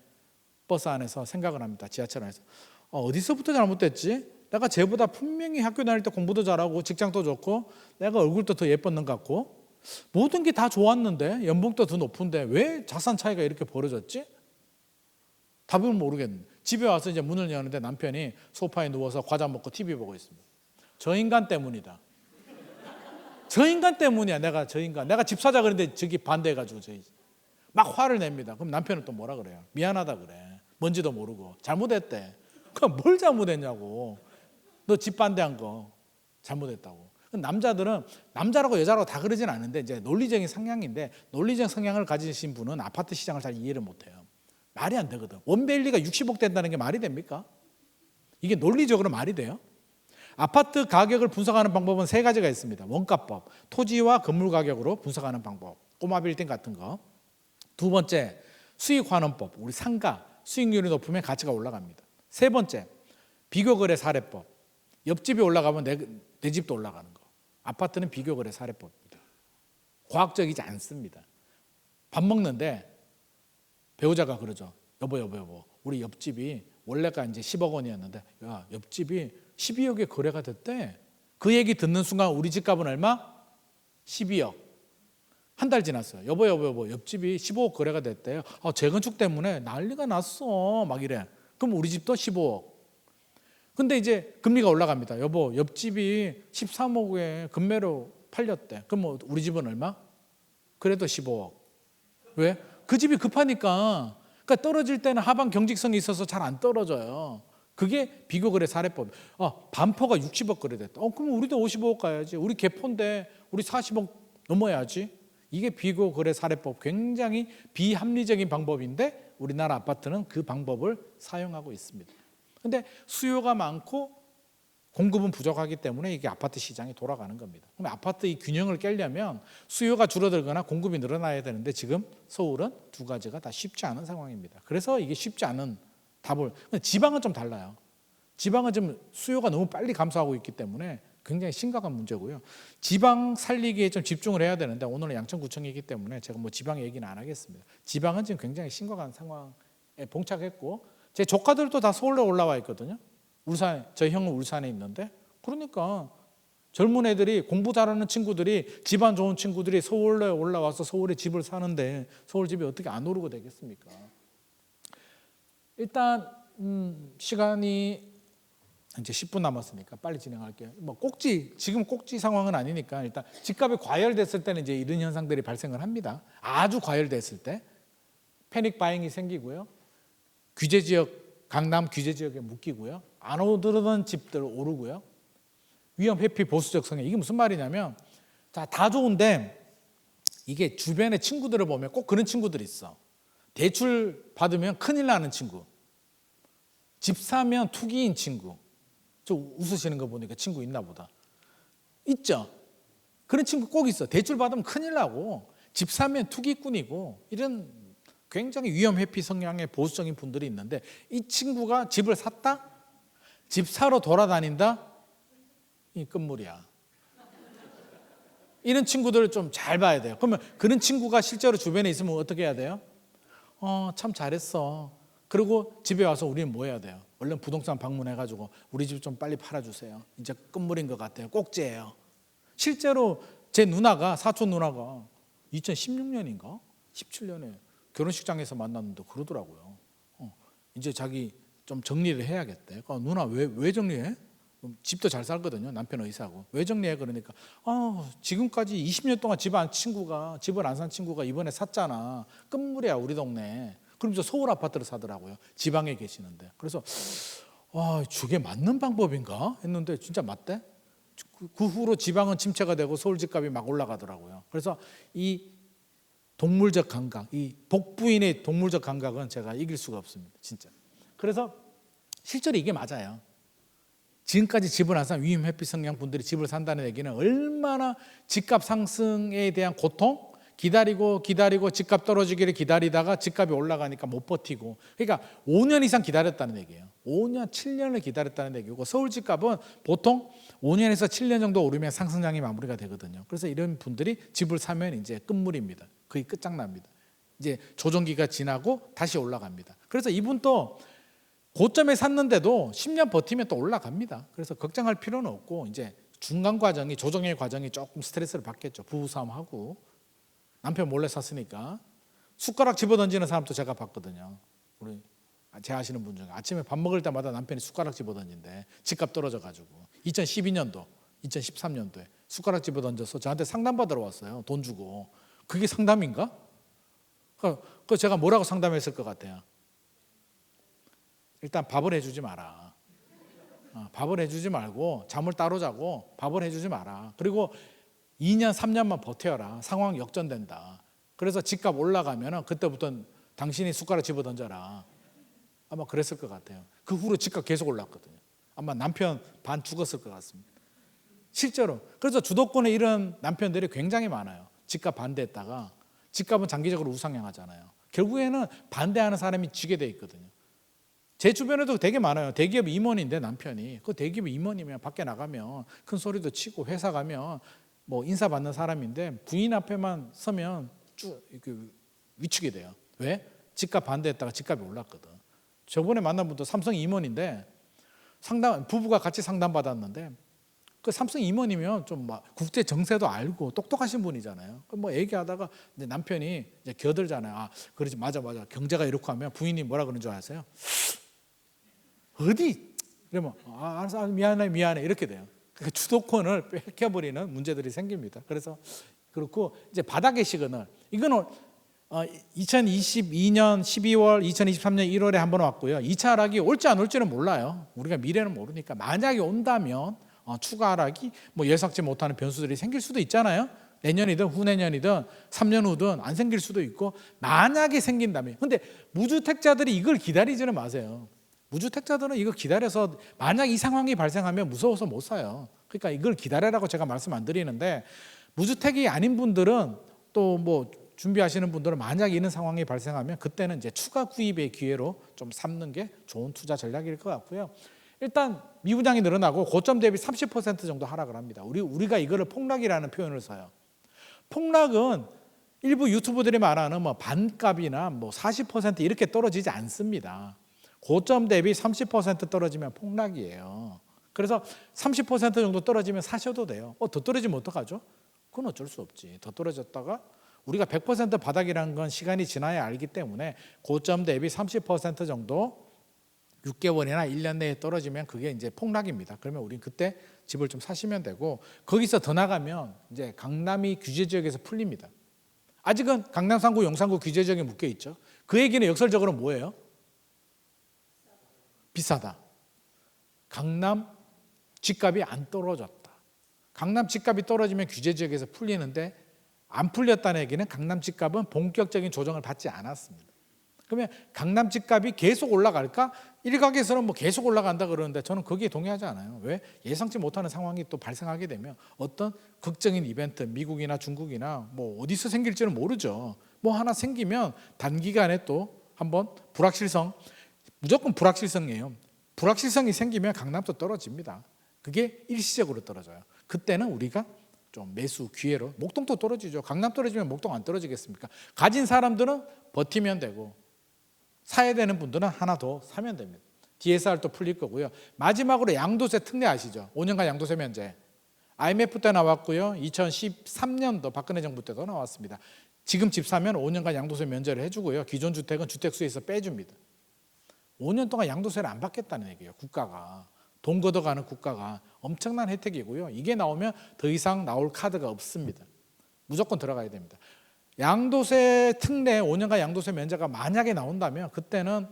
버스 안에서 생각을 합니다. 지하철 안에서 어디서부터 잘못됐지? 내가 쟤보다 분명히 학교 다닐 때 공부도 잘하고 직장도 좋고 내가 얼굴도 더 예뻤는 것 같고 모든 게 다 좋았는데 연봉도 더 높은데 왜 자산 차이가 이렇게 벌어졌지? 답은 모르겠는데 집에 와서 이제 문을 여는데 남편이 소파에 누워서 과자 먹고 TV 보고 있습니다. 저 인간 때문이다. 저 인간 때문이야. 내가 집 사자 그랬는데 저기 반대해가지고 막 화를 냅니다. 그럼 남편은 또 뭐라 그래요? 미안하다 그래. 뭔지도 모르고 잘못했대. 그럼 뭘 잘못했냐고. 너 집 반대한 거 잘못했다고. 남자들은 남자라고 여자라고 다 그러진 않은데 이제 논리적인 성향인데 논리적 성향을 가지신 분은 아파트 시장을 잘 이해를 못해요. 말이 안 되거든. 원베일리가 60억 된다는 게 말이 됩니까? 이게 논리적으로 말이 돼요? 아파트 가격을 분석하는 방법은 세 가지가 있습니다. 원가법, 토지와 건물 가격으로 분석하는 방법, 꼬마 빌딩 같은 거. 두 번째, 수익환원법, 우리 상가, 수익률이 높으면 가치가 올라갑니다. 세 번째, 비교거래 사례법, 옆집이 올라가면 내 집도 올라가는 거. 아파트는 비교거래 사례법입니다. 과학적이지 않습니다. 밥 먹는데 배우자가 그러죠. 여보, 우리 옆집이 원래가 이제 10억 원이었는데 야, 옆집이 12억에 거래가 됐대. 그 얘기 듣는 순간 우리 집값은 얼마? 12억. 한 달 지났어요. 여보, 옆집이 15억 거래가 됐대요. 재건축 때문에 난리가 났어. 막 이래. 그럼 우리 집도 15억. 근데 이제 금리가 올라갑니다. 여보, 옆집이 13억에 금매로 팔렸대. 그럼 뭐 우리 집은 얼마? 그래도 15억. 왜? 그 집이 급하니까. 그러니까 떨어질 때는 하방 경직성이 있어서 잘 안 떨어져요. 그게 비교거래 사례법. 반포가 60억 거래됐다. 그럼 우리도 55억 가야지. 우리 개포인데 우리 40억 넘어야지. 이게 비교거래 사례법. 굉장히 비합리적인 방법인데 우리나라 아파트는 그 방법을 사용하고 있습니다. 근데 수요가 많고 공급은 부족하기 때문에 이게 아파트 시장이 돌아가는 겁니다. 그럼 아파트 이 균형을 깨려면 수요가 줄어들거나 공급이 늘어나야 되는데 지금 서울은 두 가지가 다 쉽지 않은 상황입니다. 그래서 이게 쉽지 않은 답을. 지방은 좀 달라요. 지방은 좀 수요가 너무 빨리 감소하고 있기 때문에 굉장히 심각한 문제고요. 지방 살리기에 좀 집중을 해야 되는데 오늘은 양천구청이기 때문에 제가 뭐 지방 얘기는 안 하겠습니다. 지방은 지금 굉장히 심각한 상황에 봉착했고 제 조카들도 다 서울로 올라와 있거든요. 울산, 저희 형은 울산에 있는데 그러니까 젊은 애들이 공부 잘하는 친구들이 집안 좋은 친구들이 서울에 올라와서 서울에 집을 사는데 서울 집이 어떻게 안 오르고 되겠습니까? 일단 시간이 이제 10분 남았으니까 빨리 진행할게요. 뭐 지금 꼭지 상황은 아니니까 일단 집값이 과열됐을 때는 이제 이런 현상들이 발생을 합니다. 아주 과열됐을 때 패닉 바잉이 생기고요. 규제 지역, 강남 규제 지역에 묶이고요. 안 오르던 집들 오르고요. 위험 회피 보수적 성향. 이게 무슨 말이냐면 다 좋은데 이게 주변의 친구들을 보면 꼭 그런 친구들이 있어. 대출 받으면 큰일 나는 친구. 집 사면 투기인 친구. 저 웃으시는 거 보니까 친구 있나 보다. 있죠? 그런 친구 꼭 있어. 대출 받으면 큰일 나고 집 사면 투기꾼이고 이런 굉장히 위험 회피 성향의 보수적인 분들이 있는데 이 친구가 집을 샀다? 집 사러 돌아다닌다? 이 끝물이야. 이런 친구들을 좀 잘 봐야 돼요. 그러면 그런 친구가 실제로 주변에 있으면 어떻게 해야 돼요? 참 잘했어. 그리고 집에 와서 우리는 뭐 해야 돼요? 얼른 부동산 방문해가지고 우리 집 좀 빨리 팔아주세요. 이제 끝물인 것 같아요. 꼭지예요. 실제로 제 누나가, 사촌 누나가 2016년인가 17년에 결혼식장에서 만났는데 그러더라고요. 이제 자기 좀 정리를 해야겠대. 누나 왜 정리해? 집도 잘 살거든요. 남편 의사고. 왜 정리해? 그러니까 지금까지 20년 동안 집을 안 산 친구가 이번에 샀잖아. 끝물이야 우리 동네. 그러면서 서울 아파트를 사더라고요. 지방에 계시는데. 그래서 저게 맞는 방법인가 했는데 진짜 맞대. 그 후로 지방은 침체가 되고 서울 집값이 막 올라가더라고요. 그래서 이 동물적 감각, 이 복부인의 동물적 감각은 제가 이길 수가 없습니다. 진짜. 그래서 실제로 이게 맞아요. 지금까지 집을 안 산 위임 회피 성향 분들이 집을 산다는 얘기는 얼마나 집값 상승에 대한 고통, 기다리고 집값 떨어지기를 기다리다가 집값이 올라가니까 못 버티고, 그러니까 5년 이상 기다렸다는 얘기예요. 5년, 7년을 기다렸다는 얘기고, 서울 집값은 보통 5년에서 7년 정도 오르면 상승장이 마무리가 되거든요. 그래서 이런 분들이 집을 사면 이제 끝물입니다. 거의 끝장납니다. 이제 조정기가 지나고 다시 올라갑니다. 그래서 이분도 고점에 샀는데도 10년 버티면 또 올라갑니다. 그래서 걱정할 필요는 없고, 이제 중간 과정이, 조정의 과정이 조금 스트레스를 받겠죠. 부부싸움하고 남편 몰래 샀으니까. 숟가락 집어던지는 사람도 제가 봤거든요. 우리 제 아시는 분 중에 아침에 밥 먹을 때마다 남편이 숟가락 집어던진대. 집값 떨어져가지고 2012년도 2013년도에 숟가락 집어던져서 저한테 상담받으러 왔어요. 돈 주고. 그게 상담인가? 그 제가 뭐라고 상담했을 것 같아요? 일단 밥을 해주지 마라. 밥을 해주지 말고 잠을 따로 자고 밥을 해주지 마라. 그리고 2년 3년만 버텨라. 상황이 역전된다. 그래서 집값 올라가면 그때부터 당신이 숟가락 집어던져라. 아마 그랬을 것 같아요. 그 후로 집값 계속 올랐거든요. 아마 남편 반 죽었을 것 같습니다. 실제로. 그래서 주도권에 이런 남편들이 굉장히 많아요. 집값 반대했다가 집값은 장기적으로 우상향하잖아요. 결국에는 반대하는 사람이 지게 돼 있거든요. 제 주변에도 되게 많아요. 대기업 임원인데 남편이, 그 대기업 임원이면 밖에 나가면 큰 소리도 치고 회사 가면 뭐 인사 받는 사람인데 부인 앞에만 서면 쭉 이렇게 위축이 돼요. 왜? 집값 반대했다가 집값이 올랐거든. 저번에 만난 분도 삼성 임원인데 부부가 같이 상담 받았는데, 그 삼성 임원이면 좀 막 국제 정세도 알고 똑똑하신 분이잖아요. 뭐 얘기하다가 이제 남편이 이제 겨들잖아요. 그러지, 맞아. 경제가 이렇게 하면 부인이 뭐라 그러는 줄 아세요? 어디? 그러면 알았어, 미안해 이렇게 돼요. 그러니까 주도권을 뺏겨버리는 문제들이 생깁니다. 그래서 그렇고, 이제 바닥의 시그널, 이거는 2022년 12월, 2023년 1월에 한번 왔고요. 2차 하락이 올지 안 올지는 몰라요. 우리가 미래는 모르니까. 만약에 온다면 추가 하락이 뭐 예상치 못하는 변수들이 생길 수도 있잖아요. 내년이든 후내년이든 3년 후든 안 생길 수도 있고, 만약에 생긴다면. 근데 무주택자들이 이걸 기다리지는 마세요. 무주택자들은 이거 기다려서 만약 이 상황이 발생하면 무서워서 못 사요. 그러니까 이걸 기다려라고 제가 말씀 안 드리는데, 무주택이 아닌 분들은, 또 뭐 준비하시는 분들은 만약 이런 상황이 발생하면 그때는 이제 추가 구입의 기회로 좀 삼는 게 좋은 투자 전략일 것 같고요. 일단 미분양이 늘어나고 고점 대비 30% 정도 하락을 합니다. 우리가 이거를 폭락이라는 표현을 써요. 폭락은 일부 유튜버들이 말하는 뭐 반값이나 뭐 40% 이렇게 떨어지지 않습니다. 고점 대비 30% 떨어지면 폭락이에요. 그래서 30% 정도 떨어지면 사셔도 돼요. 더 떨어지면 어떡하죠? 그건 어쩔 수 없지. 더 떨어졌다가 우리가 100% 바닥이라는 건 시간이 지나야 알기 때문에 고점 대비 30% 정도 6개월이나 1년 내에 떨어지면 그게 이제 폭락입니다. 그러면 우린 그때 집을 좀 사시면 되고, 거기서 더 나가면 이제 강남이 규제 지역에서 풀립니다. 아직은 강남 3구, 용산구 규제 지역에 묶여 있죠. 그 얘기는 역설적으로 뭐예요? 비싸다. 강남 집값이 안 떨어졌다. 강남 집값이 떨어지면 규제 지역에서 풀리는데, 안 풀렸다는 얘기는 강남 집값은 본격적인 조정을 받지 않았습니다. 그러면 강남 집값이 계속 올라갈까? 일각에서는 뭐 계속 올라간다 그러는데 저는 거기에 동의하지 않아요. 왜? 예상치 못하는 상황이 또 발생하게 되면 어떤 극적인 이벤트, 미국이나 중국이나 뭐 어디서 생길지는 모르죠. 뭐 하나 생기면 단기간에 또 한번 불확실성, 무조건 불확실성이에요. 불확실성이 생기면 강남도 떨어집니다. 그게 일시적으로 떨어져요. 그때는 우리가 좀 매수 기회로, 목동도 떨어지죠. 강남 떨어지면 목동 안 떨어지겠습니까? 가진 사람들은 버티면 되고, 사야 되는 분들은 하나 더 사면 됩니다. DSR도 풀릴 거고요. 마지막으로 양도세 특례 아시죠? 5년간 양도세 면제. IMF 때 나왔고요. 2013년도 박근혜 정부 때도 나왔습니다. 지금 집 사면 5년간 양도세 면제를 해주고요. 기존 주택은 주택수에서 빼줍니다. 5년 동안 양도세를 안 받겠다는 얘기예요. 국가가. 돈 걷어가는 국가가 엄청난 혜택이고요. 이게 나오면 더 이상 나올 카드가 없습니다. 무조건 들어가야 됩니다. 양도세 특례 5년간 양도세 면제가 만약에 나온다면 그때는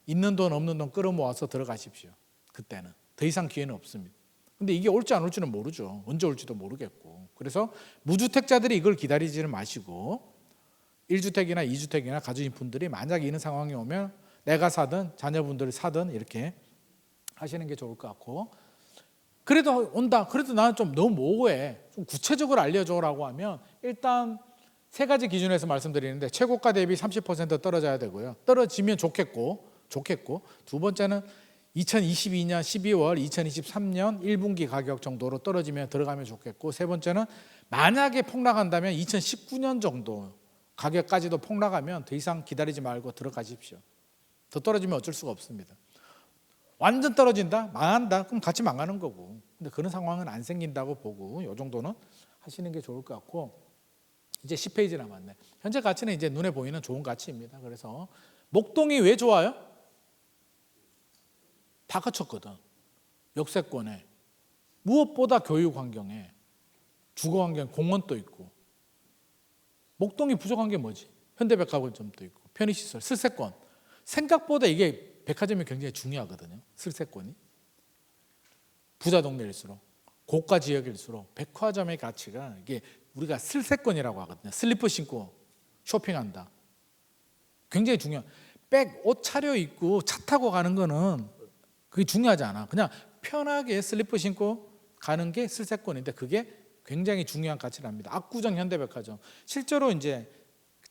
있는 돈 없는 돈 끌어모아서 들어가십시오. 그때는 더 이상 기회는 없습니다. 근데 이게 올지 안 올지는 모르죠. 언제 올지도 모르겠고. 그래서 무주택자들이 이걸 기다리지는 마시고 1주택이나 2주택이나 가진 분들이 만약에 이런 상황이 오면 내가 사든 자녀분들이 사든 이렇게 하시는 게 좋을 것 같고, 그래도 온다. 그래도 나는 좀 너무 모호해. 좀 구체적으로 알려줘라고 하면 일단 세 가지 기준에서 말씀드리는데 최고가 대비 30% 떨어져야 되고요. 떨어지면 좋겠고 두 번째는 2022년 12월 2023년 1분기 가격 정도로 떨어지면 들어가면 좋겠고, 세 번째는 만약에 폭락한다면 2019년 정도 가격까지도 폭락하면 더 이상 기다리지 말고 들어가십시오. 더 떨어지면 어쩔 수가 없습니다. 완전 떨어진다? 망한다? 그럼 같이 망하는 거고. 근데 그런 상황은 안 생긴다고 보고 이 정도는 하시는 게 좋을 것 같고, 이제 10페이지 남았네. 현재 가치는 이제 눈에 보이는 좋은 가치입니다. 그래서 목동이 왜 좋아요? 다 갖췄거든. 역세권에, 무엇보다 교육 환경에, 주거 환경, 공원도 있고. 목동이 부족한 게 뭐지? 현대백화점도 있고, 편의시설, 슬세권. 생각보다 이게 백화점이 굉장히 중요하거든요. 슬세권이. 부자 동네일수록, 고가 지역일수록 백화점의 가치가, 이게 우리가 슬세권이라고 하거든요. 슬리퍼 신고 쇼핑한다. 굉장히 중요한. 옷 차려입고 차 타고 가는 거는 그게 중요하지 않아. 그냥 편하게 슬리퍼 신고 가는 게 슬세권인데 그게 굉장히 중요한 가치를 합니다. 압구정 현대백화점. 실제로 이제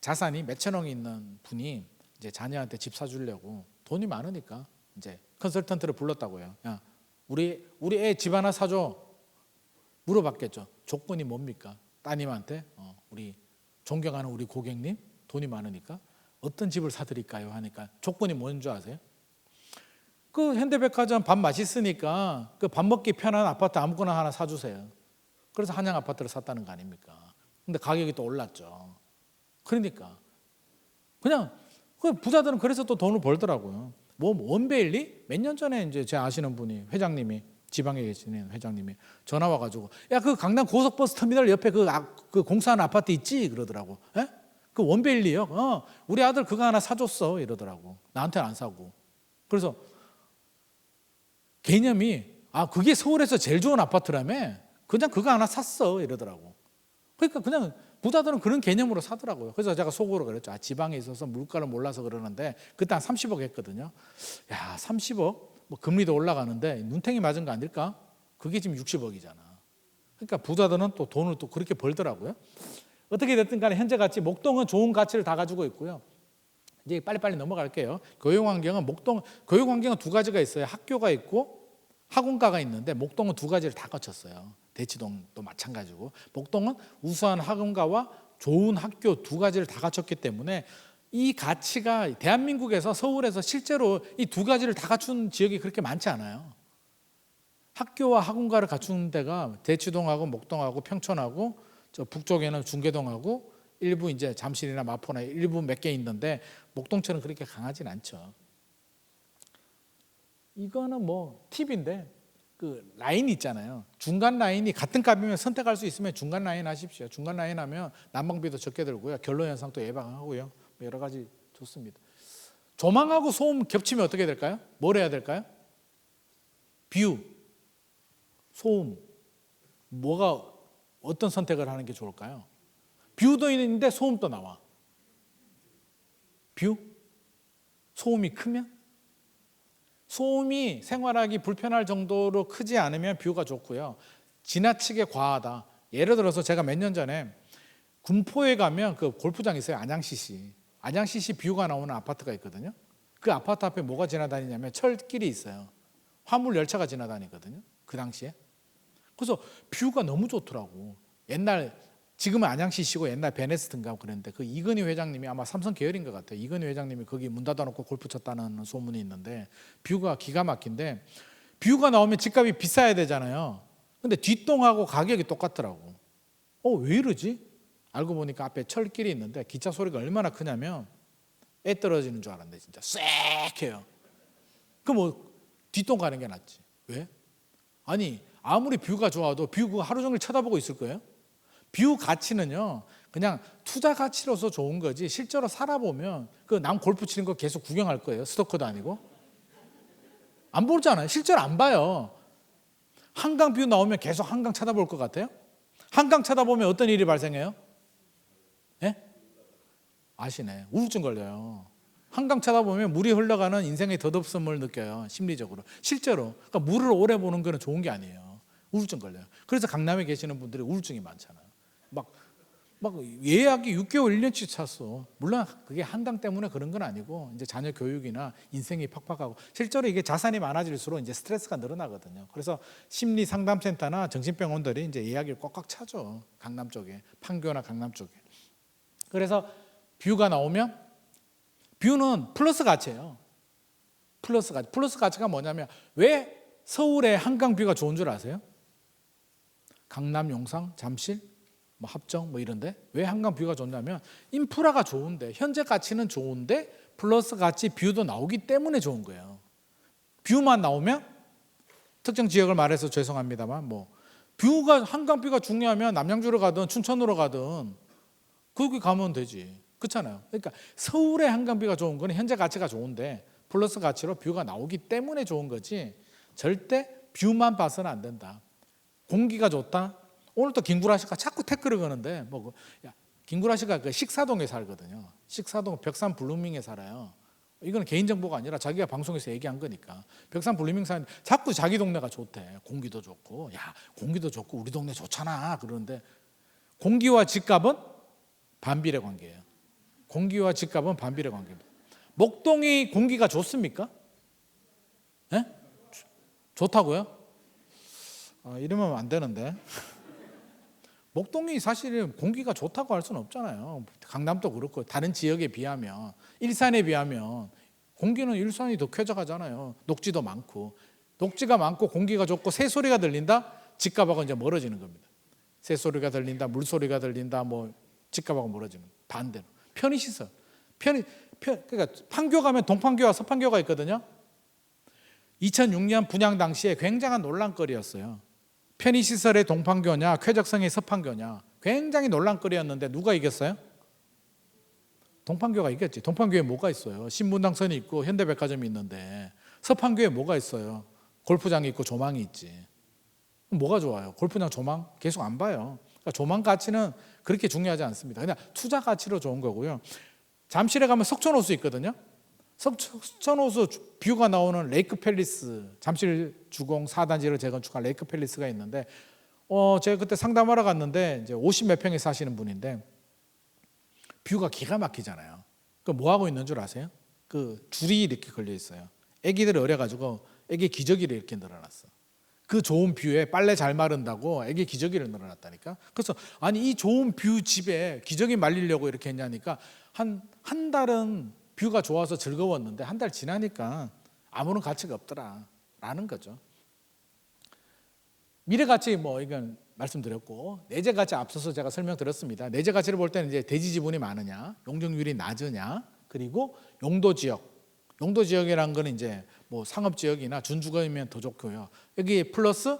자산이 몇천 억이 있는 분이 이제 자녀한테 집 사주려고 돈이 많으니까 이제 컨설턴트를 불렀다고요. 야, 우리 애 집 하나 사줘. 물어봤겠죠. 조건이 뭡니까? 따님한테 우리 존경하는 우리 고객님 돈이 많으니까 어떤 집을 사드릴까요? 하니까 조건이 뭔 줄 아세요? 그 현대백화점 밥 맛있으니까 그 밥 먹기 편한 아파트 아무거나 하나 사주세요. 그래서 한양 아파트를 샀다는 거 아닙니까? 근데 가격이 또 올랐죠. 그러니까 그냥 그 부자들은 그래서 또 돈을 벌더라고요. 뭐 원베일리 몇 년 전에 이제 제 아시는 분이 회장님이 지방에 계시는 회장님이 전화 와가지고 야 그 강남 고속버스 터미널 옆에 그 공사하는 아파트 있지 그러더라고. 에? 그 원베일리요? 우리 아들 그거 하나 사줬어 이러더라고. 나한테는 안 사고. 그래서 개념이 그게 서울에서 제일 좋은 아파트라며 그냥 그거 하나 샀어 이러더라고. 그러니까 그냥 부자들은 그런 개념으로 사더라고요. 그래서 제가 속으로 그랬죠. 지방에 있어서 물가를 몰라서 그러는데 그때 한 30억 했거든요. 야 30억? 뭐 금리도 올라가는데 눈탱이 맞은 거 아닐까? 그게 지금 60억이잖아. 그러니까 부자들은 또 돈을 또 그렇게 벌더라고요. 어떻게 됐든 간에 현재 가치 목동은 좋은 가치를 다 가지고 있고요. 이제 빨리빨리 넘어갈게요. 교육 환경은 교육 환경은 두 가지가 있어요. 학교가 있고 학원가가 있는데 목동은 두 가지를 다 거쳤어요. 대치동도 마찬가지고 목동은 우수한 학원가와 좋은 학교 두 가지를 다 갖췄기 때문에 이 가치가 대한민국에서 서울에서 실제로 이 두 가지를 다 갖춘 지역이 그렇게 많지 않아요. 학교와 학원가를 갖춘 데가 대치동하고 목동하고 평촌하고 저 북쪽에는 중계동하고 일부 이제 잠실이나 마포나 일부 몇 개 있는데 목동처럼 그렇게 강하진 않죠. 이거는 뭐 팁인데 그 라인 있잖아요. 중간 라인이 같은 값이면 선택할 수 있으면 중간 라인 하십시오. 중간 라인 하면 난방비도 적게 들고요. 결로 현상도 예방하고요. 여러 가지 좋습니다. 조망하고 소음 겹치면 어떻게 될까요? 뭘 해야 될까요? 뷰, 소음, 어떤 선택을 하는 게 좋을까요? 뷰도 있는데 소음도 나와. 뷰? 소음이 크면? 소음이 생활하기 불편할 정도로 크지 않으면 뷰가 좋고요. 지나치게 과하다. 예를 들어서 제가 몇 년 전에 군포에 가면 그 골프장 있어요. 안양CC 뷰가 나오는 아파트가 있거든요. 그 아파트 앞에 뭐가 지나다니냐면 철길이 있어요. 화물 열차가 지나다니거든요. 그 당시에. 그래서 뷰가 너무 좋더라고. 옛날 지금은 안양시시고 옛날 베네스트인가 그랬는데 그 이건희 회장님이 아마 삼성 계열인 것 같아요. 이건희 회장님이 거기 문 닫아놓고 골프 쳤다는 소문이 있는데 뷰가 기가 막힌데 뷰가 나오면 집값이 비싸야 되잖아요. 근데 뒷동하고 가격이 똑같더라고. 왜 이러지? 알고 보니까 앞에 철길이 있는데 기차 소리가 얼마나 크냐면 애 떨어지는 줄 알았는데 진짜 쎄해요. 그럼 뭐 뒷동 가는 게 낫지. 왜? 아니 아무리 뷰가 좋아도 뷰 하루 종일 쳐다보고 있을 거예요? 뷰 가치는요 그냥 투자 가치로서 좋은 거지 실제로 살아보면 그 남 골프 치는 거 계속 구경할 거예요. 스토커도 아니고 안 보잖아요. 실제로 안 봐요. 한강 뷰 나오면 계속 한강 쳐다볼 것 같아요? 한강 쳐다보면 어떤 일이 발생해요? 예? 아시네. 우울증 걸려요. 한강 쳐다보면 물이 흘러가는 인생의 덧없음을 느껴요. 심리적으로. 실제로. 그러니까 물을 오래 보는 거는 좋은 게 아니에요. 우울증 걸려요. 그래서 강남에 계시는 분들이 우울증이 많잖아요. 막 예약이 6개월, 1년치 찼어. 물론 그게 한강 때문에 그런 건 아니고 이제 자녀 교육이나 인생이 팍팍하고 실제로 이게 자산이 많아질수록 이제 스트레스가 늘어나거든요. 그래서 심리 상담센터나 정신병원들이 이제 예약을 꽉꽉 차죠. 강남 쪽에, 판교나 강남 쪽에. 그래서 뷰가 나오면 뷰는 플러스 가치예요. 플러스 가치. 플러스 가치가 뭐냐면 왜 서울의 한강 뷰가 좋은 줄 아세요? 강남, 용산, 잠실, 뭐 합정 뭐 이런데 왜 한강 뷰가 좋냐면 인프라가 좋은데 현재 가치는 좋은데 플러스 가치 뷰도 나오기 때문에 좋은 거예요. 뷰만 나오면 특정 지역을 말해서 죄송합니다만 뭐 뷰가 한강 뷰가 중요하면 남양주로 가든 춘천으로 가든 거기 가면 되지. 그렇잖아요. 그러니까 서울의 한강 뷰가 좋은 건 현재 가치가 좋은데 플러스 가치로 뷰가 나오기 때문에 좋은 거지 절대 뷰만 봐서는 안 된다. 공기가 좋다. 오늘 또 김구라 씨가 자꾸 태클을 거는데 김구라 씨가 그 식사동에 살거든요. 식사동 벽산 블루밍에 살아요. 이건 개인정보가 아니라 자기가 방송에서 얘기한 거니까. 벽산 블루밍 사는데 자꾸 자기 동네가 좋대. 공기도 좋고 공기도 좋고 우리 동네 좋잖아 그러는데 공기와 집값은 반비례 관계예요. 공기와 집값은 반비례 관계입니다. 목동이 공기가 좋습니까? 네? 좋다고요? 이러면 안 되는데. 목동이 사실 공기가 좋다고 할 수는 없잖아요. 강남도 그렇고 다른 지역에 비하면 일산에 비하면 공기는 일산이 더 쾌적하잖아요. 녹지도 많고 녹지가 많고 공기가 좋고 새소리가 들린다? 집값하고 이제 멀어지는 겁니다. 새소리가 들린다, 물소리가 들린다, 뭐 집값하고 멀어지는 반대로 편의시설. 그러니까 판교 가면 동판교와 서판교가 있거든요. 2006년 분양 당시에 굉장한 논란거리였어요. 편의시설의 동판교냐 쾌적성의 서판교냐 굉장히 논란거리였는데 누가 이겼어요? 동판교가 이겼지. 동판교에 뭐가 있어요? 신분당선이 있고 현대백화점이 있는데 서판교에 뭐가 있어요? 골프장이 있고 조망이 있지. 뭐가 좋아요? 골프장 조망 계속 안 봐요. 그러니까 조망 가치는 그렇게 중요하지 않습니다. 그냥 투자 가치로 좋은 거고요. 잠실에 가면 석촌호수 있거든요. 석촌호수 뷰가 나오는 레이크 팰리스, 잠실 주공 4단지를 재건축한 레이크 팰리스가 있는데 제가 그때 상담하러 갔는데 이제 50몇 평에 사시는 분인데 뷰가 기가 막히잖아요. 그 뭐 하고 있는 줄 아세요? 그 줄이 이렇게 걸려 있어요. 아기들이 어려가지고 아기 기저귀를 이렇게 늘어놨어. 그 좋은 뷰에 빨래 잘 마른다고 아기 기저귀를 늘어놨다니까. 그래서 아니 이 좋은 뷰 집에 기저귀 말리려고 이렇게 했냐니까 한 달은 뷰가 좋아서 즐거웠는데 한 달 지나니까 아무런 가치가 없더라라는 거죠. 미래 가치 뭐 이건 말씀드렸고 내재 가치 앞서서 제가 설명드렸습니다. 내재 가치를 볼 때는 이제 대지 지분이 많으냐, 용적률이 낮으냐, 그리고 용도 지역이라는 거는 이제 뭐 상업 지역이나 준주거이면 더 좋고요. 여기 플러스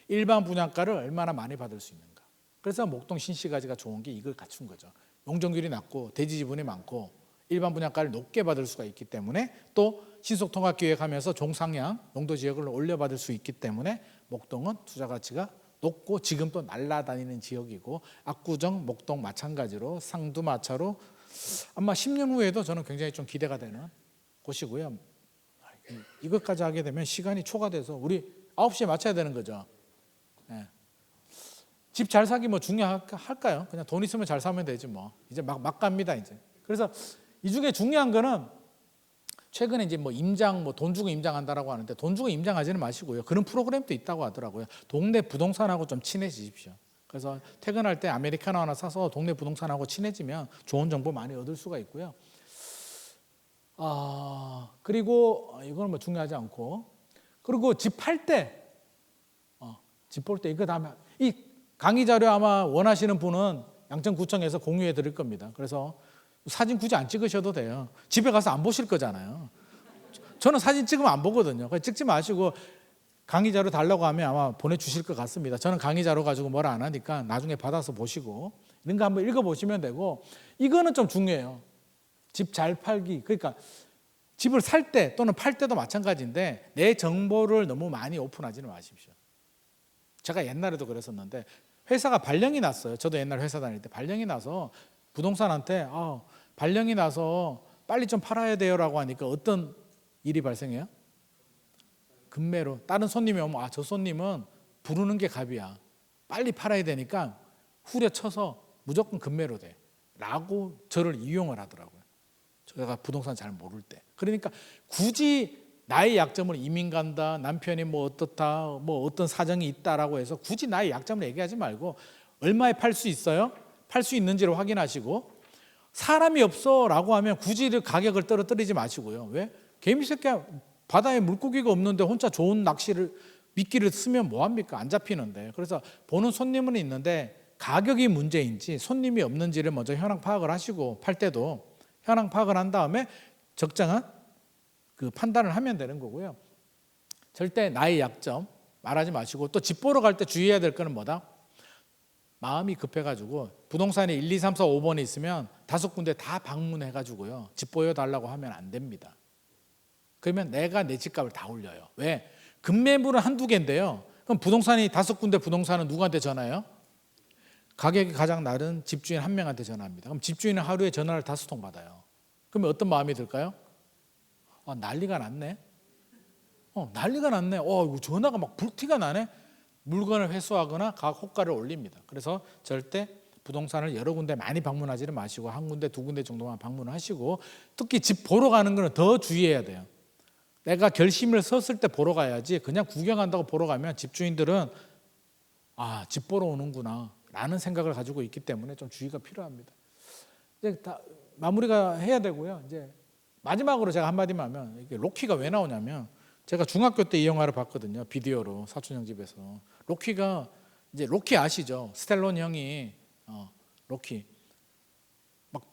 일반 분양가를 얼마나 많이 받을 수 있는가. 그래서 목동 신시가지가 좋은 게 이걸 갖춘 거죠. 용적률이 낮고 대지 지분이 많고 일반 분양가를 높게 받을 수가 있기 때문에 또 신속통합기획하면서 종상향 용도 지역을 올려받을 수 있기 때문에 목동은 투자 가치가 높고 지금 또 날아다니는 지역이고 압구정, 목동 마찬가지로 상두마차로 아마 10년 후에도 저는 굉장히 좀 기대가 되는 곳이고요. 이것까지 하게 되면 시간이 초과돼서 우리 9시에 맞춰야 되는 거죠. 네. 집 잘 사기 뭐 중요할까요? 그냥 돈 있으면 잘 사면 되지 뭐. 이제 막 갑니다 이제. 그래서 이 중에 중요한 거는 최근에 이제 뭐 임장 뭐 돈 주고 임장한다라고 하는데 돈 주고 임장하지는 마시고요. 그런 프로그램도 있다고 하더라고요. 동네 부동산하고 좀 친해지십시오. 그래서 퇴근할 때 아메리카노 하나 사서 동네 부동산하고 친해지면 좋은 정보 많이 얻을 수가 있고요. 그리고 이거는 뭐 중요하지 않고, 그리고 집 팔 때, 집 볼 때 이거 다음에 이 강의 자료 아마 원하시는 분은 양천구청에서 공유해 드릴 겁니다. 그래서 사진 굳이 안 찍으셔도 돼요. 집에 가서 안 보실 거잖아요. 저는 사진 찍으면 안 보거든요. 찍지 마시고 강의 자료 달라고 하면 아마 보내주실 것 같습니다. 저는 강의 자료 가지고 뭐라 안 하니까 나중에 받아서 보시고 이런 거 한번 읽어보시면 되고, 이거는 좀 중요해요. 집 잘 팔기. 그러니까 집을 살 때 또는 팔 때도 마찬가지인데 내 정보를 너무 많이 오픈하지는 마십시오. 제가 옛날에도 그랬었는데 회사가 발령이 났어요. 저도 옛날 회사 다닐 때 발령이 나서 부동산한테 발령이 나서 빨리 좀 팔아야 돼요라고 하니까 어떤 일이 발생해요? 급매로. 다른 손님이 오면 저 손님은 부르는 게 값이야. 빨리 팔아야 되니까 후려쳐서 무조건 급매로 돼. 라고 저를 이용을 하더라고요. 제가 부동산 잘 모를 때. 그러니까 굳이 나의 약점을 이민 간다, 남편이 뭐 어떻다, 뭐 어떤 사정이 있다라고 해서 굳이 나의 약점을 얘기하지 말고 얼마에 팔 수 있어요? 팔 수 있는지를 확인하시고, 사람이 없어라고 하면 굳이 가격을 떨어뜨리지 마시고요. 왜? 개미새끼야, 바다에 물고기가 없는데 혼자 좋은 낚시를 미끼를 쓰면 뭐합니까? 안 잡히는데. 그래서 보는 손님은 있는데 가격이 문제인지 손님이 없는지를 먼저 현황 파악을 하시고, 팔 때도 현황 파악을 한 다음에 적정한 그 판단을 하면 되는 거고요. 절대 나의 약점 말하지 마시고, 또 집 보러 갈 때 주의해야 될 거는 뭐다? 마음이 급해가지고 부동산에 1, 2, 3, 4, 5번이 있으면 5군데 다 방문해가지고요 집 보여달라고 하면 안 됩니다. 그러면 내가 내 집값을 다 올려요. 왜? 급매물은 한두 개인데요. 그럼 부동산이 5군데 부동산은 누구한테 전화해요? 가격이 가장 낮은 집주인 한 명한테 전화합니다. 그럼 집주인은 하루에 전화를 5통 받아요. 그러면 어떤 마음이 들까요? 난리가 났네. 난리가 났네. 이거 전화가 막 불티가 나네. 물건을 회수하거나 가격 호가를 올립니다. 그래서 절대 부동산을 여러 군데 많이 방문하지는 마시고 한 군데, 두 군데 정도만 방문하시고, 특히 집 보러 가는 거는 더 주의해야 돼요. 내가 결심을 섰을 때 보러 가야지 그냥 구경한다고 보러 가면 집주인들은 집 보러 오는구나 라는 생각을 가지고 있기 때문에 좀 주의가 필요합니다. 이제 다 마무리가 해야 되고요. 이제 마지막으로 제가 한마디만 하면, 이게 로키가 왜 나오냐면, 제가 중학교 때 이 영화를 봤거든요. 비디오로 사촌 형 집에서. 로키가 이제 로키 아시죠? 스텔론 형이 로키 막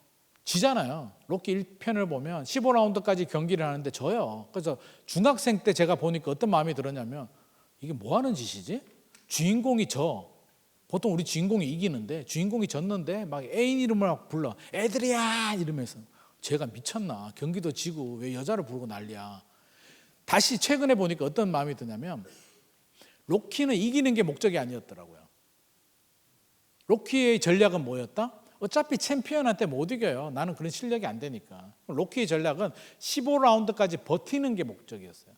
지잖아요. 로키 1편을 보면 15라운드까지 경기를 하는데 져요. 그래서 중학생 때 제가 보니까 어떤 마음이 들었냐면, 이게 뭐 하는 짓이지? 주인공이 져. 보통 우리 주인공이 이기는데 주인공이 졌는데 막 애인 이름을 막 불러. 애들이야 이러면서. 제가 미쳤나? 경기도 지고 왜 여자를 부르고 난리야. 다시 최근에 보니까 어떤 마음이 드냐면, 로키는 이기는 게 목적이 아니었더라고요. 로키의 전략은 뭐였다? 어차피 챔피언한테 못 이겨요. 나는 그런 실력이 안 되니까. 로키의 전략은 15라운드까지 버티는 게 목적이었어요.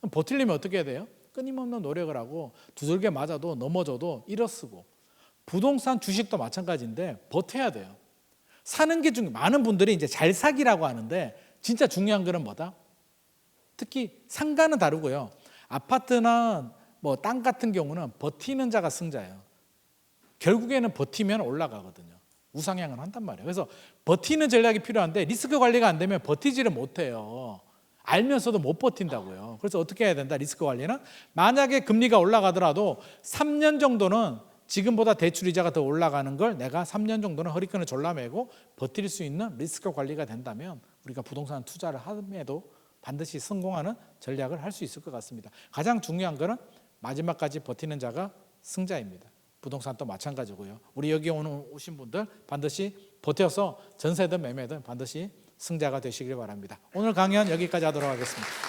그럼 버티려면 어떻게 해야 돼요? 끊임없는 노력을 하고 두들겨 맞아도 넘어져도 일어서고, 부동산 주식도 마찬가지인데 버텨야 돼요. 사는 게 많은 분들이 이제 잘 사기라고 하는데, 진짜 중요한 거는 뭐다? 특히 상가는 다르고요. 아파트나 뭐 땅 같은 경우는 버티는 자가 승자예요. 결국에는 버티면 올라가거든요. 우상향을 한단 말이에요. 그래서 버티는 전략이 필요한데 리스크 관리가 안 되면 버티지를 못해요. 알면서도 못 버틴다고요. 그래서 어떻게 해야 된다? 리스크 관리는 만약에 금리가 올라가더라도 3년 정도는 지금보다 대출 이자가 더 올라가는 걸 내가 3년 정도는 허리끈을 졸라매고 버틸 수 있는 리스크 관리가 된다면 우리가 부동산 투자를 함에도 반드시 성공하는 전략을 할 수 있을 것 같습니다. 가장 중요한 거는 마지막까지 버티는 자가 승자입니다. 부동산도 마찬가지고요. 우리 여기 오신 분들 반드시 버텨서 전세든 매매든 반드시 승자가 되시길 바랍니다. 오늘 강연 여기까지 하도록 하겠습니다.